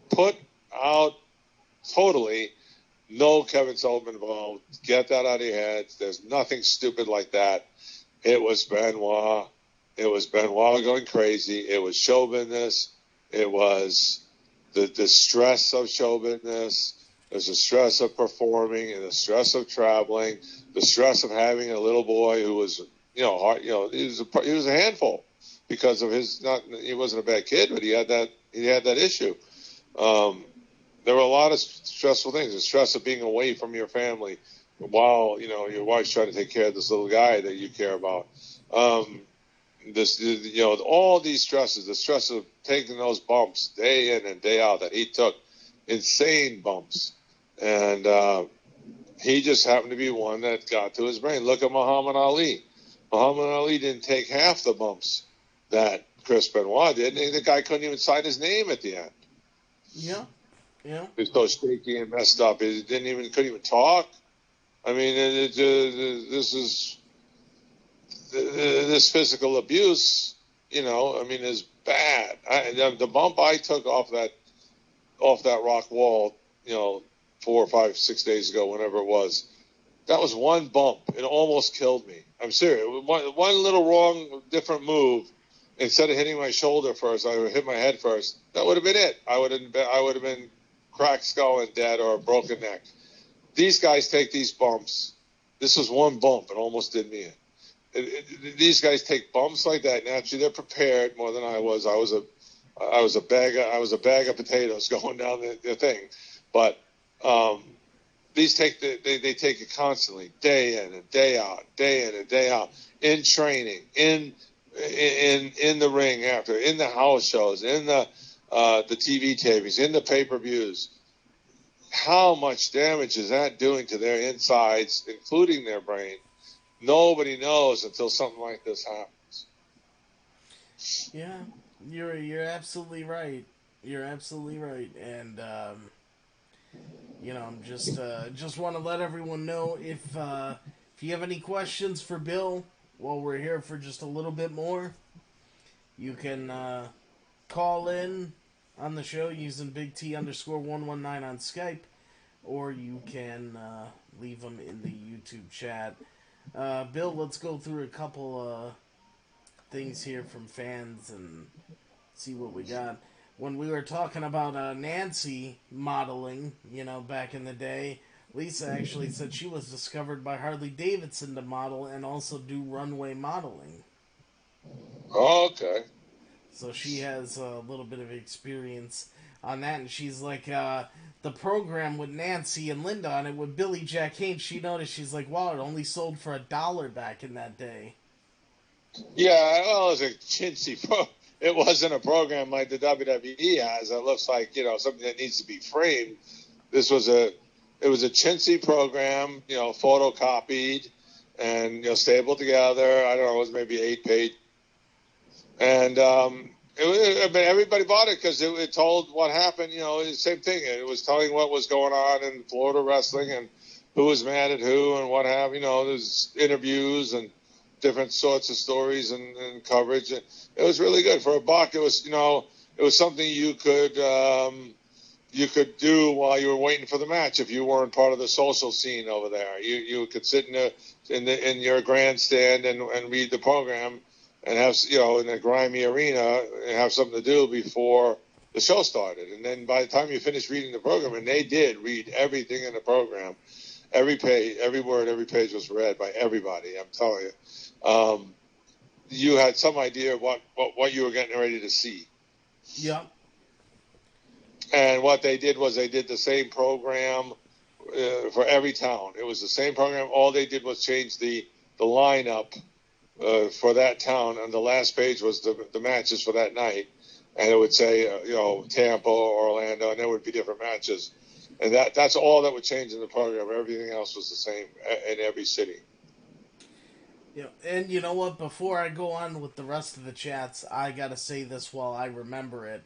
Put out totally No Kevin Sullivan involved. Get that out of your heads. There's nothing stupid like that. It was Benoit. It was Benoit going crazy. It was show business. It was the stress of show business. There's the stress of performing and the stress of traveling, the stress of having a little boy who was, he was a handful because of he wasn't a bad kid, but he had that issue. There were a lot of stressful things. The stress of being away from your family while, your wife's trying to take care of this little guy that you care about. All these stresses, the stress of taking those bumps day in and day out that he took, insane bumps. And he just happened to be one that got to his brain. Look at Muhammad Ali. Muhammad Ali didn't take half the bumps that Chris Benoit did. And the guy couldn't even sign his name at the end. Yeah. Yeah. He was so shaky and messed up. He couldn't even talk. I mean, this physical abuse, is bad. The bump I took off that rock wall, 4 or 5, 6 days ago, whenever it was, that was one bump. It almost killed me. I'm serious. One little wrong, different move. Instead of hitting my shoulder first, I would hit my head first. That would have been it. I would have been cracked skull and dead or a broken neck. These guys take these bumps. This was one bump. It almost did me in. These guys take bumps like that. Naturally, they're prepared more than I was. I was a bag of potatoes going down the thing. But these they take it constantly, day in and day out, in training, in the ring after, in the house shows, in the TV tapings, in the pay-per-views. How much damage is that doing to their insides, including their brain? Nobody knows until something like this happens. Yeah, you're absolutely right. You're absolutely right, and I'm just want to let everyone know if you have any questions for Bill while we're here for just a little bit more, you can call in on the show using Big T_119 on Skype, or you can leave them in the YouTube chat. Bill, let's go through a couple things here from fans and see what we got. When we were talking about Nancy modeling, back in the day, Lisa actually said she was discovered by Harley Davidson to model and also do runway modeling. Oh, okay. So she has a little bit of experience on that, and she's like, the program with Nancy and Linda on it with Billy Jack Haynes, she noticed, she's like, wow, it only sold for $1 back in that day. Yeah, well, it was a chintzy it wasn't a program like the WWE has. It looks like, something that needs to be framed. It was a chintzy program, photocopied and, stapled together. I don't know, it was maybe 8-page. And, everybody bought it because it told what happened, the same thing. It was telling what was going on in Florida wrestling and who was mad at who and what have, there's interviews and different sorts of stories and coverage. It was really good for $1. It was, it was something you could do while you were waiting for the match. If you weren't part of the social scene over there, you could sit in your grandstand and read the program and have, in the grimy arena and have something to do before the show started. And then by the time you finished reading the program, and they did read everything in the program, every page, every word, every page was read by everybody. I'm telling you. You had some idea of what you were getting ready to see. Yeah. And what they did was they did the same program for every town. It was the same program. All they did was change the lineup for that town, and the last page was the matches for that night. And it would say, Tampa, Orlando, and there would be different matches. And that's all that would change in the program. Everything else was the same in every city. Yeah, and you know what? Before I go on with the rest of the chats, I gotta say this while I remember it,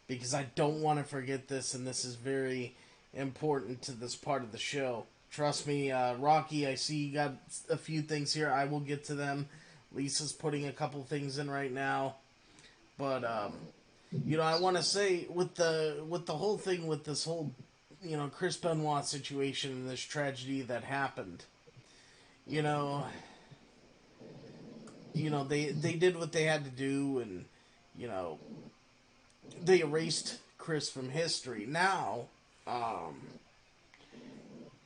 because I don't want to forget this, and this is very important to this part of the show. Trust me, Rocky, I see you got a few things here. I will get to them. Lisa's putting a couple things in right now. But, I want to say, with the whole thing, with this whole Chris Benoit situation and this tragedy that happened, you know, they did what they had to do, and you know, they erased Chris from history. Now, um,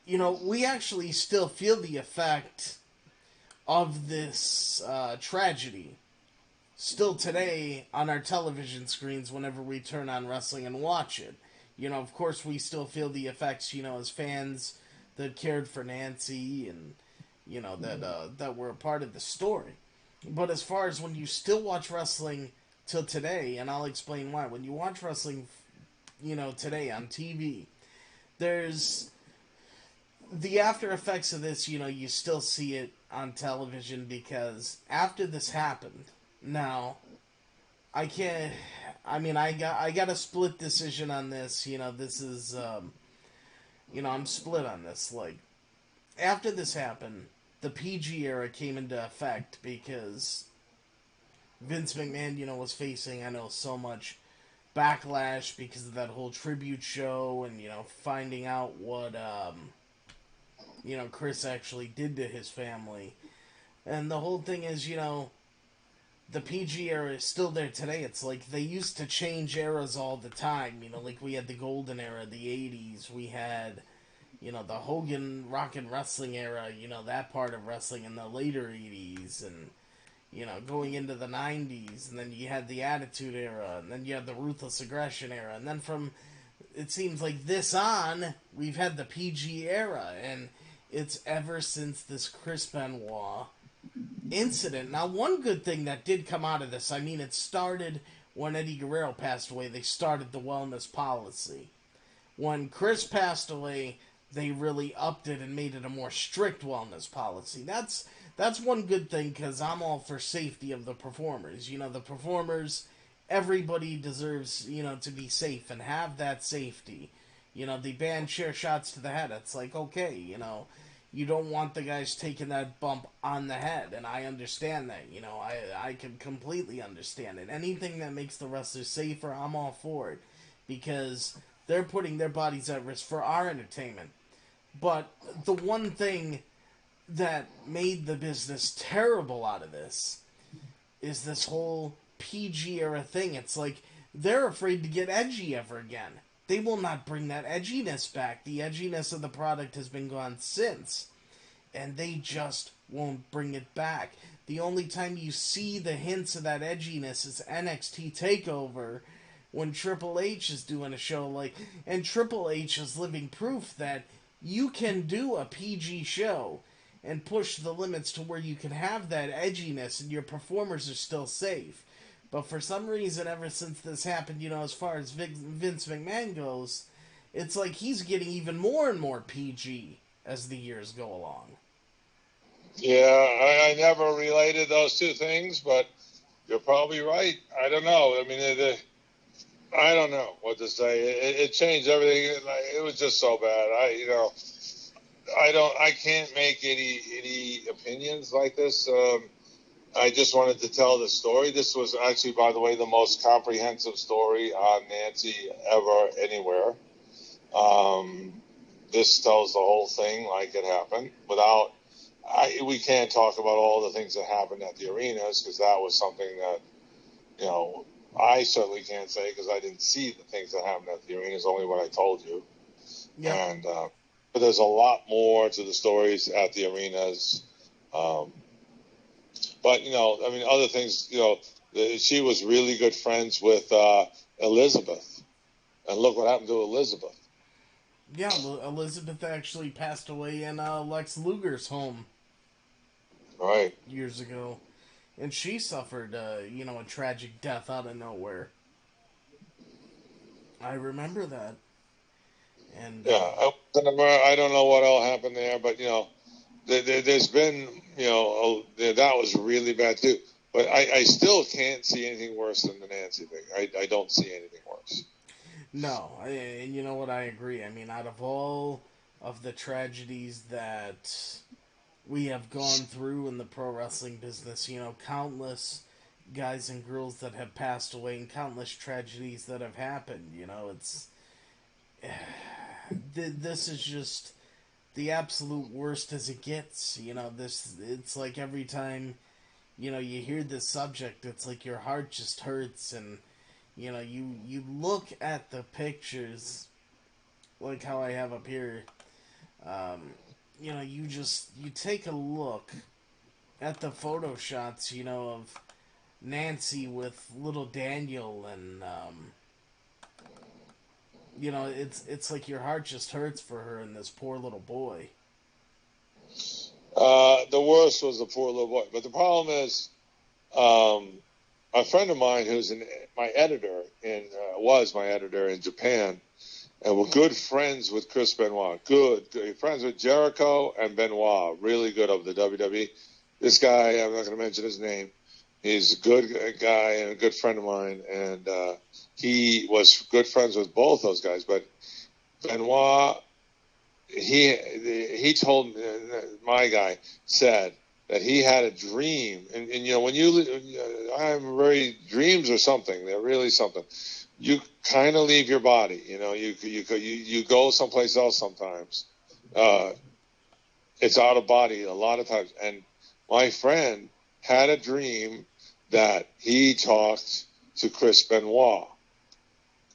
we actually still feel the effect of this tragedy still today on our television screens whenever we turn on wrestling and watch it. Of course, we still feel the effects, as fans that cared for Nancy and, that were a part of the story. But as far as when you still watch wrestling till today, and I'll explain why. When you watch wrestling, today on TV, there's the after effects of this, you still see it on television because after this happened, now I can't. I mean, I got a split decision on this. This is, I'm split on this. Like, after this happened, the PG era came into effect because Vince McMahon, was facing, I know, so much backlash because of that whole tribute show and, finding out what, Chris actually did to his family. And the whole thing is, the PG era is still there today. It's like they used to change eras all the time. Like we had the golden era, the 80s. We had, the Hogan rock and wrestling era, that part of wrestling in the later 80s. And, going into the 90s. And then you had the Attitude Era. And then you had the Ruthless Aggression Era. And then from, it seems like this on, we've had the PG era. And it's ever since this Chris Benoit incident. Now, one good thing that did come out of this, I mean, it started when Eddie Guerrero passed away. They started the wellness policy. When Chris passed away, they really upped it and made it a more strict wellness policy. That's one good thing because I'm all for safety of the performers. The performers, everybody deserves, to be safe and have that safety. They ban chair shots to the head. It's like, okay, you don't want the guys taking that bump on the head, and I understand that. I can completely understand it. Anything that makes the wrestlers safer, I'm all for it, because they're putting their bodies at risk for our entertainment. But the one thing that made the business terrible out of this is this whole PG era thing. It's like they're afraid to get edgy ever again. They will not bring that edginess back. The edginess of the product has been gone since. And they just won't bring it back. The only time you see the hints of that edginess is NXT TakeOver when Triple H is doing a show and Triple H is living proof that you can do a PG show and push the limits to where you can have that edginess and your performers are still safe. But for some reason, ever since this happened, as far as Vince McMahon goes, it's like he's getting even more and more PG as the years go along. Yeah, I never related those two things, but you're probably right. I don't know. I mean, I don't know what to say. It changed everything. It was just so bad. I can't make any opinions like this. I just wanted to tell the story. This was actually, by the way, the most comprehensive story on Nancy ever anywhere. This tells the whole thing like it happened without. We can't talk about all the things that happened at the arenas because that was something that, I certainly can't say because I didn't see the things that happened at the arenas, only what I told you. Yeah. And but there's a lot more to the stories at the arenas. But, other things, she was really good friends with Elizabeth. And look what happened to Elizabeth. Yeah, Elizabeth actually passed away in Lex Luger's home. Right. Years ago. And she suffered, a tragic death out of nowhere. I remember that. And yeah, I don't know what all happened there, but, there's been, that was really bad too. But I still can't see anything worse than the Nancy thing. I don't see anything worse. No, and you know what? I agree. I mean, out of all of the tragedies that we have gone through in the pro wrestling business, countless guys and girls that have passed away and countless tragedies that have happened, this is just the absolute worst as it gets. It's like every time, you hear this subject, it's like your heart just hurts, and, you look at the pictures, like how I have up here, you take a look at the photo shots, of Nancy with little Daniel, and, it's like your heart just hurts for her and this poor little boy. The worst was the poor little boy. But the problem is, a friend of mine who's my editor was my editor in Japan, and we're good friends with Chris Benoit. Good friends with Jericho and Benoit. Really good of the WWE. This guy, I'm not going to mention his name. He's a good guy and a good friend of mine, and he was good friends with both those guys. But Benoit, he told me, my guy said that he had a dream, and when I'm very dreams are something. They're really something. You kind of leave your body. You go someplace else sometimes. It's out of body a lot of times. And my friend had a dream that he talked to Chris Benoit.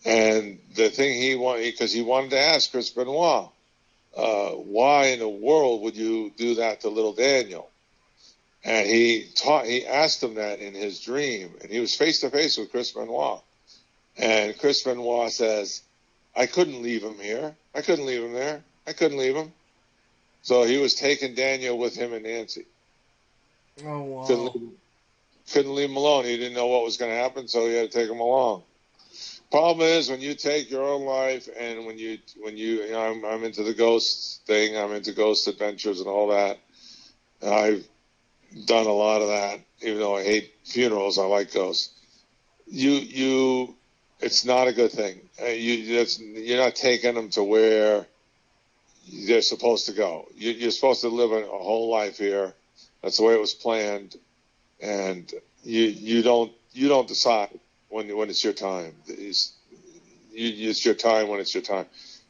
And the thing he wanted, because he wanted to ask Chris Benoit, why in the world would you do that to little Daniel? And he asked him that in his dream, and he was face to face with Chris Benoit. And Chris Benoit says, I couldn't leave him here. I couldn't leave him there. I couldn't leave him. So he was taking Daniel with him and Nancy. Oh, wow. Couldn't leave him alone. He didn't know what was going to happen, so he had to take him along. Problem is, when you take your own life, and when you I'm into the ghost thing, I'm into ghost adventures and all that. And I've done a lot of that, even though I hate funerals. I like ghosts. It's not a good thing. You're not taking them to where they're supposed to go. You're supposed to live a whole life here. That's the way it was planned, and you don't decide when it's your time. It's your time when it's your time,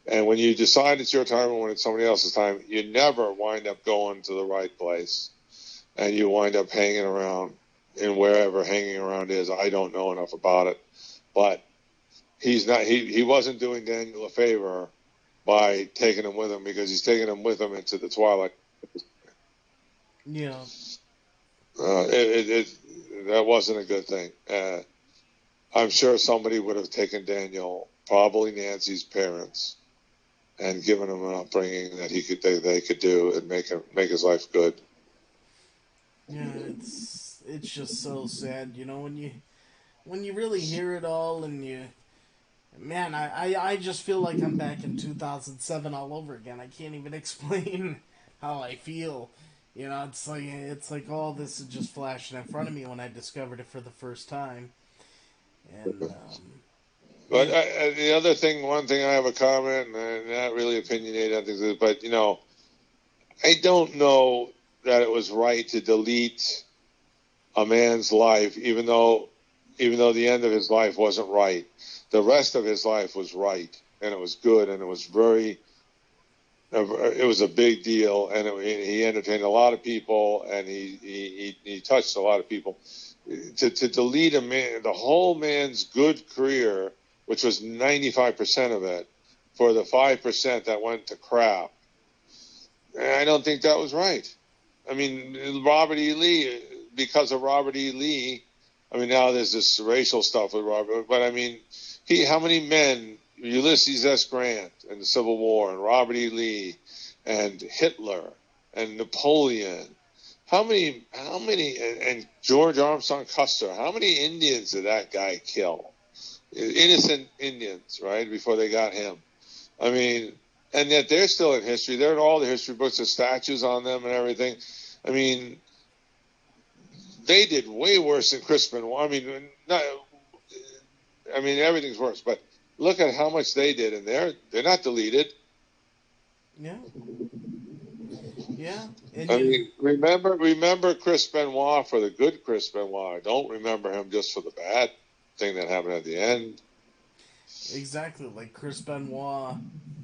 and when you decide it's your time and when it's somebody else's time, you never wind up going to the right place, and you wind up hanging around in wherever hanging around is. I don't know enough about it, but he wasn't doing Daniel a favor by taking him with him, because he's taking him with him into the twilight. Yeah. That wasn't a good thing. I'm sure somebody would have taken Daniel, probably Nancy's parents, and given him an upbringing that they could do and make his life good. Yeah, it's just so sad, when you really hear it all, and man, I just feel like I'm back in 2007 all over again. I can't even explain how I feel. It's like all this is just flashing in front of me when I discovered it for the first time. And but the other thing, one thing I have a comment, and not really opinionated on things, but I don't know that it was right to delete a man's life, even though the end of his life wasn't right. The rest of his life was right, and it was good, and it was it was a big deal, and he entertained a lot of people, and he touched a lot of people. To delete the whole man's good career, which was 95% of it, for the 5% that went to crap, I don't think that was right. I mean, Robert E. Lee, because of Robert E. Lee, now there's this racial stuff with Robert, but how many men, Ulysses S. Grant in the Civil War, and Robert E. Lee, and Hitler, and Napoleon, how many, and George Armstrong Custer, how many Indians did that guy kill? Innocent Indians, right, before they got him. And yet they're still in history. They're in all the history books, there's statues on them and everything. They did way worse than Chris Benoit. Everything's worse, but look at how much they did, and they're not deleted. Yeah. Yeah. Remember Chris Benoit for the good Chris Benoit. Don't remember him just for the bad thing that happened at the end. Exactly, like Chris Benoit,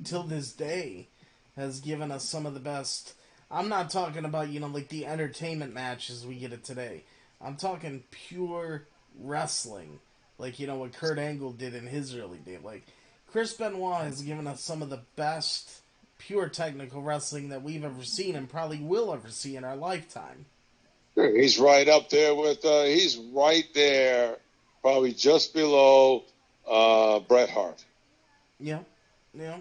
till this day, has given us some of the best. I'm not talking about, like the entertainment matches we get it today. I'm talking pure wrestling, like, what Kurt Angle did in his early day. Like, Chris Benoit has given us some of the best pure technical wrestling that we've ever seen and probably will ever see in our lifetime. He's right up there with, he's right there, probably just below Bret Hart. Yeah, yeah.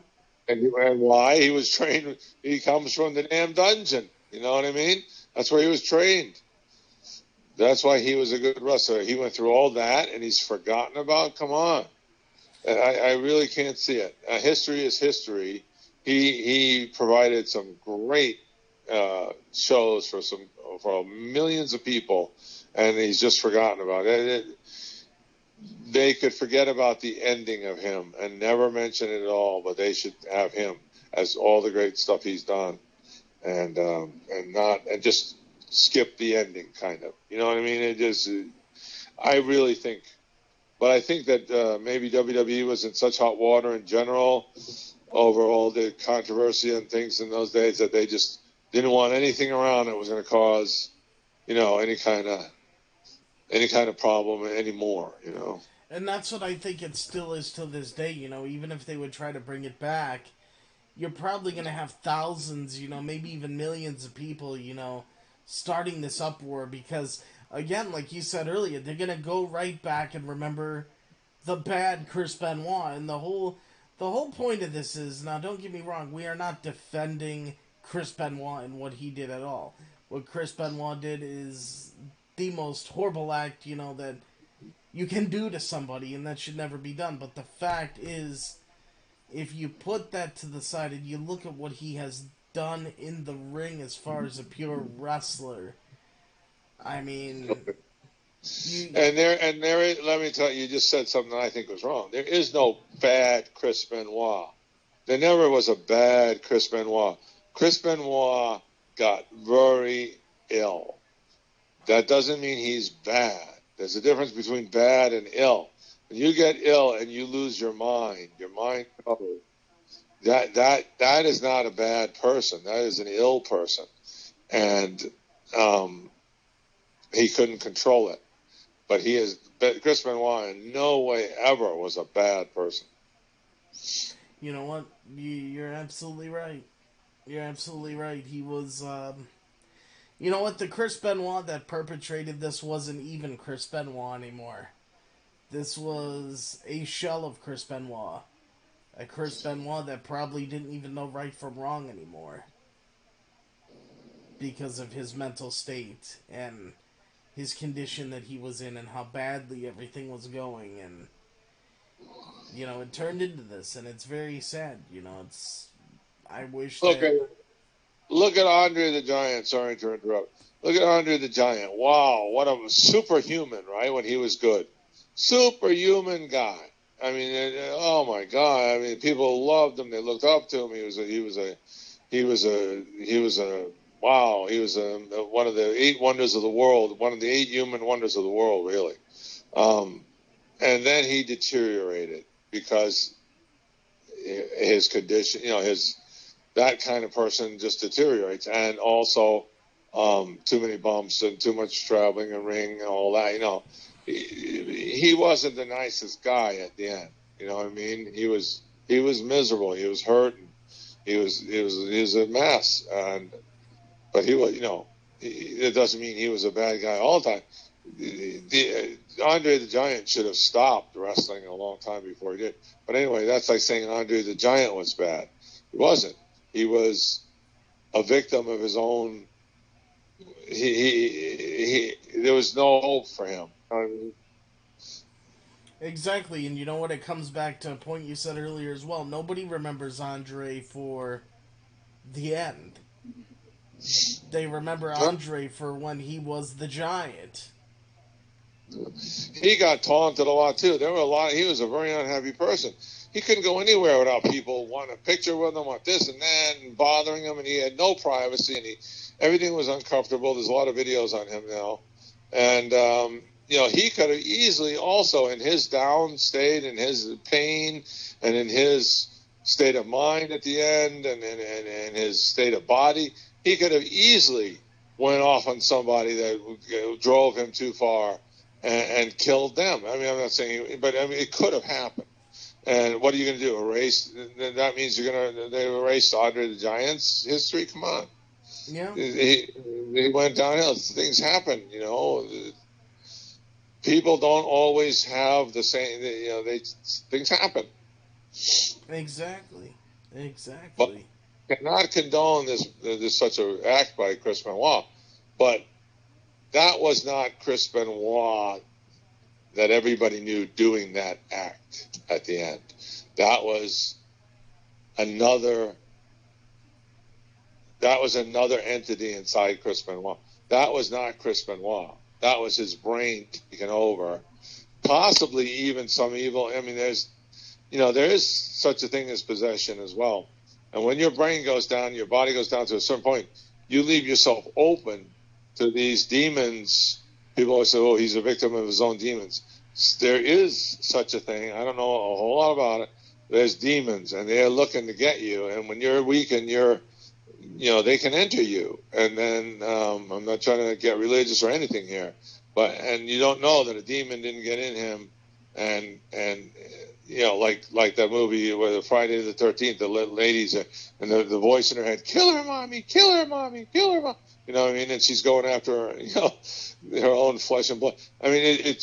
And why? He was trained, he comes from the damn dungeon. You know what I mean? That's where he was trained. That's why he was a good wrestler. He went through all that, and he's forgotten about. Come on, I really can't see it. History is history. He provided some great shows for millions of people, and he's just forgotten about it. They could forget about the ending of him and never mention it at all, but they should have him as all the great stuff he's done, and just skip the ending, kind of. You know what I mean? It just, I really think, but I think that maybe WWE was in such hot water in general over all the controversy and things in those days that they just didn't want anything around that was going to cause, any kind of problem anymore, And that's what I think it still is to this day. Even if they would try to bring it back, you're probably going to have thousands, maybe even millions of people, starting this uproar because, again, like you said earlier, they're going to go right back and remember the bad Chris Benoit. And the whole point of this is, now don't get me wrong, we are not defending Chris Benoit and what he did at all. What Chris Benoit did is the most horrible act, that you can do to somebody, and that should never be done. But the fact is, if you put that to the side and you look at what he has done in the ring as far as a pure wrestler, I mean, let me tell you, you just said something that I think was wrong. There is no bad Chris Benoit. There never was a bad Chris Benoit. Chris Benoit got very ill. That doesn't mean he's bad. There's a difference between bad and ill. When you get ill and you lose your mind covers. That is not a bad person. That is an ill person, and he couldn't control it. But Chris Benoit in no way ever was a bad person. You know what? You're absolutely right. You're absolutely right. He was. You know what? The Chris Benoit that perpetrated this wasn't even Chris Benoit anymore. This was a shell of Chris Benoit. A Chris Benoit that probably didn't even know right from wrong anymore. Because of his mental state and his condition that he was in and how badly everything was going. And, it turned into this. And it's very sad. I wish that... Look at Andre the Giant. Sorry to interrupt. Look at Andre the Giant. Wow, what a superhuman, right? When he was good, superhuman guy. I mean, oh my God! I mean, people loved him. They looked up to him. He was wow. He was one of the 8 wonders of the world. One of the 8 human wonders of the world, really. And then he deteriorated because his condition. That kind of person just deteriorates, and also too many bumps and too much traveling and ring and all that. He wasn't the nicest guy at the end. You know what I mean? He was miserable. He was hurt. He was a mess. But he was, it doesn't mean he was a bad guy all the time. Andre the Giant should have stopped wrestling a long time before he did. But anyway, that's like saying Andre the Giant was bad. He wasn't. He was a victim of his own. There was no hope for him. Exactly, and you know what? It comes back to a point you said earlier as well. Nobody remembers Andre for the end. They remember Andre for when he was the Giant. He got taunted a lot too. He was a very unhappy person. He couldn't go anywhere without people wanting a picture with him, want this and that, and bothering him, and he had no privacy, and everything was uncomfortable. There's a lot of videos on him now, and he could have easily also, in his down state, in his pain, and in his state of mind at the end, and his state of body, he could have easily went off on somebody that drove him too far and killed them. I mean, I'm not saying, but I mean, it could have happened. And what are you going to do? Erase? That means they erased Andre the Giant's history? Come on. Yeah. He went downhill. Things happen, People don't always have the same, things happen. Exactly. But cannot condone this such an act by Chris Benoit. But that was not Chris Benoit that everybody knew doing that act at the end. That was another entity inside Chris Benoit. That was not Chris Benoit. That was his brain taken over. Possibly even some evil. I mean, there is such a thing as possession as well. And when your brain goes down, your body goes down to a certain point, you leave yourself open to these demons. People always say, oh, he's a victim of his own demons. There is such a thing. I don't know a whole lot about it. There's demons, and they're looking to get you. And when you're weak and they can enter you. And then I'm not trying to get religious or anything here, and you don't know that a demon didn't get in him, and like that movie where the Friday the 13th, the ladies and the voice in her head, kill her, mommy, kill her, mommy, kill her, mommy. You know what I mean? And she's going after her own flesh and blood. I mean,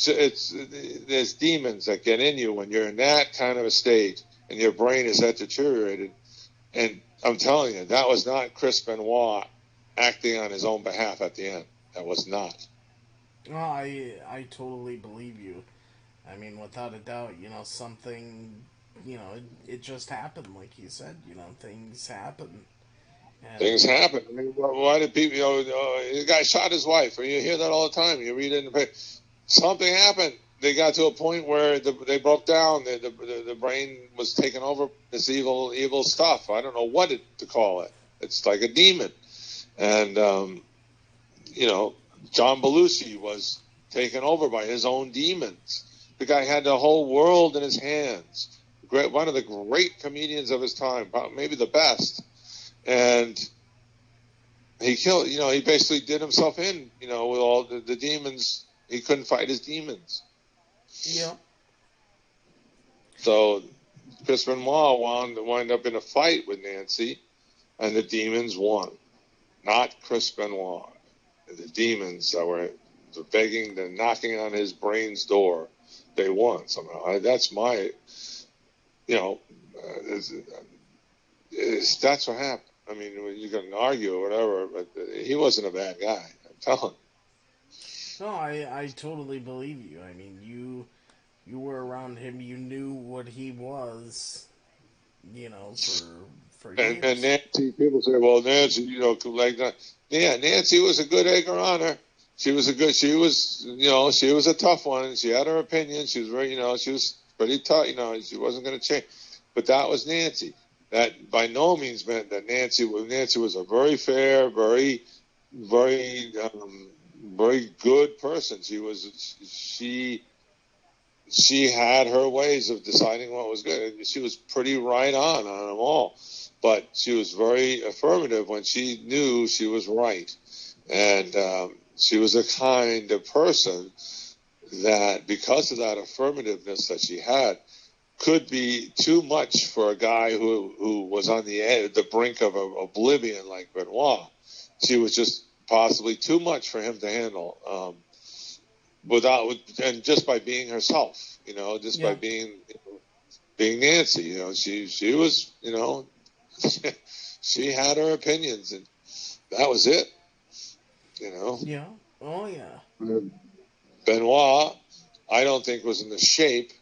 there's demons that get in you when you're in that kind of a state and your brain is that deteriorated. And I'm telling you, that was not Chris Benoit acting on his own behalf at the end. That was not. Oh, I totally believe you. I mean, without a doubt, something, it just happened, like you said. Things happen. Things happen. I mean, why did people? The guy shot his wife. You hear that all the time. You read it in the paper. Something happened. They got to a point where they broke down. The brain was taken over this evil stuff. I don't know what to call it. It's like a demon. And John Belushi was taken over by his own demons. The guy had the whole world in his hands. One of the great comedians of his time, maybe the best. And he killed, he basically did himself in, with all the demons. He couldn't fight his demons. Yeah. So Chris Benoit wound up in a fight with Nancy, and the demons won. Not Chris Benoit. The demons that were begging, they're knocking on his brain's door, they won somehow. That's my, that's what happened. I mean, you can argue or whatever, but he wasn't a bad guy. I'm telling you. No, I totally believe you. I mean, you were around him. You knew what he was, for years. And Nancy, people say, well, Nancy, like that. Yeah, Nancy was a good egger on her. She was a tough one. She had her opinion. She was very, she was pretty tough. She wasn't going to change. But that was Nancy. That by no means meant that Nancy was a very fair, very, very, very good person. She had her ways of deciding what was good, and she was pretty right on them all. But she was very affirmative when she knew she was right, and she was a kind of person that, because of that affirmativeness that she had, could be too much for a guy who was on the edge, the brink of oblivion like Benoit. She was just possibly too much for him to handle, and just by being herself, by being Nancy, she was, she had her opinions, and that was it, Yeah. Oh, yeah. Benoit, I don't think, was in the shape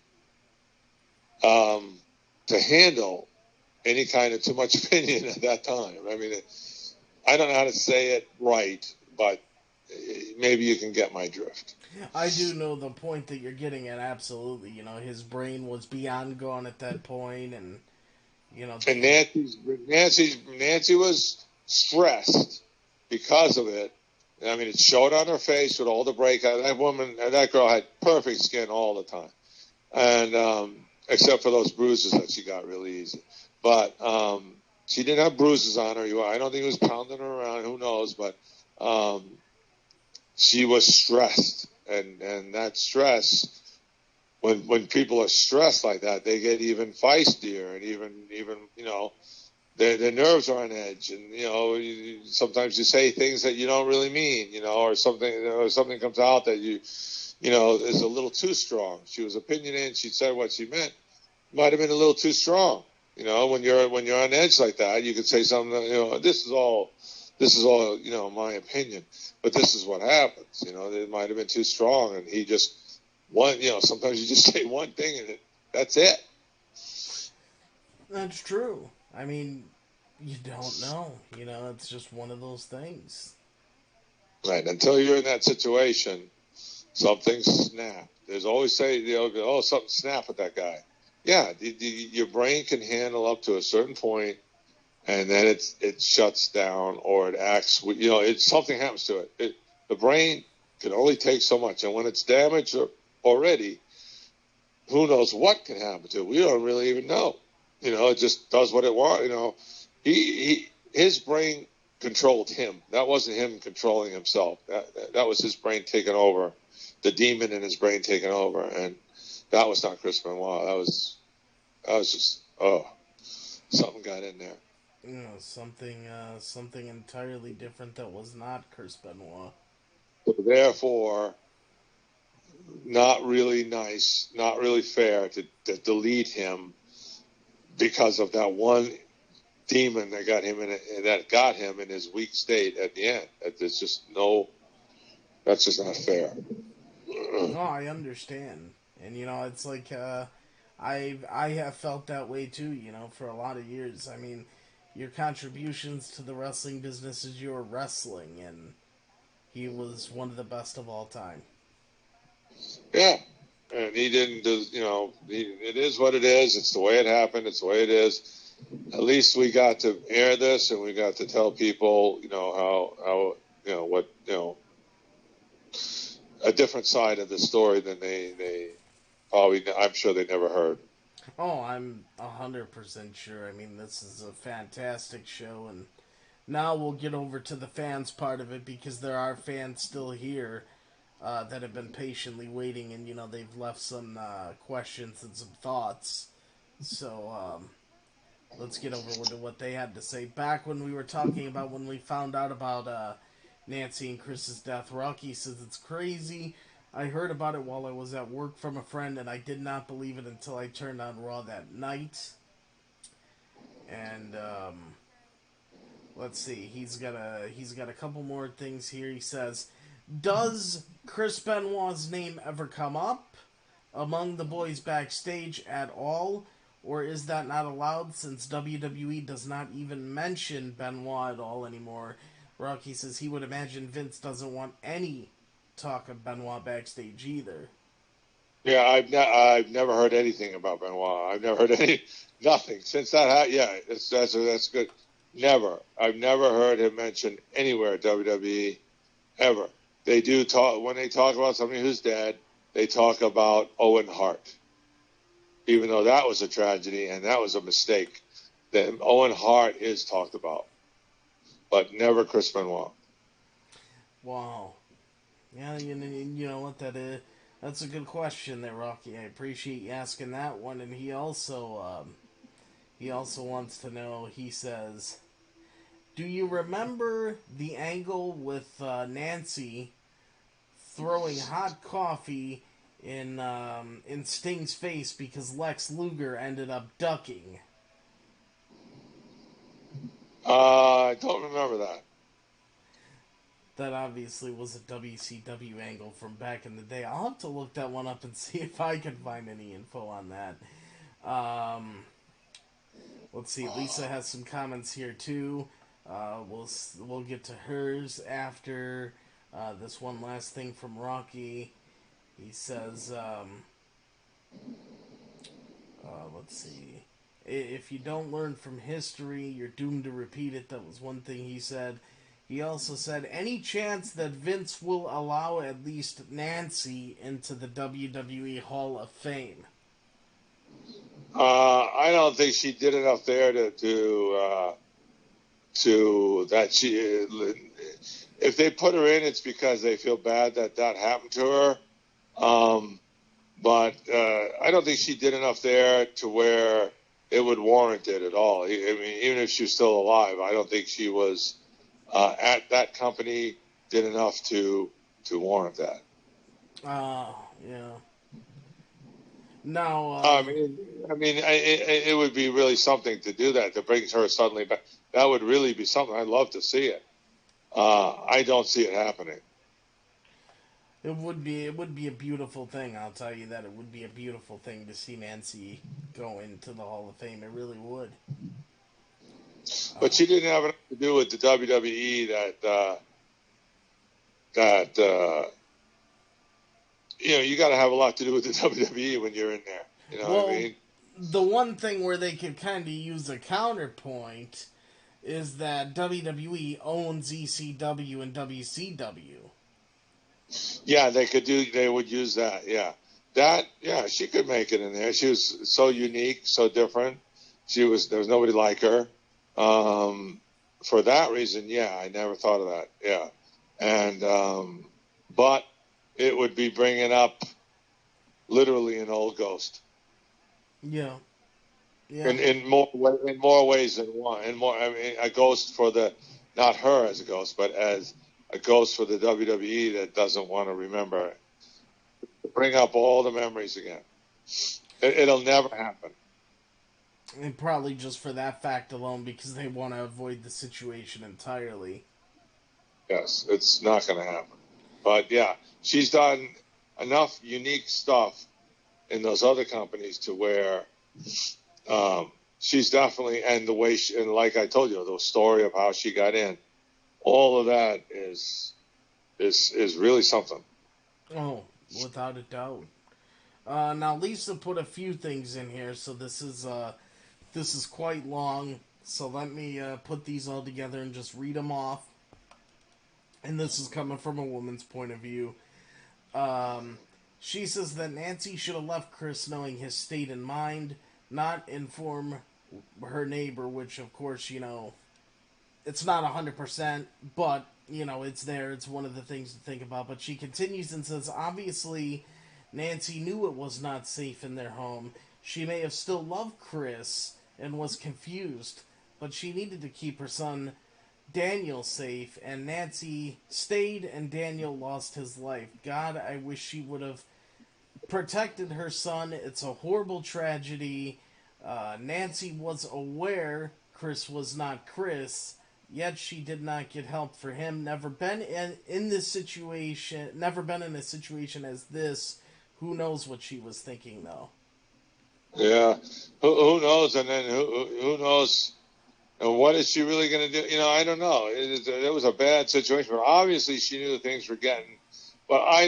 to handle any kind of too much opinion at that time. I mean, I don't know how to say it right, but maybe you can get my drift. I do know the point that you're getting at, absolutely. His brain was beyond gone at that point, and, And Nancy was stressed because of it, I mean, it showed on her face with all the breakout. That girl had perfect skin all the time, and except for those bruises that she got really easy. But she didn't have bruises on her. I don't think he was pounding her around. Who knows? But she was stressed, and that stress. When people are stressed like that, they get even feistier, and even their nerves are on edge, and sometimes you say things that you don't really mean, or something comes out that is a little too strong. She was opinionated. She said what she meant. Might have been a little too strong. When you're on edge like that, you could say something. This is all my opinion, but this is what happens. It might have been too strong, and he just. Sometimes you just say one thing and that's it. That's true. I mean, you don't know. It's just one of those things. Right. Until you're in that situation, something snapped. There's always something snapped with that guy. Yeah, your brain can handle up to a certain point, and then it shuts down or it acts. Something happens to it. The brain can only take so much, and when it's damaged already, who knows what can happen to it? We don't really even know. It just does what it wants. His brain controlled him. That wasn't him controlling himself. That was his brain taking over, the demon in his brain taking over, and that was not Chris Benoit. That was just something got in there. Something entirely different that was not Chris Benoit. So therefore, not really nice, not really fair to delete him because of that one demon that got him in his weak state at the end. That's just not fair. No, I understand, and it's like I have felt that way too. For a lot of years. I mean, your contributions to the wrestling business is your wrestling, and he was one of the best of all time. Yeah, and he didn't do. It is what it is. It's the way it happened. It's the way it is. At least we got to air this, and we got to tell people, how what a different side of the story than they probably. I'm sure they never heard. Oh, I'm 100% sure. I mean, this is a fantastic show, and now we'll get over to the fans part of it because there are fans still here that have been patiently waiting, and they've left some questions and some thoughts. So let's get over to what they had to say. Back when we were talking about when we found out about Nancy and Chris's death, Rocky says it's crazy. I heard about it while I was at work from a friend, and I did not believe it until I turned on Raw that night. And let's see, he's got a couple more things here. He says, "Does Chris Benoit's name ever come up among the boys backstage at all, or is that not allowed since WWE does not even mention Benoit at all anymore?" Rocky says he would imagine Vince doesn't want any talk of Benoit backstage either. Yeah, I've never heard anything about Benoit. I've never heard nothing since that. Yeah, that's good. Never. I've never heard him mentioned anywhere at WWE ever. They do talk when they talk about somebody who's dead. They talk about Owen Hart, even though that was a tragedy and that was a mistake. Then Owen Hart is talked about, but never Chris Benoit. Wow. Yeah, you know what that is. That's a good question there, Rocky. I appreciate you asking that one. And he also wants to know. He says, "Do you remember the angle with Nancy throwing hot coffee in Sting's face because Lex Luger ended up ducking?" I don't remember that. That obviously was a WCW angle from back in the day. I'll have to look that one up and see if I can find any info on that. Let's see. Lisa has some comments here too. We'll get to hers after this one last thing from Rocky. He says, let's see. If you don't learn from history, you're doomed to repeat it. That was one thing he said. He also said, any chance that Vince will allow at least Nancy into the WWE Hall of Fame? I don't think she did enough there to that she. If they put her in, it's because they feel bad that happened to her. But I don't think she did enough there to where it would warrant it at all. I mean, even if she was still alive, I don't think she was at that company did enough to warrant that. Yeah. Now, it would be really something to do that, to bring her suddenly back. That would really be something. I'd love to see it. I don't see it happening. it would be a beautiful thing. I'll tell you that it would be a beautiful thing to see Nancy go into the Hall of Fame. It really would. But she didn't have enough to do with the WWE you got to have a lot to do with the WWE when you're in there. You know what I mean? The one thing where they could kind of use a counterpoint is that WWE owns ECW and WCW. Yeah, they would use that. Yeah. She could make it in there. She was so unique, so different. There was nobody like her. For that reason, yeah, I never thought of that. Yeah. And, but it would be bringing up literally an old ghost. Yeah. In more ways than one. A ghost for not her as a ghost, but as a ghost for the WWE that doesn't want to remember. Bring up all the memories again. It'll never happen. And probably just for that fact alone, because they want to avoid the situation entirely. Yes, it's not going to happen. But yeah, she's done enough unique stuff in those other companies to where she's definitely, and the way and like I told you, the story of how she got in, all of that is really something. Oh, without a doubt. Now Lisa put a few things in here, so this is quite long. So let me put these all together and just read them off. And this is coming from a woman's point of view. She says that Nancy should have left Chris knowing his state in mind, not inform her neighbor, which of course, it's not 100%, but, it's there. It's one of the things to think about. But she continues and says, obviously, Nancy knew it was not safe in their home. She may have still loved Chris and was confused, but she needed to keep her son Daniel safe, and Nancy stayed and Daniel lost his life. God, I wish she would have protected her son. It's a horrible tragedy. Nancy was aware Chris was not Chris, yet she did not get help for him. Never been in this situation. Never been in a situation as this. Who knows what she was thinking, though? Yeah, who knows? And then who knows? And what is she really going to do? I don't know. It was a bad situation, but obviously she knew things were getting. But I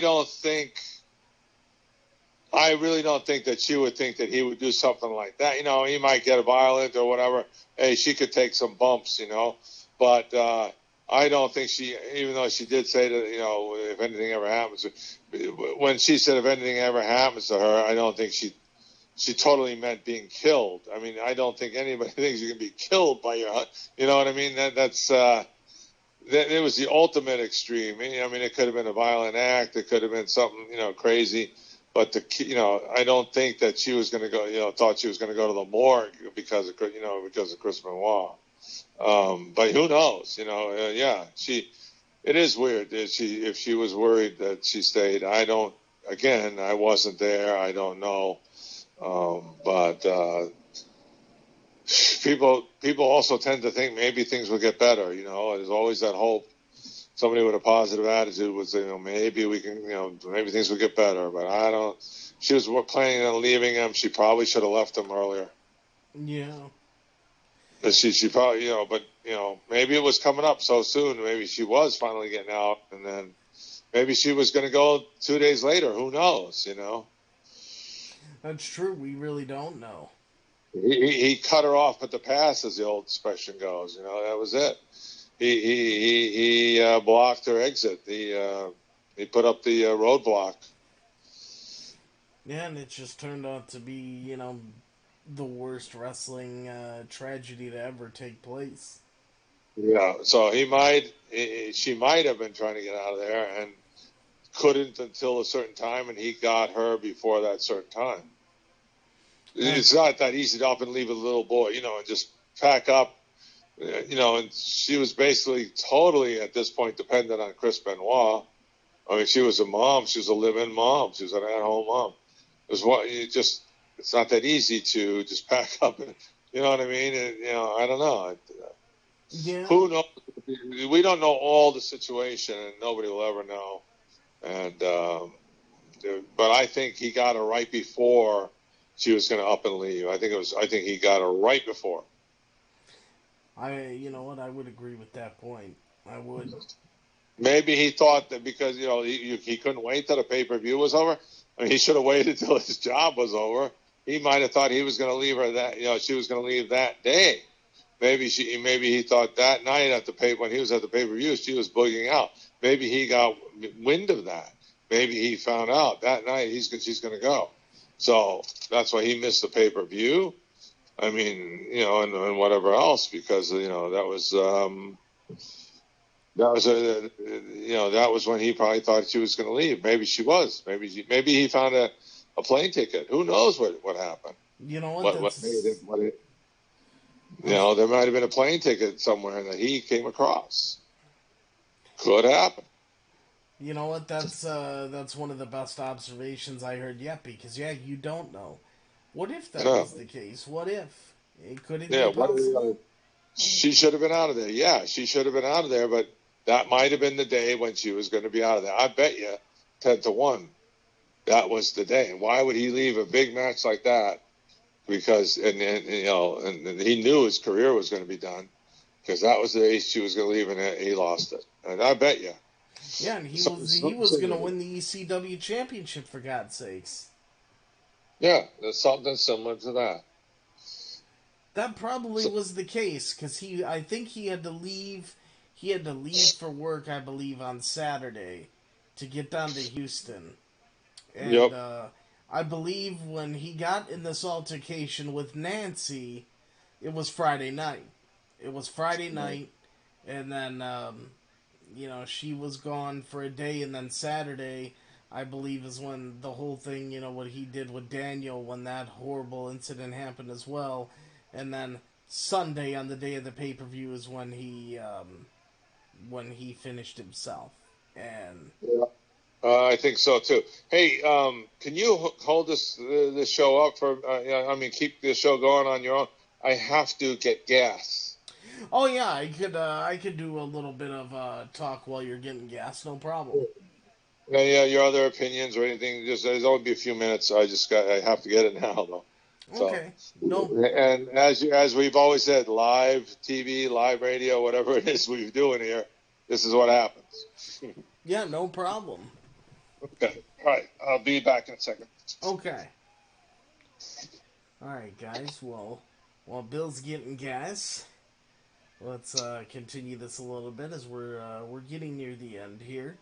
really don't think that she would think that he would do something like that. He might get violent or whatever. Hey, she could take some bumps, But I don't think even though she did say that, if anything ever happens, when she said if anything ever happens to her, I don't think she totally meant being killed. I mean, I don't think anybody thinks you can be killed by your, you know what I mean? It was the ultimate extreme. I mean, it could have been a violent act. It could have been something, crazy. But I don't think that she was going to go, thought she was going to go to the morgue because of Chris Benoit. But who knows? Yeah, it is weird. If she was worried that she stayed, I wasn't there. I don't know. But people also tend to think maybe things will get better. There's always that hope. Somebody with a positive attitude would say, maybe we can, maybe things will get better. But I don't. She was planning on leaving him. She probably should have left him earlier. Yeah. But she probably, but maybe it was coming up so soon. Maybe she was finally getting out, and then maybe she was going to go 2 days later. Who knows? That's true. We really don't know. He cut her off at the pass, as the old expression goes. That was it. he blocked her exit. He put up the roadblock. Yeah, and it just turned out to be, the worst wrestling tragedy to ever take place. Yeah, so she might have been trying to get out of there and couldn't until a certain time, and he got her before that certain time. It's not that easy to up and leave a little boy, and just pack up, and she was basically totally at this point dependent on Chris Benoit. I mean, she was a mom. She was a live-in mom. She was an at-home mom. It's not that easy to just pack up. And, you know what I mean? And, I don't know. Yeah. Who knows? We don't know all the situation, and nobody will ever know. And but I think he got her right before she was going to up and leave. I think he got her right before. You know what? I would agree with that point. I would. Maybe he thought that because he couldn't wait till the pay-per-view was over. I mean, he should have waited till his job was over. He might have thought he was going to leave her she was going to leave that day. Maybe he thought that night when he was at the pay-per-view, she was boogieing out. Maybe he got wind of that. Maybe he found out that night she's going to go. So that's why he missed the pay-per-view. I mean, and whatever else, because that was when he probably thought she was going to leave. Maybe she was. Maybe he found a plane ticket. Who knows what happened? You know what? There might have been a plane ticket somewhere that he came across. Could happen. You know what? That's one of the best observations I heard yet. Because you don't know. What if that was the case? What if it couldn't be possible? She should have been out of there. Yeah, she should have been out of there. But that might have been the day when she was going to be out of there. I bet you 10-1. That was the day. And why would he leave a big match like that? Because and he knew his career was going to be done, because that was the day she was going to leave, and he lost it. And I bet you. Yeah, and he was going to win the ECW championship, for God's sakes. Yeah, there's something similar to that. That probably was the case, because I think he had to leave. He had to leave for work, I believe, on Saturday to get down to Houston. And I believe when he got in this altercation with Nancy, it was Friday night. And then she was gone for a day, and then Saturday, I believe, is when the whole thing, what he did with Daniel when that horrible incident happened as well. And then Sunday, on the day of the pay-per-view, is when he finished himself. And I think so too. Hey, can you hold this show up for? Keep this show going on your own. I have to get gas. Oh yeah, I could do a little bit of talk while you're getting gas, no problem. Yeah, your other opinions or anything? There's only be a few minutes. I have to get it now though. Okay. No. And as we've always said, live TV, live radio, whatever it is we're doing here, this is what happens. Yeah, no problem. Okay. All right. I'll be back in a second. Okay. All right, guys. Well, while Bill's getting gas, let's continue this a little bit as we're getting near the end here.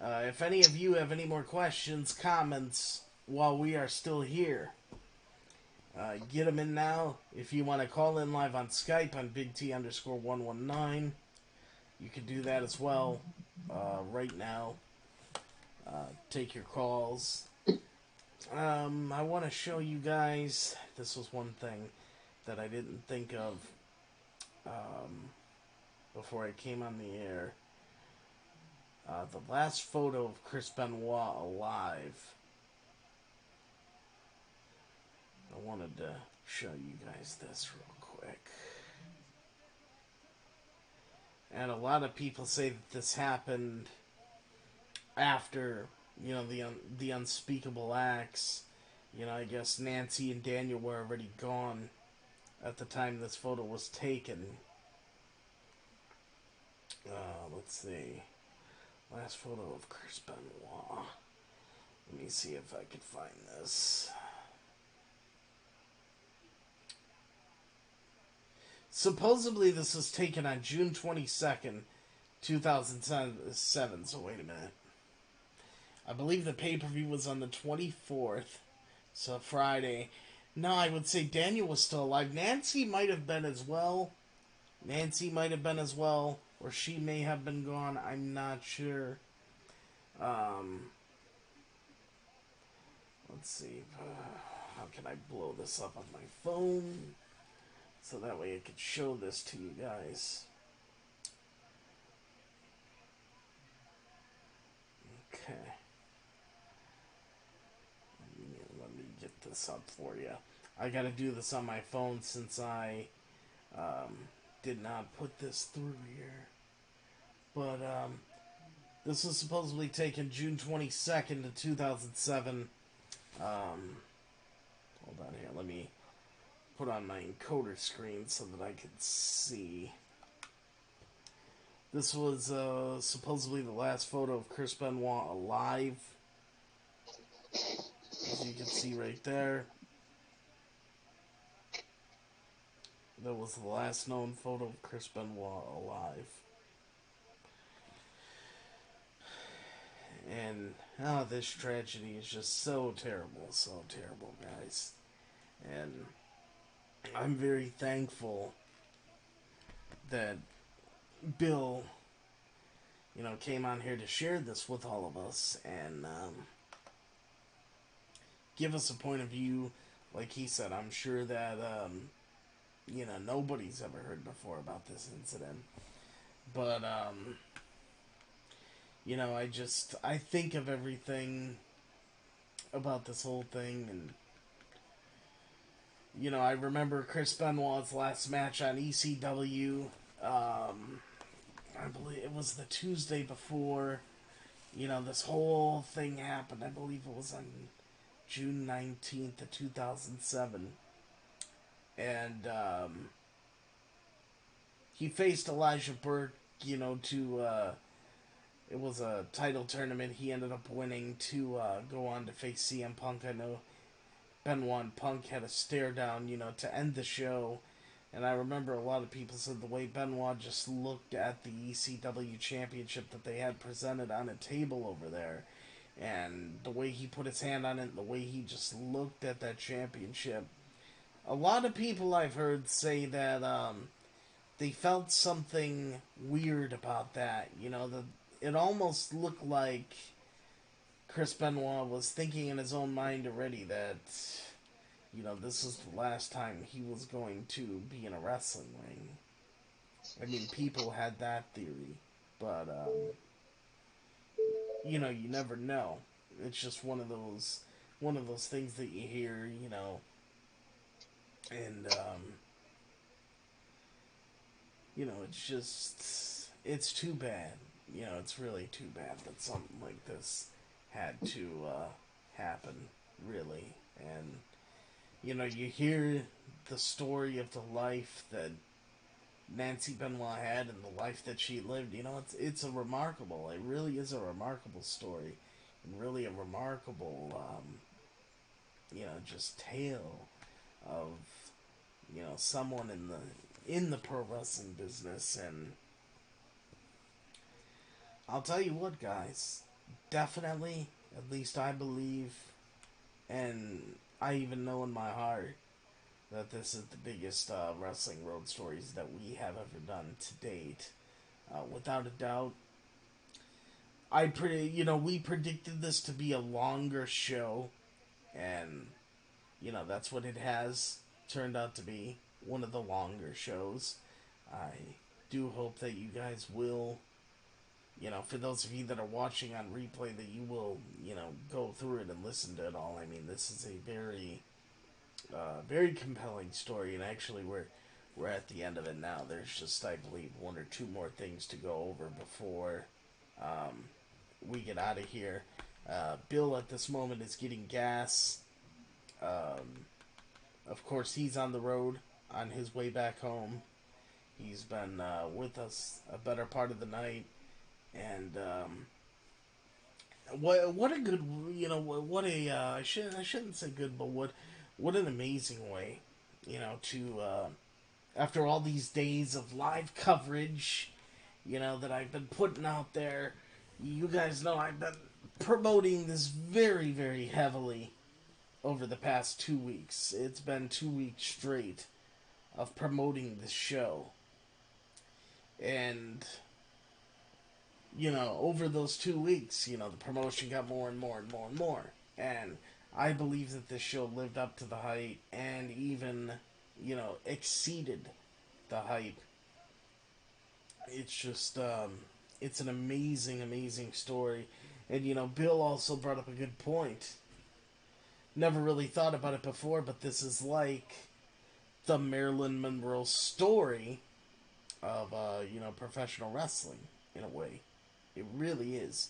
If any of you have any more questions, comments while we are still here, get them in now. If you want to call in live on Skype on BigT_119, you can do that as well right now. Take your calls. I want to show you guys, this was one thing that I didn't think of before I came on the air. The last photo of Chris Benoit alive. I wanted to show you guys this real quick. And a lot of people say that this happened after, the unspeakable acts. I guess Nancy and Daniel were already gone at the time this photo was taken. Let's see. Last photo of Chris Benoit. Let me see if I can find this. Supposedly this was taken on June 22nd, 2007. So wait a minute. I believe the pay-per-view was on the 24th, so Friday. No, I would say Daniel was still alive. Nancy might have been as well. Or she may have been gone. I'm not sure. Let's see. How can I blow this up on my phone? So that way I could show this to you guys. Okay. Let me get this up for you. I gotta do this on my phone since I did not put this through here. But this was supposedly taken June 22nd of 2007. Hold on here. Let me put on my encoder screen so that I can see. This was supposedly the last photo of Chris Benoit alive. As you can see right there. That was the last known photo of Chris Benoit alive. And this tragedy is just so terrible, guys. And I'm very thankful that Bill, came on here to share this with all of us and give us a point of view. Like he said, I'm sure that nobody's ever heard before about this incident. But I think of everything about this whole thing, and I remember Chris Benoit's last match on ECW. I believe it was the Tuesday before, this whole thing happened. I believe it was on June 19th of 2007. And he faced Elijah Burke, it was a title tournament. He ended up winning to go on to face CM Punk. I know Benoit and Punk had a stare down, to end the show. And I remember a lot of people said the way Benoit just looked at the ECW championship that they had presented on a table over there, and the way he put his hand on it, and the way he just looked at that championship. A lot of people I've heard say that they felt something weird about that. It almost looked like Chris Benoit was thinking in his own mind already that, this is the last time he was going to be in a wrestling ring. I mean, people had that theory, but, you never know. It's just one of those things that you hear, and, it's too bad. It's really too bad that something like this had to happen, really. And, you hear the story of the life that Nancy Benoit had and the life that she lived. It really is a remarkable story. And really a remarkable, just tale of, someone in the pro wrestling business. And I'll tell you what, guys, definitely, at least I believe, and I even know in my heart, that this is the biggest wrestling road stories that we have ever done to date. Without a doubt. We predicted this to be a longer show, and, that's what it has turned out to be, one of the longer shows. I do hope that you guys will, for those of you that are watching on replay, that you will, go through it and listen to it all. I mean, this is a very, very compelling story, and actually we're at the end of it now. There's just, I believe, one or two more things to go over before we get out of here. Bill at this moment is getting gas. Of course, he's on the road on his way back home. He's been with us a better part of the night, and what a good, what a I shouldn't say good, but what an amazing way, to after all these days of live coverage, that I've been putting out there, you guys know I've been promoting this very, very heavily over the past 2 weeks. It's been 2 weeks straight of promoting this show. And, over those 2 weeks, the promotion got more and more and more and more. And I believe that this show lived up to the hype and even, exceeded the hype. It's just, it's an amazing, amazing story. And, Bill also brought up a good point. Never really thought about it before, but this is like the Marilyn Monroe story of, professional wrestling, in a way. It really is.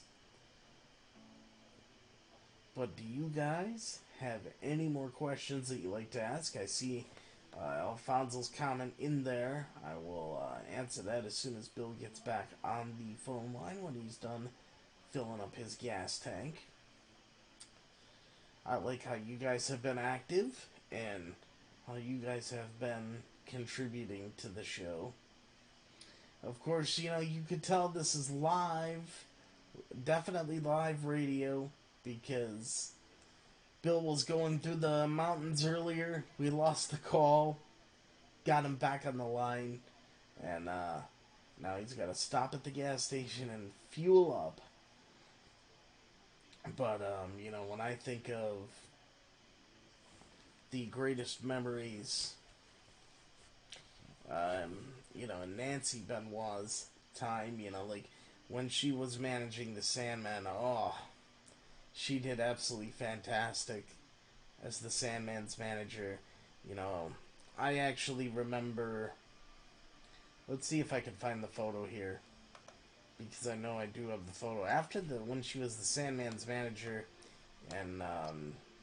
But do you guys have any more questions that you'd like to ask? I see Alfonso's comment in there. I will answer that as soon as Bill gets back on the phone line when he's done filling up his gas tank. I like how you guys have been active and how you guys have been contributing to the show. Of course, you could tell this is live, definitely live radio, because Bill was going through the mountains earlier. We lost the call, got him back on the line, and now he's got to stop at the gas station and fuel up. But, when I think of the greatest memories, in Nancy Benoit's time, like when she was managing the Sandman, she did absolutely fantastic as the Sandman's manager. I actually remember, let's see if I can find the photo here, because I know I do have the photo. When she was the Sandman's manager, and,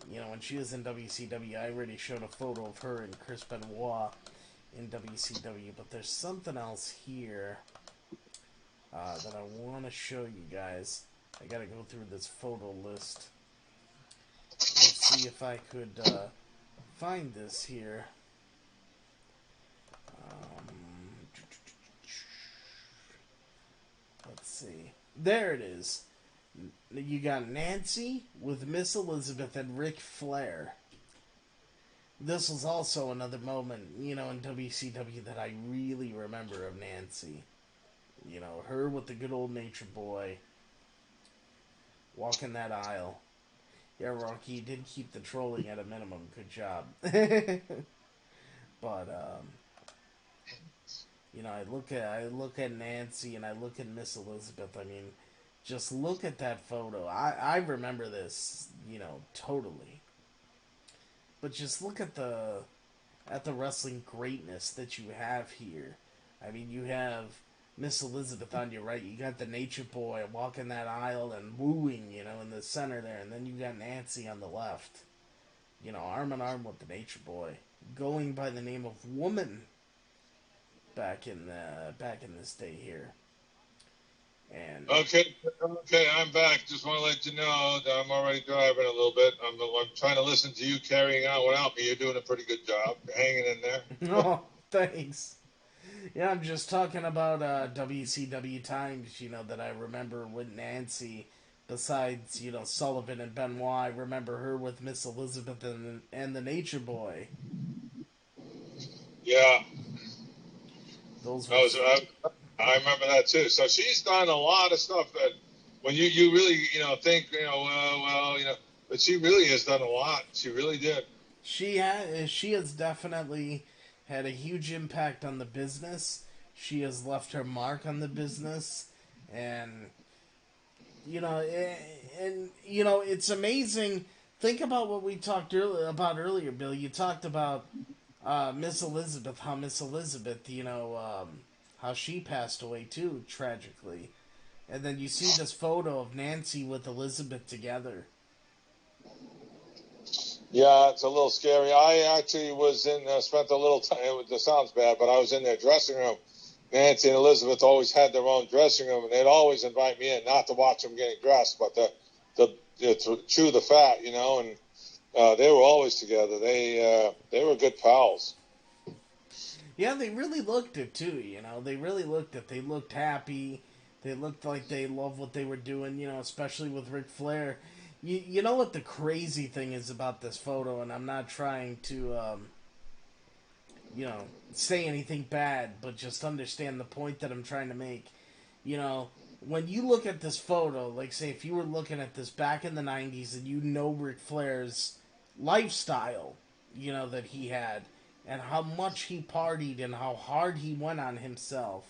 when she was in WCW, I already showed a photo of her and Chris Benoit in WCW, but there's something else here that I want to show you guys. I gotta go through this photo list. Let's see if I could find this here. Let's see. There it is. You got Nancy with Miss Elizabeth and Ric Flair. This was also another moment, in WCW that I really remember of Nancy. Her with the good old Nature Boy walking that aisle. Yeah, Rocky, you did keep the trolling at a minimum. Good job. But, I look at Nancy and I look at Miss Elizabeth. I mean, just look at that photo. I remember this, totally. But just look at the wrestling greatness that you have here. I mean, you have Miss Elizabeth on your right. You got the Nature Boy walking that aisle and wooing, in the center there. And then you got Nancy on the left. Arm in arm with the Nature Boy. Going by the name of Woman back in this day here. And okay, I'm back. Just want to let you know that I'm already driving a little bit. I'm trying to listen to you carrying on without me. You're doing a pretty good job. You're hanging in there. Oh, thanks. Yeah, I'm just talking about WCW times, that I remember with Nancy. Besides, Sullivan and Benoit, I remember her with Miss Elizabeth and the Nature Boy. Yeah. Those I remember that too. So she's done a lot of stuff that when you really, think, but she really has done a lot. She really did. She has definitely had a huge impact on the business. She has left her mark on the business, and it's amazing. Think about what we talked earlier, Bill. You talked about Miss Elizabeth, how Miss Elizabeth, how she passed away too, tragically. And then you see this photo of Nancy with Elizabeth together. Yeah, it's a little scary. I actually was spent a little time, this sounds bad, but I was in their dressing room. Nancy and Elizabeth always had their own dressing room, and they'd always invite me in, not to watch them getting dressed, but to chew the fat, and they were always together. They were good pals. Yeah, they really looked it too. They really looked it. They looked happy. They looked like they loved what they were doing. Especially with Ric Flair. You know what the crazy thing is about this photo, and I'm not trying to say anything bad, but just understand the point that I'm trying to make. You know, when you look at this photo, like say if you were looking at this back in the 90s and Ric Flair's lifestyle, that he had, and how much he partied and how hard he went on himself.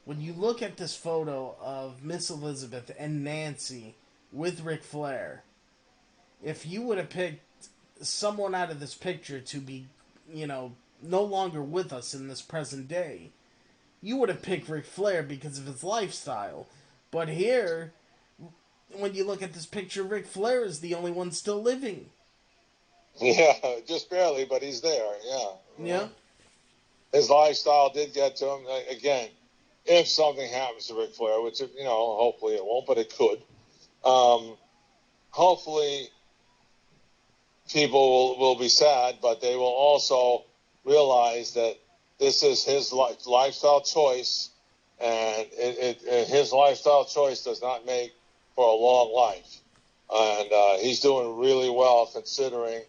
When you look at this photo of Miss Elizabeth and Nancy with Ric Flair, if you would have picked someone out of this picture to be, no longer with us in this present day, you would have picked Ric Flair because of his lifestyle. But here, when you look at this picture, Ric Flair is the only one still living. Yeah, just barely, but he's there, yeah. Yeah. His lifestyle did get to him. Again, if something happens to Ric Flair, which, hopefully it won't, but it could, hopefully people will be sad, but they will also realize that this is his lifestyle choice, and his lifestyle choice does not make for a long life. And he's doing really well considering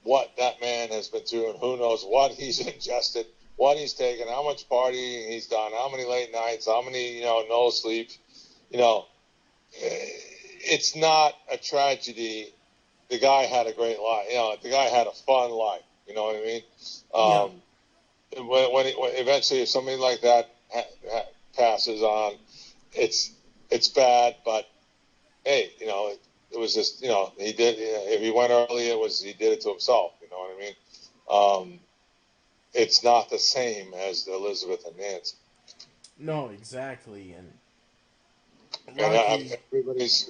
what that man has been doing. Who knows what he's ingested, what he's taken, how much partying he's done, how many late nights, how many, no sleep. It's not a tragedy. The guy had a great life. The guy had a fun life. You know what I mean? Yeah. When eventually, if something like that passes on, it's bad. But hey, it was just he did. If he went early, he did it to himself. You know what I mean? It's not the same as Elizabeth and Nancy. No, exactly, and everybody's.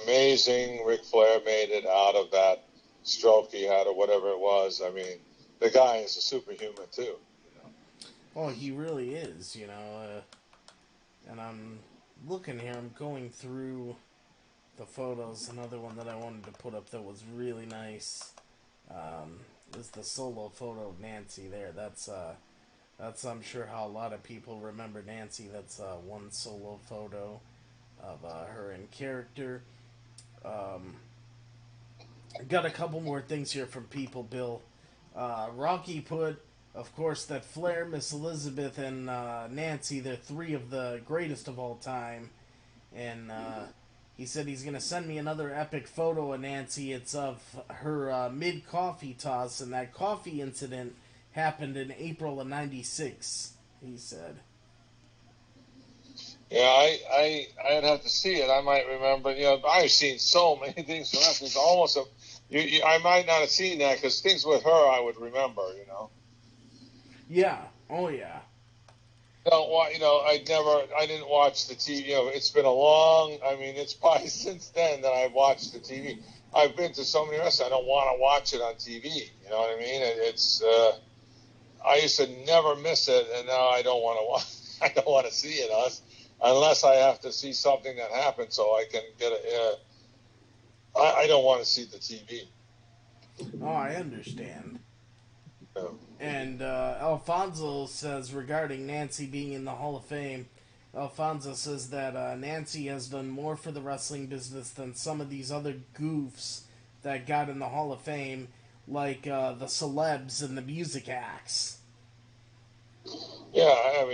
Amazing. Ric Flair made it out of that stroke he had, or whatever it was. I mean, the guy is a superhuman too. Oh, he really is. And I'm looking here. I'm going through the photos. Another one that I wanted to put up that was really nice is the solo photo of Nancy there. That's I'm sure how a lot of people remember Nancy. That's one solo photo of her in character. Got a couple more things here from people, Bill. Rocky put, of course, that Flair, Miss Elizabeth, and Nancy, they're three of the greatest of all time. And he said he's going to send me another epic photo of Nancy. It's of her mid-coffee toss, and that coffee incident happened in April of '96, he said. Yeah, I'd have to see it. I might remember. I've seen so many things from wrestling. It's almost I might not have seen that because things with her I would remember. Yeah. Oh yeah. I didn't watch the TV. It's been a long. It's probably since then that I've watched the TV. I've been to so many wrestlers. I don't want to watch it on TV. You know what I mean? It's. I used to never miss it, and now I don't want to watch. I don't want to see it unless I have to see something that happened so I can get it. I don't want to see the TV. Oh, I understand. Yeah. And Alfonso says regarding Nancy being in the Hall of Fame, Alfonso says that Nancy has done more for the wrestling business than some of these other goofs that got in the Hall of Fame, like the celebs and the music acts. Yeah, I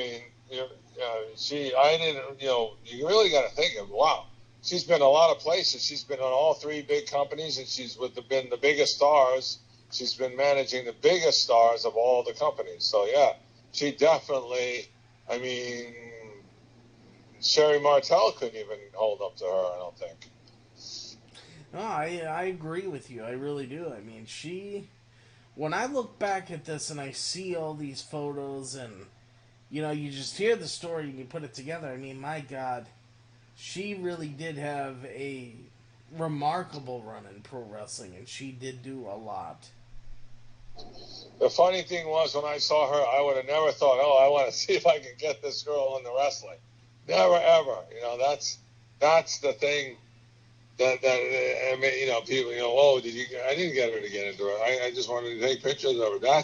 didn't, you really got to think of, wow, she's been a lot of places. She's been on all three big companies, and she's been the biggest stars. She's been managing the biggest stars of all the companies. So, yeah, she definitely, Sherry Martel couldn't even hold up to her, I don't think. No, I agree with you. I really do. When I look back at this and I see all these photos and, you just hear the story and you put it together, my God, she really did have a remarkable run in pro wrestling, and she did do a lot. The funny thing was, when I saw her, I would have never thought, I want to see if I can get this girl into wrestling. Never, ever. That's the thing that people, did you? I didn't get her to get into it. I just wanted to take pictures of her.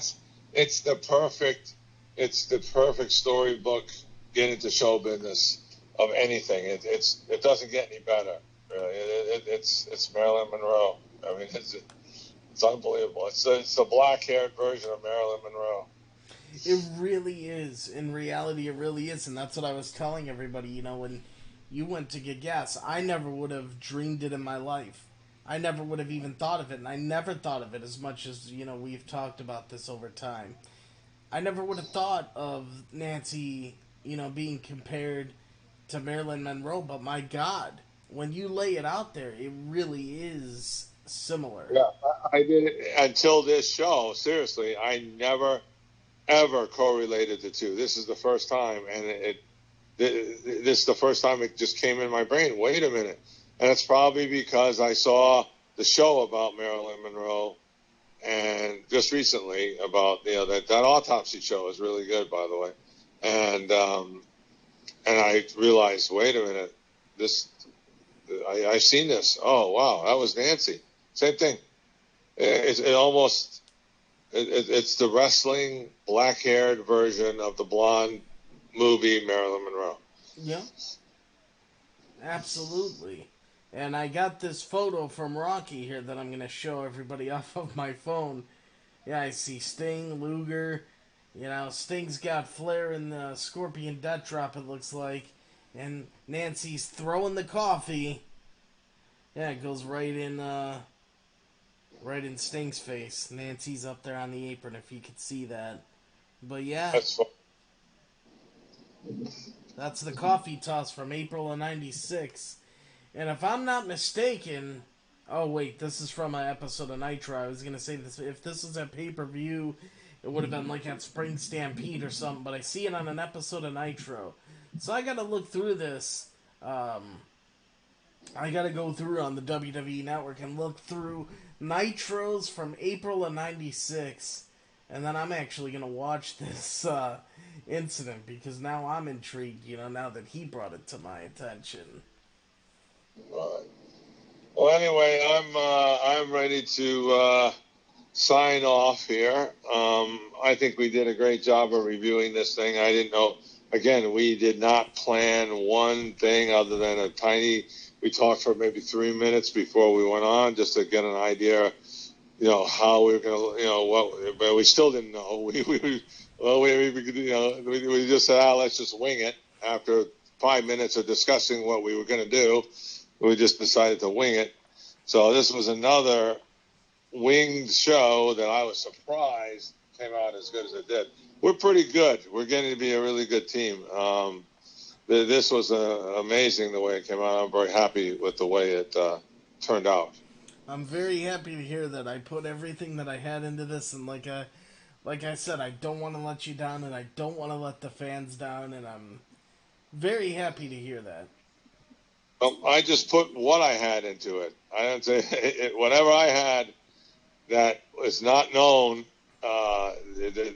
it's the perfect storybook get into show business of anything. It doesn't get any better. Really, it's Marilyn Monroe. I mean, it's unbelievable. It's the black-haired version of Marilyn Monroe. It really is. In reality, it really is, and that's what I was telling everybody. When you went to get gas, I never would have dreamed it in my life. I never would have even thought of it, and I never thought of it as much as we've talked about this over time. I never would have thought of Nancy, being compared to Marilyn Monroe, but my God, when you lay it out there, it really is similar. Yeah, I did it until this show. Seriously, I never ever correlated the two. This is the first time, and this is the first time it just came in my brain. Wait a minute, and it's probably because I saw the show about Marilyn Monroe, and just recently about that autopsy show is really good, by the way, and I realized, wait a minute, I've seen this. Oh wow, that was Nancy. Same thing. It's the wrestling black-haired version of the blonde movie Marilyn Monroe. Yeah, absolutely. And I got this photo from Rocky here that I'm going to show everybody off of my phone. Yeah, I see Sting, Luger. Sting's got Flair in the Scorpion Death Drop, it looks like. And Nancy's throwing the coffee. Yeah, it goes right in Sting's face. Nancy's up there on the apron, if you could see that. But yeah, That's fun. that's the coffee toss from April of '96. And if I'm not mistaken, oh wait, this is from an episode of Nitro. I was gonna say this if this was at pay-per-view, it would have been like at Spring Stampede or something. But I see it on an episode of Nitro, so I gotta look through this. I gotta go through on the WWE Network and look through Nitros from April of '96, and then I'm actually gonna watch this incident because now I'm intrigued. Now that he brought it to my attention. Right. Well, anyway, I'm ready to sign off here. I think we did a great job of reviewing this thing. I didn't know. Again, we did not plan one thing other than a tiny. We talked for maybe 3 minutes before we went on, just to get an idea, how we were going to, but we still didn't know. We just said, let's just wing it. After 5 minutes of discussing what we were going to do, we just decided to wing it. So this was another winged show that I was surprised came out as good as it did. We're pretty good. We're getting to be a really good team. This was amazing the way it came out. I'm very happy with the way it turned out. I'm very happy to hear that. I put everything that I had into this, and like I said, I don't want to let you down, and I don't want to let the fans down, and I'm very happy to hear that. I just put what I had into it. I didn't say whatever I had that was not known.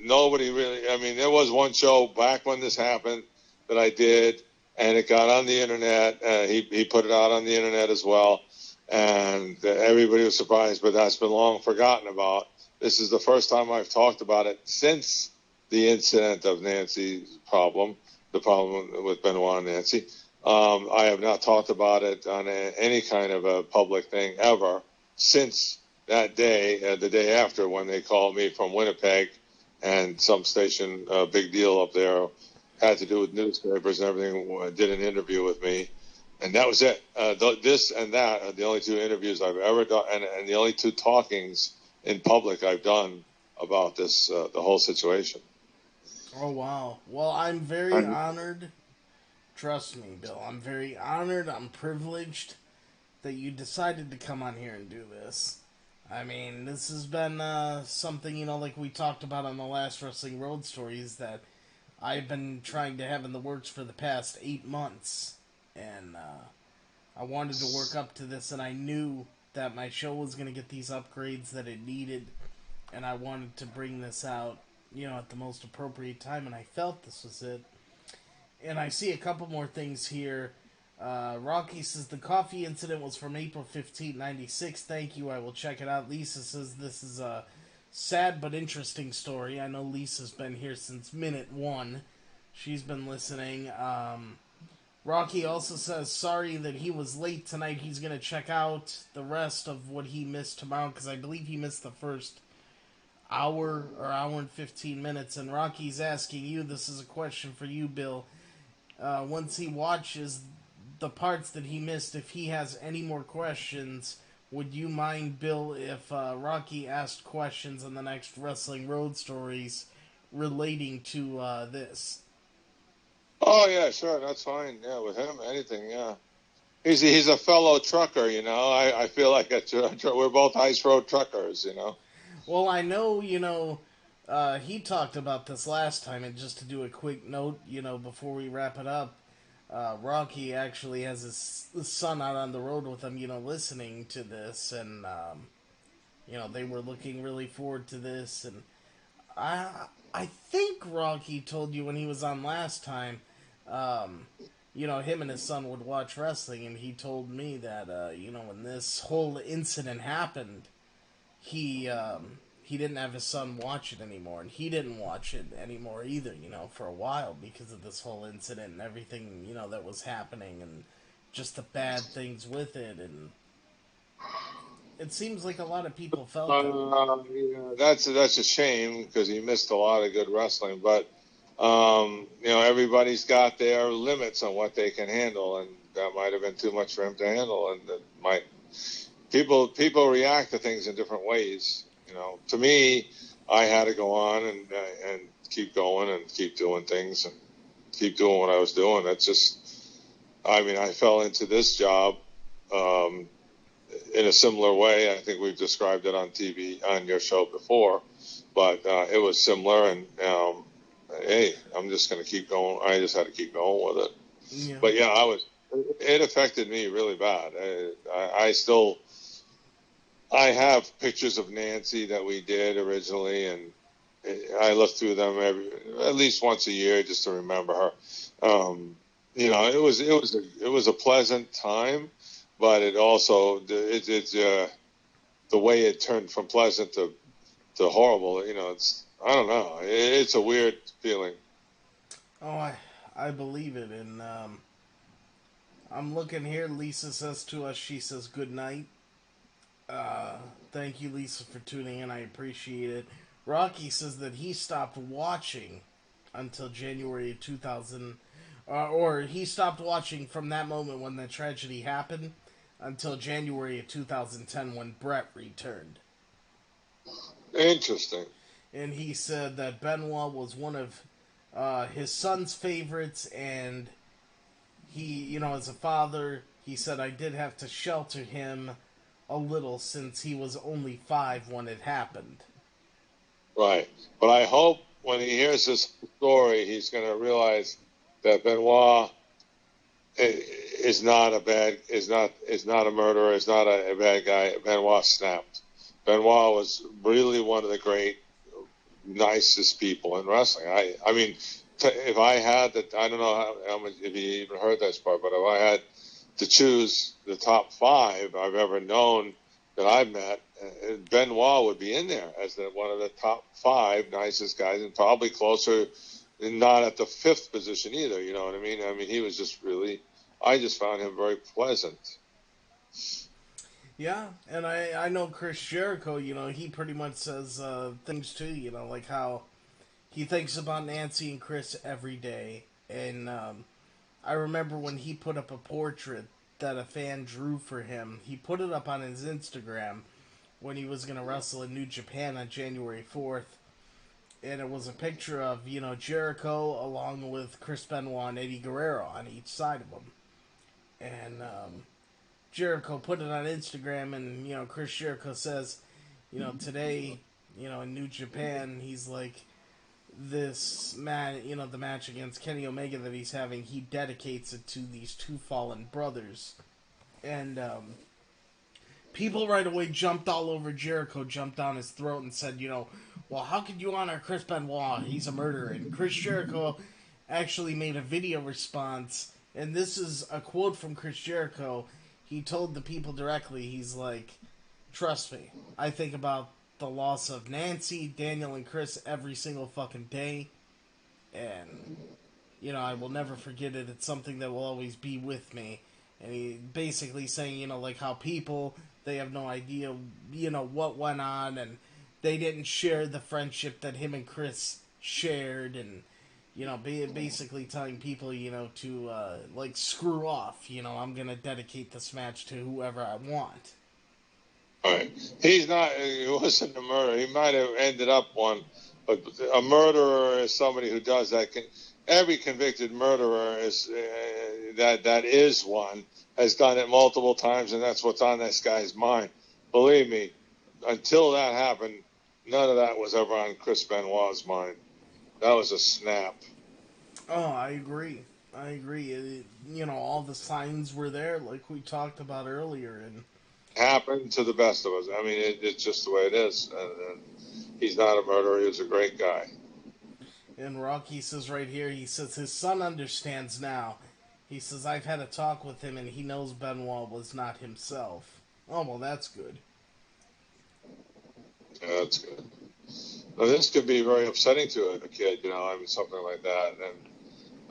Nobody really. I mean, there was one show back when this happened that I did, and it got on the internet. He put it out on the internet as well, and everybody was surprised. But that's been long forgotten about. This is the first time I've talked about it since the incident of Nancy's problem, the problem with Benoit and Nancy. I have not talked about it on any kind of a public thing ever since that day, the day after when they called me from Winnipeg and some station, big deal up there, had to do with newspapers and everything, did an interview with me. And that was it. This and that are the only two interviews I've ever done, and the only two talkings in public I've done about this, the whole situation. Oh, wow. Well, I'm very honored. Trust me, Bill. I'm very honored. I'm privileged that you decided to come on here and do this. I mean, this has been something, like we talked about on the last Wrestling Road Stories that I've been trying to have in the works for the past 8 months. And I wanted to work up to this, and I knew that my show was going to get these upgrades that it needed. And I wanted to bring this out, at the most appropriate time, and I felt this was it. And I see a couple more things here. Rocky says the coffee incident was from April 15, '96. Thank you. I will check it out. Lisa says this is sad but interesting story. I know Lisa's been here since minute one. She's been listening. Rocky also says sorry that he was late tonight. He's going to check out the rest of what he missed tomorrow because I believe he missed the first hour or hour and 15 minutes. And Rocky's asking you, this is a question for you, Bill. Once he watches the parts that he missed, if he has any more questions, would you mind, Bill, if Rocky asked questions in the next Wrestling Road Stories relating to this? Oh yeah, sure, that's fine. Yeah, with him, anything. Yeah, he's a fellow trucker. I feel like we're both ice road truckers. Well, I know, he talked about this last time, and just to do a quick note, before we wrap it up, Rocky actually has his son out on the road with him, listening to this, and, they were looking really forward to this, and I think Rocky told you when he was on last time, him and his son would watch wrestling, and he told me that, when this whole incident happened, he didn't have his son watch it anymore, and he didn't watch it anymore either, for a while because of this whole incident and everything, that was happening, and just the bad things with it, and it seems like a lot of people felt that. Yeah, that's a shame because he missed a lot of good wrestling. But everybody's got their limits on what they can handle, and that might have been too much for him to handle, and that might people react to things in different ways. To me, I had to go on and keep going and keep doing things and keep doing what I was doing. That's just, I fell into this job in a similar way. I think we've described it on TV on your show before, but it was similar. And hey, I'm just going to keep going. I just had to keep going with it. Yeah. But yeah, it affected me really bad. I have pictures of Nancy that we did originally, and I look through them at least once a year just to remember her. It was a pleasant time, but it also the way it turned from pleasant to horrible. I don't know. It's a weird feeling. Oh, I believe it, and I'm looking here. Lisa says to us, she says good night. Thank you, Lisa, for tuning in. I appreciate it. Rocky says that he stopped watching until January of 2000, or he stopped watching from that moment when the tragedy happened until January of 2010 when Brett returned. Interesting. And he said that Benoit was one of his son's favorites, and he, as a father, he said, I did have to shelter him a little since he was only 5 when it happened. Right. But I hope when he hears this story, he's going to realize that Benoit is not a murderer, is not a bad guy. Benoit snapped. Benoit was really one of the great, nicest people in wrestling. If I had to, I don't know how much, if you even heard this part, but if I had to choose the top 5 I've ever known that I've met, Benoit would be in there as one of the top 5 nicest guys, and probably closer, not at the 5th position either. You know what I mean? He was just really, I just found him very pleasant. Yeah, and I know Chris Jericho, he pretty much says things too, like how he thinks about Nancy and Chris every day. And I remember when he put up a portrait that a fan drew for him, he put it up on his Instagram when he was going to wrestle in New Japan on January 4th. And it was a picture of, Jericho along with Chris Benoit and Eddie Guerrero on each side of him. And Jericho put it on Instagram, and, Chris Jericho says, today, in New Japan, he's like, this man, the match against Kenny Omega that he's having, he dedicates it to these 2 fallen brothers. And people right away jumped all over Jericho, jumped down his throat and said, well, how could you honor Chris Benoit? He's a murderer. And Chris Jericho actually made a video response, and this is a quote from Chris Jericho. He told the people directly, he's like, trust me, I think about the loss of Nancy, Daniel, and Chris every single fucking day. And, I will never forget it. It's something that will always be with me. And he basically saying, like how people, they have no idea, what went on. And they didn't share the friendship that him and Chris shared. And, basically telling people, to, like, screw off. I'm going to dedicate this match to whoever I want. Right. He wasn't a murderer. He might have ended up one, but a murderer is somebody who does that. Every convicted murderer is that is one, has done it multiple times, and that's what's on this guy's mind. Believe me, until that happened, none of that was ever on Chris Benoit's mind. That was a snap. Oh, I agree. All the signs were there, like we talked about earlier, and happened to the best of us. I mean, it's just the way it is. And he's not a murderer. He was a great guy. And Rocky says right here, he says his son understands now. He says, I've had a talk with him and he knows Benoit was not himself. Oh, well, that's good. Yeah, that's good. Now, this could be very upsetting to a kid, something like that. And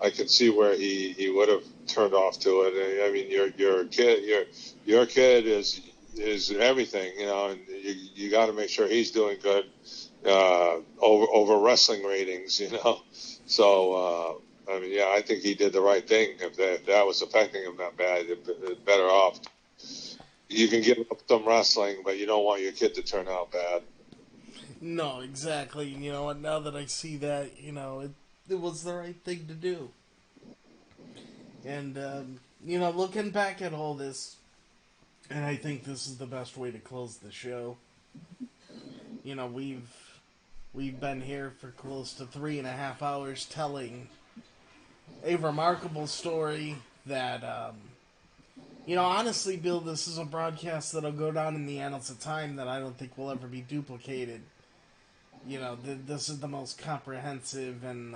I can see where he would have turned off to it. I mean, your kid is everything, and you got to make sure he's doing good over wrestling ratings, So I mean, yeah, I think he did the right thing. If that was affecting him that bad, better off. You can give up some wrestling, but you don't want your kid to turn out bad. No, exactly. And now that I see that, it was the right thing to do. And looking back at all this, and I think this is the best way to close the show. We've been here for close to 3.5 hours telling a remarkable story that, honestly, Bill, this is a broadcast that'll go down in the annals of time that I don't think will ever be duplicated. This is the most comprehensive and,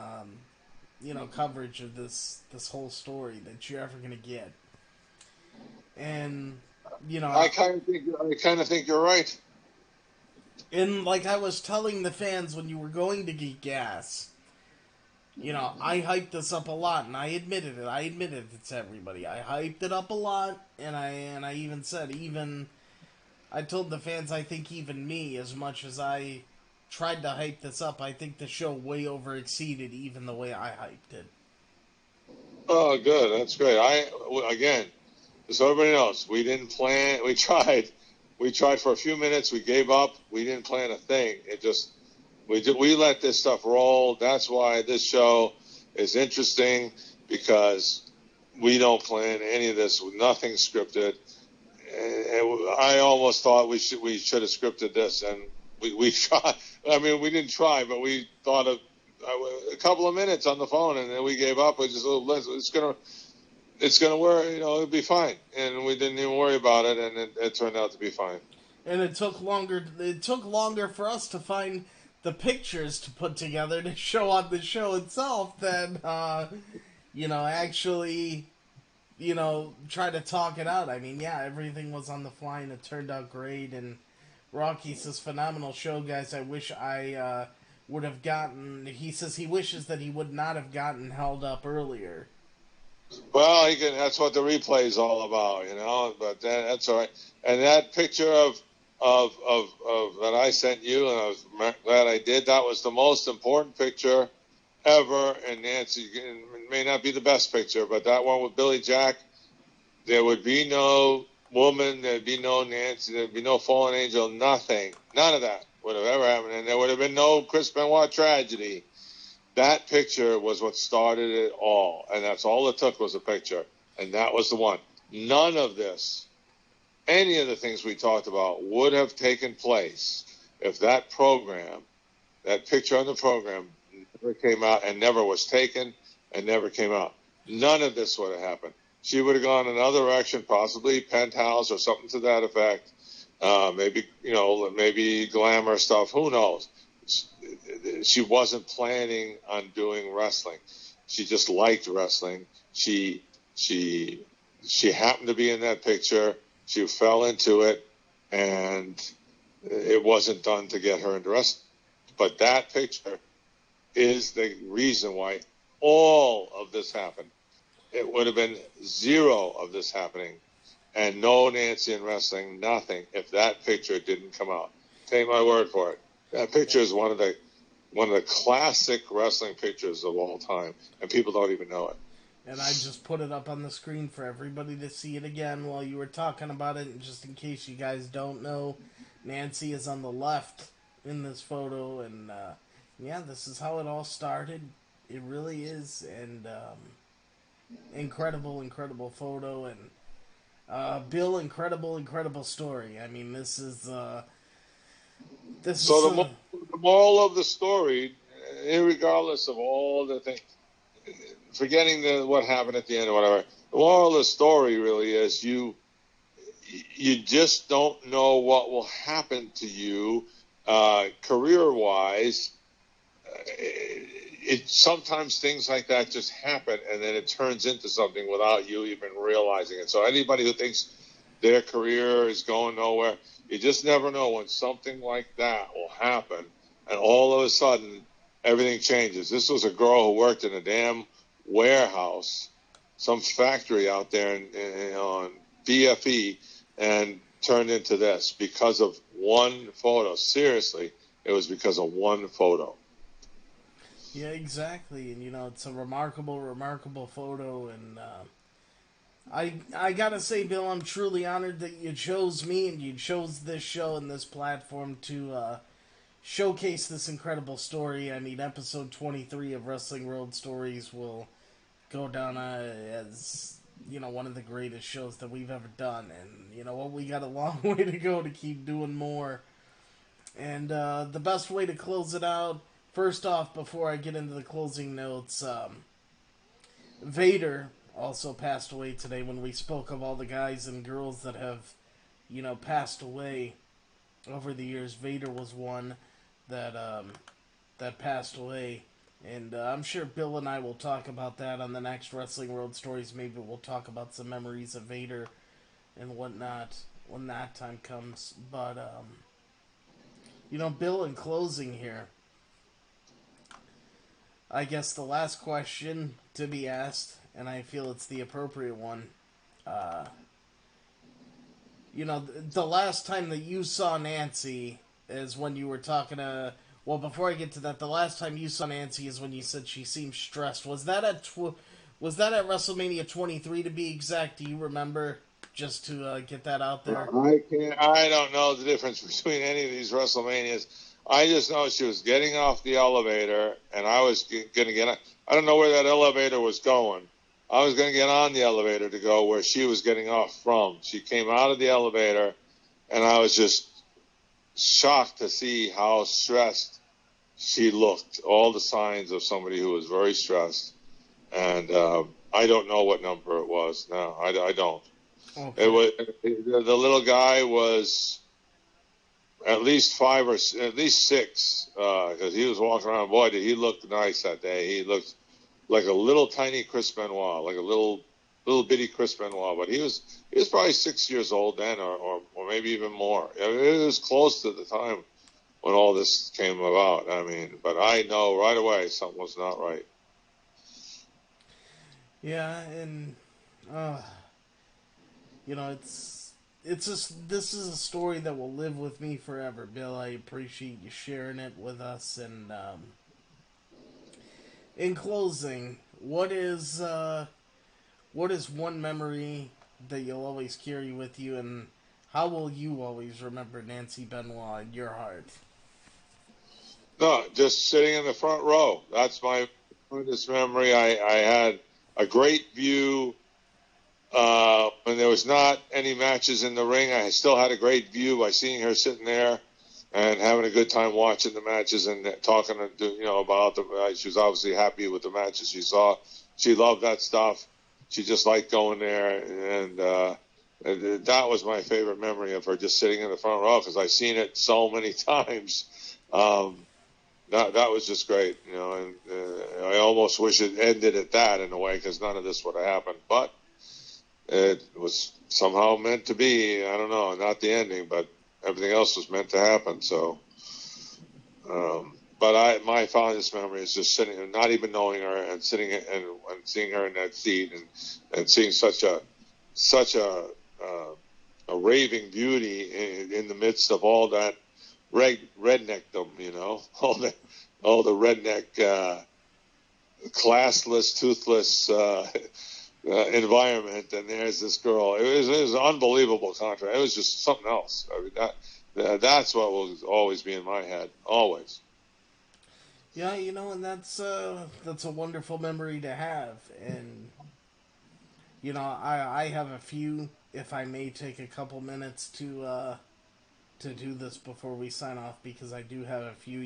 coverage of this whole story that you're ever going to get. And, I kind of think you're right. And like I was telling the fans when you were going to Geek Gas, I hyped this up a lot, and I admitted it to everybody. I hyped it up a lot, and I even said, I told the fans, I think even me, as much as I tried to hype this up, I think the show way over exceeded even the way I hyped it. Oh, good. That's great. Again, so everybody knows, we didn't plan. We tried. We tried for a few minutes. We gave up. We didn't plan a thing. We let this stuff roll. That's why this show is interesting, because we don't plan any of this. Nothing scripted. And I almost thought we should have scripted this, and we tried. I mean, we didn't try, but we thought of a couple of minutes on the phone, and then we gave up. We just it's gonna work. It'll be fine, and we didn't even worry about it, and it turned out to be fine. And it took longer. It took longer for us to find the pictures to put together to show on the show itself than actually try to talk it out. I mean, yeah, everything was on the fly, and it turned out great. And Rocky says, phenomenal show, guys. I wish I would have gotten. He says he wishes that he would not have gotten held up earlier. Well, that's what the replay is all about, But that's all right. And that picture of that I sent you, and I was glad I did. That was the most important picture ever. And Nancy, it may not be the best picture, but that one with Billy Jack, there would be no woman, there'd be no Nancy, there'd be no fallen angel, nothing. None of that would have ever happened, and there would have been no Chris Benoit tragedy. That picture was what started it all, and that's all it took was a picture, and that was the one. None of this, any of the things we talked about, would have taken place if that program, that picture on the program, never came out and never was taken and never came out. None of this would have happened. She would have gone another direction, possibly Penthouse or something to that effect. Maybe glamour stuff. Who knows? She wasn't planning on doing wrestling. She just liked wrestling. She happened to be in that picture. She fell into it, and it wasn't done to get her into wrestling. But that picture is the reason why all of this happened. It would have been zero of this happening and no Nancy in wrestling, nothing, if that picture didn't come out. Take my word for it. That picture is one of the classic wrestling pictures of all time, and people don't even know it. And I just put it up on the screen for everybody to see it again while you were talking about it. And just in case you guys don't know, Nancy is on the left in this photo. And, yeah, this is how it all started. It really is. And incredible, incredible photo. And Bill, incredible story. I mean, this is... the moral of the story, irregardless of all the things... Forgetting what happened at the end or whatever, the moral of the story really is you just don't know what will happen to you career-wise. Sometimes things like that just happen, and then it turns into something without you even realizing it. So anybody who thinks their career is going nowhere, you just never know when something like that will happen, and all of a sudden everything changes. This was a girl who worked in a damn warehouse, some factory out there on BFE, and turned into this because of one photo. Seriously, it was because of one photo. Yeah, exactly. And, it's a remarkable photo. And I gotta say, Bill, I'm truly honored that you chose me and you chose this show and this platform to showcase this incredible story. I mean, episode 23 of Wrestling World Stories will go down as, one of the greatest shows that we've ever done. And, you know what, we got a long way to go to keep doing more. And the best way to close it out, first off, before I get into the closing notes, Vader also passed away today. When we spoke of all the guys and girls that have, passed away over the years, Vader was one that passed away. And I'm sure Bill and I will talk about that on the next Wrestling World Stories. Maybe we'll talk about some memories of Vader and whatnot when that time comes. But, Bill, in closing here, I guess the last question to be asked, and I feel it's the appropriate one, the last time that you saw Nancy is when you were talking to... Well, before I get to that, the last time you saw Nancy is when you said she seemed stressed. Was that at WrestleMania 23 to be exact? Do you remember? Just to get that out there. I don't know the difference between any of these WrestleManias. I just know she was getting off the elevator, and I was going to get on. I don't know where that elevator was going. I was going to get on the elevator to go where she was getting off from. She came out of the elevator, and I was just shocked to see how stressed she looked. All the signs of somebody who was very stressed. And I don't know what number it was. No, I don't. Okay. It was the little guy was at least 5 or at least 6 because he was walking around. Boy, did he look nice that day. He looked like a little tiny Chris Benoit, like a little bitty Chris Benoit. But he was probably 6 years old then, or maybe even more. I mean, it was close to the time when all this came about. I mean, but I know right away something was not right. Yeah, and it's just, this is a story that will live with me forever, Bill. I appreciate you sharing it with us. And in closing, what is one memory that you'll always carry with you, and how will you always remember Nancy Benoit in your heart? No, just sitting in the front row. That's my fondest memory. I had a great view when there was not any matches in the ring. I still had a great view by seeing her sitting there and having a good time watching the matches and talking, about them. She was obviously happy with the matches she saw. She loved that stuff. She just liked going there, and that was my favorite memory of her, just sitting in the front row, because I've seen it so many times. That was just great, and I almost wish it ended at that in a way, because none of this would have happened. But it was somehow meant to be. I don't know, not the ending, but everything else was meant to happen. So, but my fondest memory is just sitting and not even knowing her and sitting and seeing her in that seat and seeing such a raving beauty in the midst of all that redneckdom, all the redneck, classless, toothless environment, and there's this girl. It was an unbelievable contrast. It was just something else. I mean, that's what will always be in my head, always. Yeah, and that's a wonderful memory to have, and I have a few. If I may take a couple minutes to do this before we sign off, because I do have a few.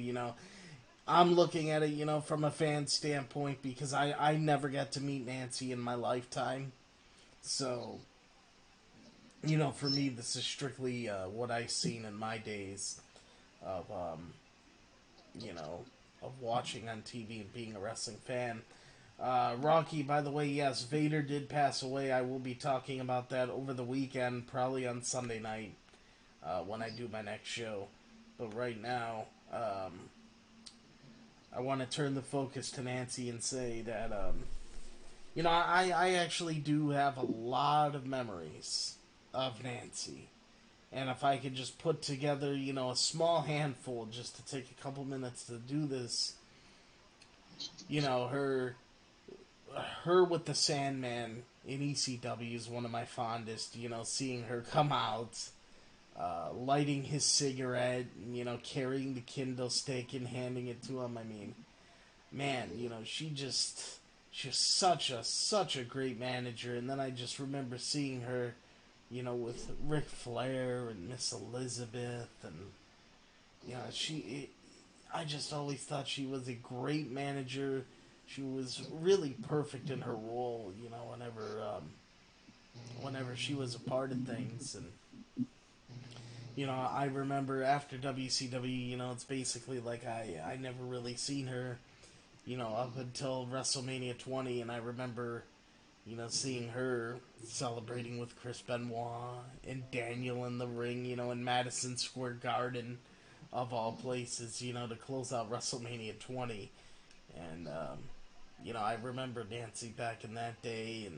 I'm looking at it, from a fan standpoint, because I never got to meet Nancy in my lifetime, so for me, this is strictly what I've seen in my days of you know, of watching on TV and being a wrestling fan. Rocky, by the way, yes, Vader did pass away. I will be talking about that over the weekend, probably on Sunday night when I do my next show. But right now, I want to turn the focus to Nancy and say that, I actually do have a lot of memories of Nancy. And if I could just put together, a small handful just to take a couple minutes to do this, her with the Sandman in ECW is one of my fondest. Seeing her come out, lighting his cigarette, carrying the Kindle stick and handing it to him. I mean, man, she's such a great manager. And then I just remember seeing her, with Ric Flair and Miss Elizabeth, and I just always thought she was a great manager. She was really perfect in her role, whenever she was a part of things. And I remember after WCW, it's basically like I never really seen her, up until WrestleMania 20, and I remember seeing her celebrating with Chris Benoit and Daniel in the ring, in Madison Square Garden, of all places, to close out WrestleMania 20. And, I remember Nancy back in that day,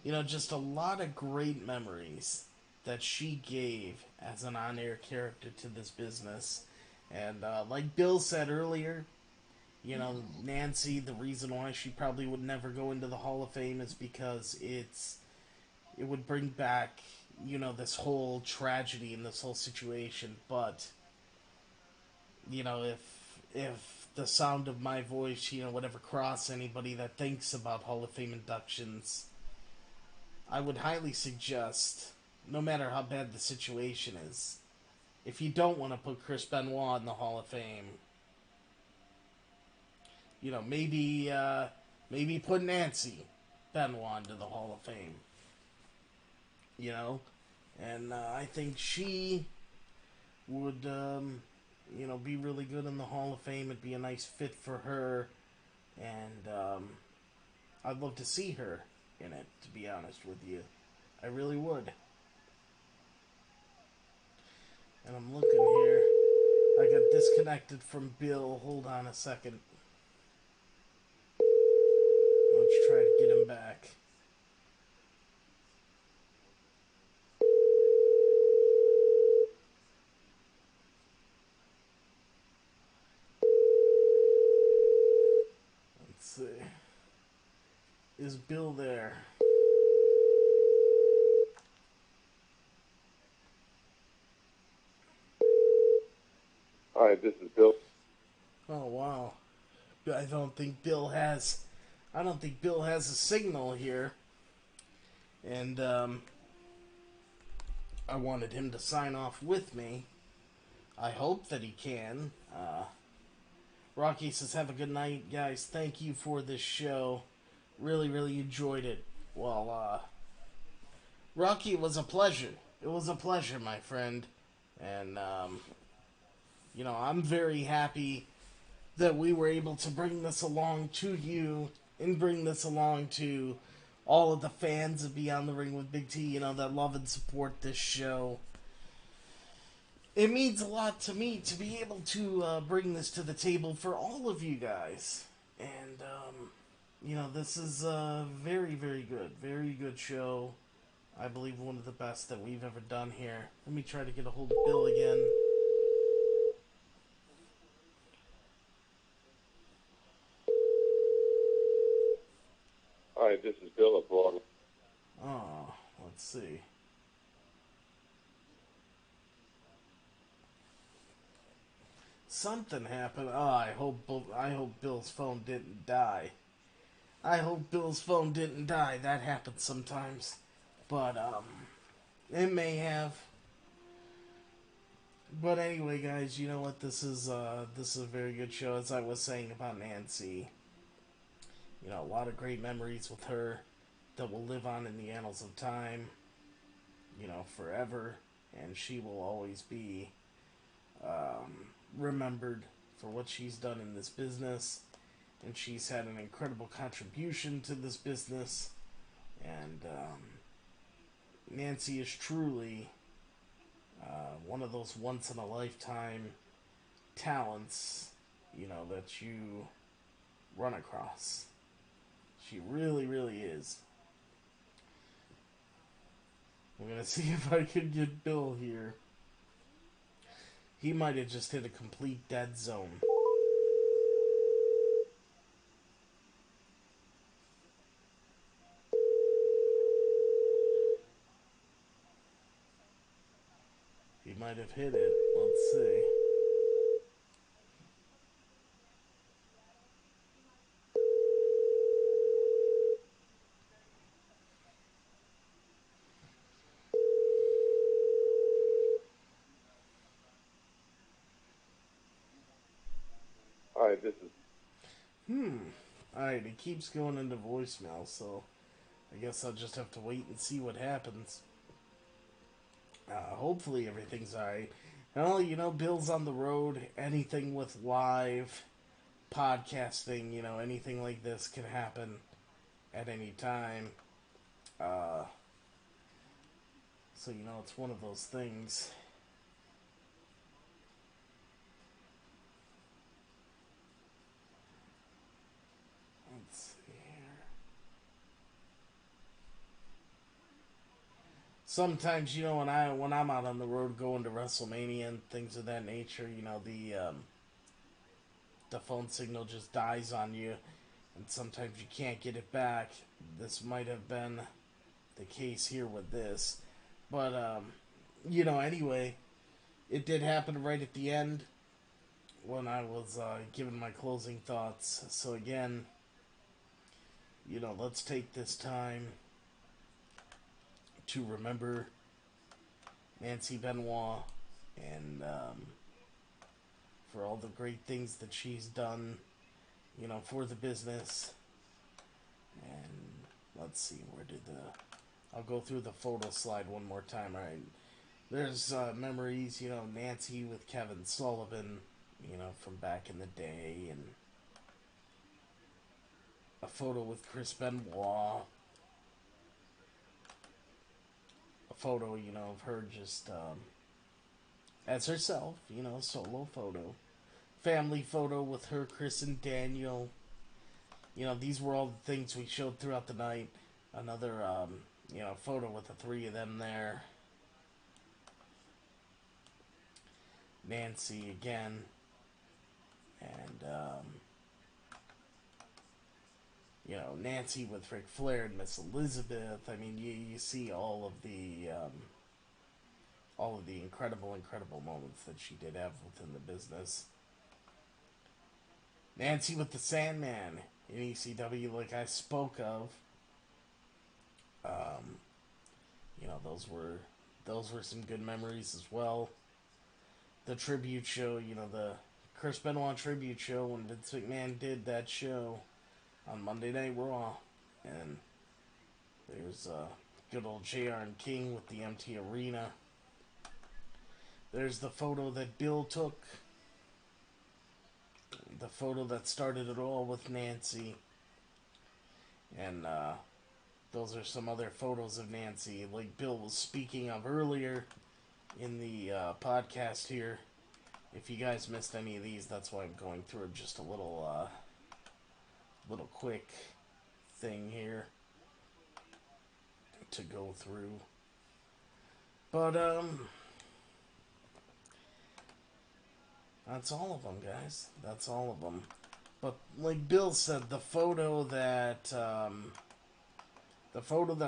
and, just a lot of great memories that she gave as an on-air character to this business. And, like Bill said earlier, Nancy, the reason why she probably would never go into the Hall of Fame is because it would bring back, this whole tragedy and this whole situation. But, if the sound of my voice, would ever cross anybody that thinks about Hall of Fame inductions, I would highly suggest, no matter how bad the situation is, if you don't want to put Chris Benoit in the Hall of Fame, maybe put Nancy Benoit into the Hall of Fame. And I think she would, be really good in the Hall of Fame. It'd be a nice fit for her, and I'd love to see her in it, to be honest with you. I really would. And I'm looking here. I got disconnected from Bill. Hold on a second. Let's try to get him back. Let's see. Is Bill there? Hi, this is Bill. Oh, wow. I don't think Bill has a signal here. And I wanted him to sign off with me. I hope that he can. Rocky says, have a good night, guys. Thank you for this show. Really, really enjoyed it. Well, Rocky, it was a pleasure. It was a pleasure, my friend. And, I'm very happy that we were able to bring this along to you and bring this along to all of the fans of Beyond the Ring with Big T, that love and support this show. it means a lot to me to be able to bring this to the table for all of you guys. And, this is a very, very good show. I believe one of the best that we've ever done here. Let me try to get a hold of Bill again. Hi, this is Bill abroad. Oh, let's see. Something happened. Oh, I hope Bill's phone didn't die. I hope Bill's phone didn't die. That happens sometimes. But it may have. But anyway, guys, you know what? This is a very good show. As I was saying about Nancy, a lot of great memories with her that will live on in the annals of time, forever, and she will always be remembered for what she's done in this business, and she's had an incredible contribution to this business, and Nancy is truly one of those once in a lifetime talents, that you run across. She really, really is. I'm gonna see if I can get Bill here. He might have just hit a complete dead zone. He might have hit it. Let's see. Hi, this is. Alright, it keeps going into voicemail, so I guess I'll just have to wait and see what happens. Hopefully everything's alright. Well, Bill's on the road. Anything with live podcasting, anything like this can happen at any time. So, it's one of those things. Let's see here. Sometimes, when I'm out on the road going to WrestleMania and things of that nature, the phone signal just dies on you, and sometimes you can't get it back. This might have been the case here with this, but anyway, it did happen right at the end when I was giving my closing thoughts. So again, let's take this time to remember Nancy Benoit and for all the great things that she's done, for the business. And let's see, I'll go through the photo slide one more time. All right, there's memories, Nancy with Kevin Sullivan, from back in the day, and a photo with Chris Benoit, a photo, of her just as herself, solo photo, family photo with her, Chris, and Daniel. These were all the things we showed throughout the night. Another, photo with the three of them there. Nancy again. And, Nancy with Ric Flair and Miss Elizabeth. I mean, you see all of the incredible moments that she did have within the business. Nancy with the Sandman in ECW, like I spoke of. Those were some good memories as well. The tribute show, the Chris Benoit tribute show when Vince McMahon did that show on Monday Night Raw, and there's good old JR and King with the empty arena. There's the photo that Bill took, the photo that started it all with Nancy, and those are some other photos of Nancy, like Bill was speaking of earlier. in the podcast here. If you guys missed any of these, that's why I'm going through just a little quick thing here to go through. But that's all of them, guys. That's all of them. But like Bill said, the photo that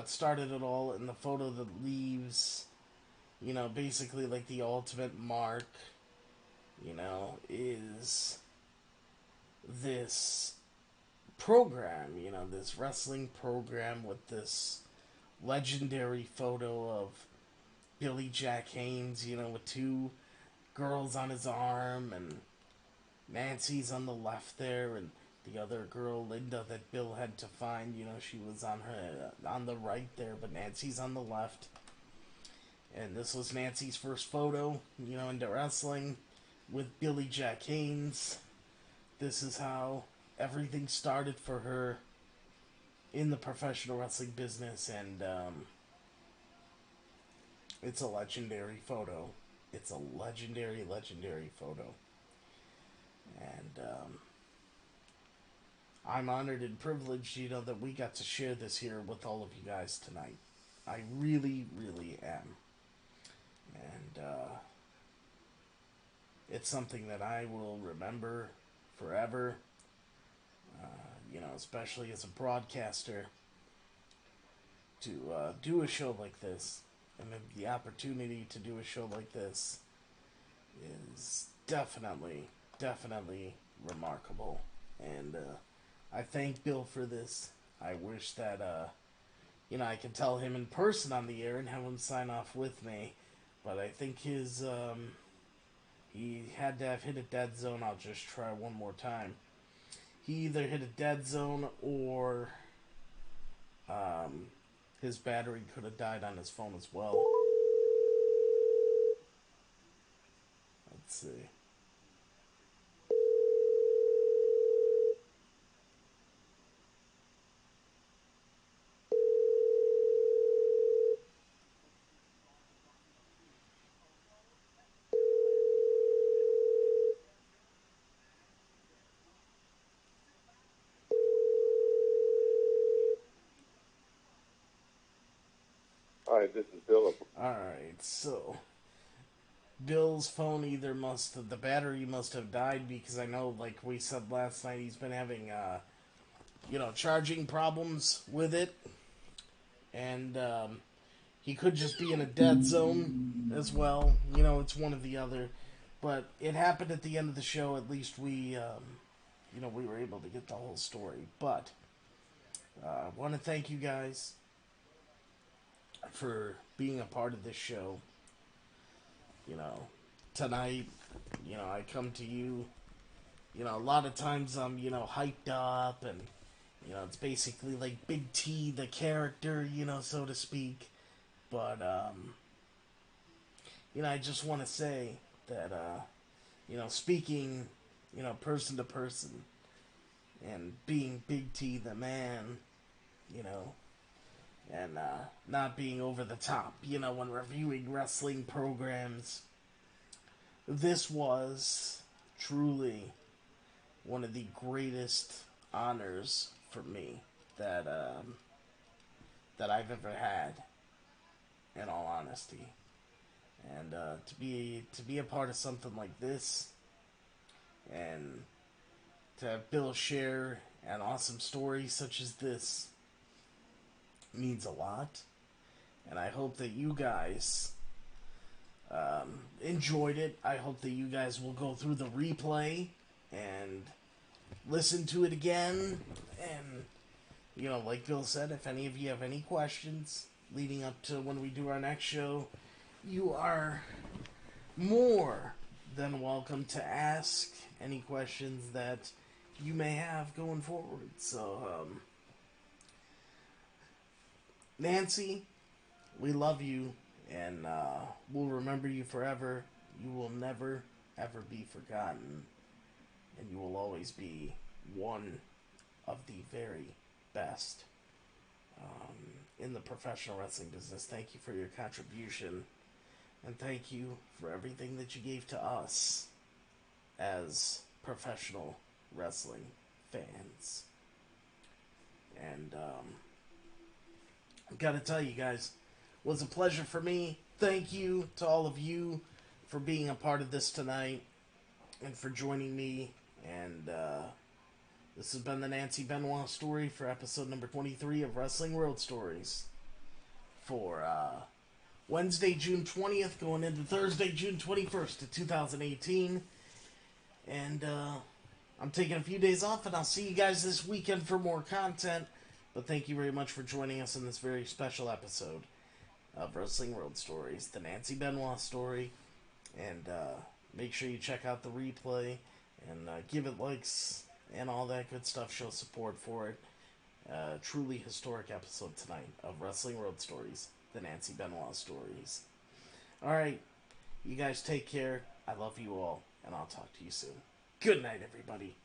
started it all, and the photo that leaves, basically like the ultimate mark, is this program, this wrestling program with this legendary photo of Billy Jack Haynes, with two girls on his arm, and Nancy's on the left there, and the other girl, Linda, that Bill had to find, she was on the right there, but Nancy's on the left. And this was Nancy's first photo, into wrestling with Billy Jack Haynes. This is how everything started for her in the professional wrestling business, and it's a legendary photo. It's a legendary photo. And I'm honored and privileged, that we got to share this here with all of you guys tonight. I really, really am. And it's something that I will remember forever. Especially as a broadcaster, to do a show like this, and the opportunity to do a show like this is definitely remarkable. And I thank Bill for this. I wish that I could tell him in person on the air and have him sign off with me, but I think he had to have hit a dead zone. I'll just try one more time. He either hit a dead zone, or his battery could have died on his phone as well. Let's see. Hi, this is Bill. Alright, so Bill's phone the battery must have died, because I know, like we said last night, he's been having, charging problems with it. And, he could just be in a dead zone as well. It's one or the other. But it happened at the end of the show. At least we were able to get the whole story. But I want to thank you guys for being a part of this show. Tonight, I come to you. A lot of times I'm, hyped up, and, it's basically like Big T, the character, so to speak. But, I just want to say that, speaking, person to person, and being Big T, the man, and not being over the top, when reviewing wrestling programs. This was truly one of the greatest honors for me that I've ever had, in all honesty. And to be a part of something like this, and to have Bill share an awesome story such as this, means a lot. And I hope that you guys enjoyed it. I hope that you guys will go through the replay and listen to it again. And, like Bill said, if any of you have any questions leading up to when we do our next show, you are more than welcome to ask any questions that you may have going forward. So, Nancy, we love you, and we'll remember you forever. You will never, ever be forgotten, and you will always be one of the very best in the professional wrestling business. Thank you for your contribution, And thank you for everything that you gave to us as professional wrestling fans. And I've got to tell you guys, it was a pleasure for me. Thank you to all of you for being a part of this tonight and for joining me. And this has been the Nancy Benoit story for episode number 23 of Wrestling World Stories for Wednesday, June 20th, going into Thursday, June 21st of 2018. And I'm taking a few days off, and I'll see you guys this weekend for more content. But thank you very much for joining us in this very special episode of Wrestling World Stories, the Nancy Benoit story. And make sure you check out the replay and give it likes and all that good stuff. Show support for it. Truly historic episode tonight of Wrestling World Stories, the Nancy Benoit stories. Alright, you guys take care. I love you all, and I'll talk to you soon. Good night, everybody.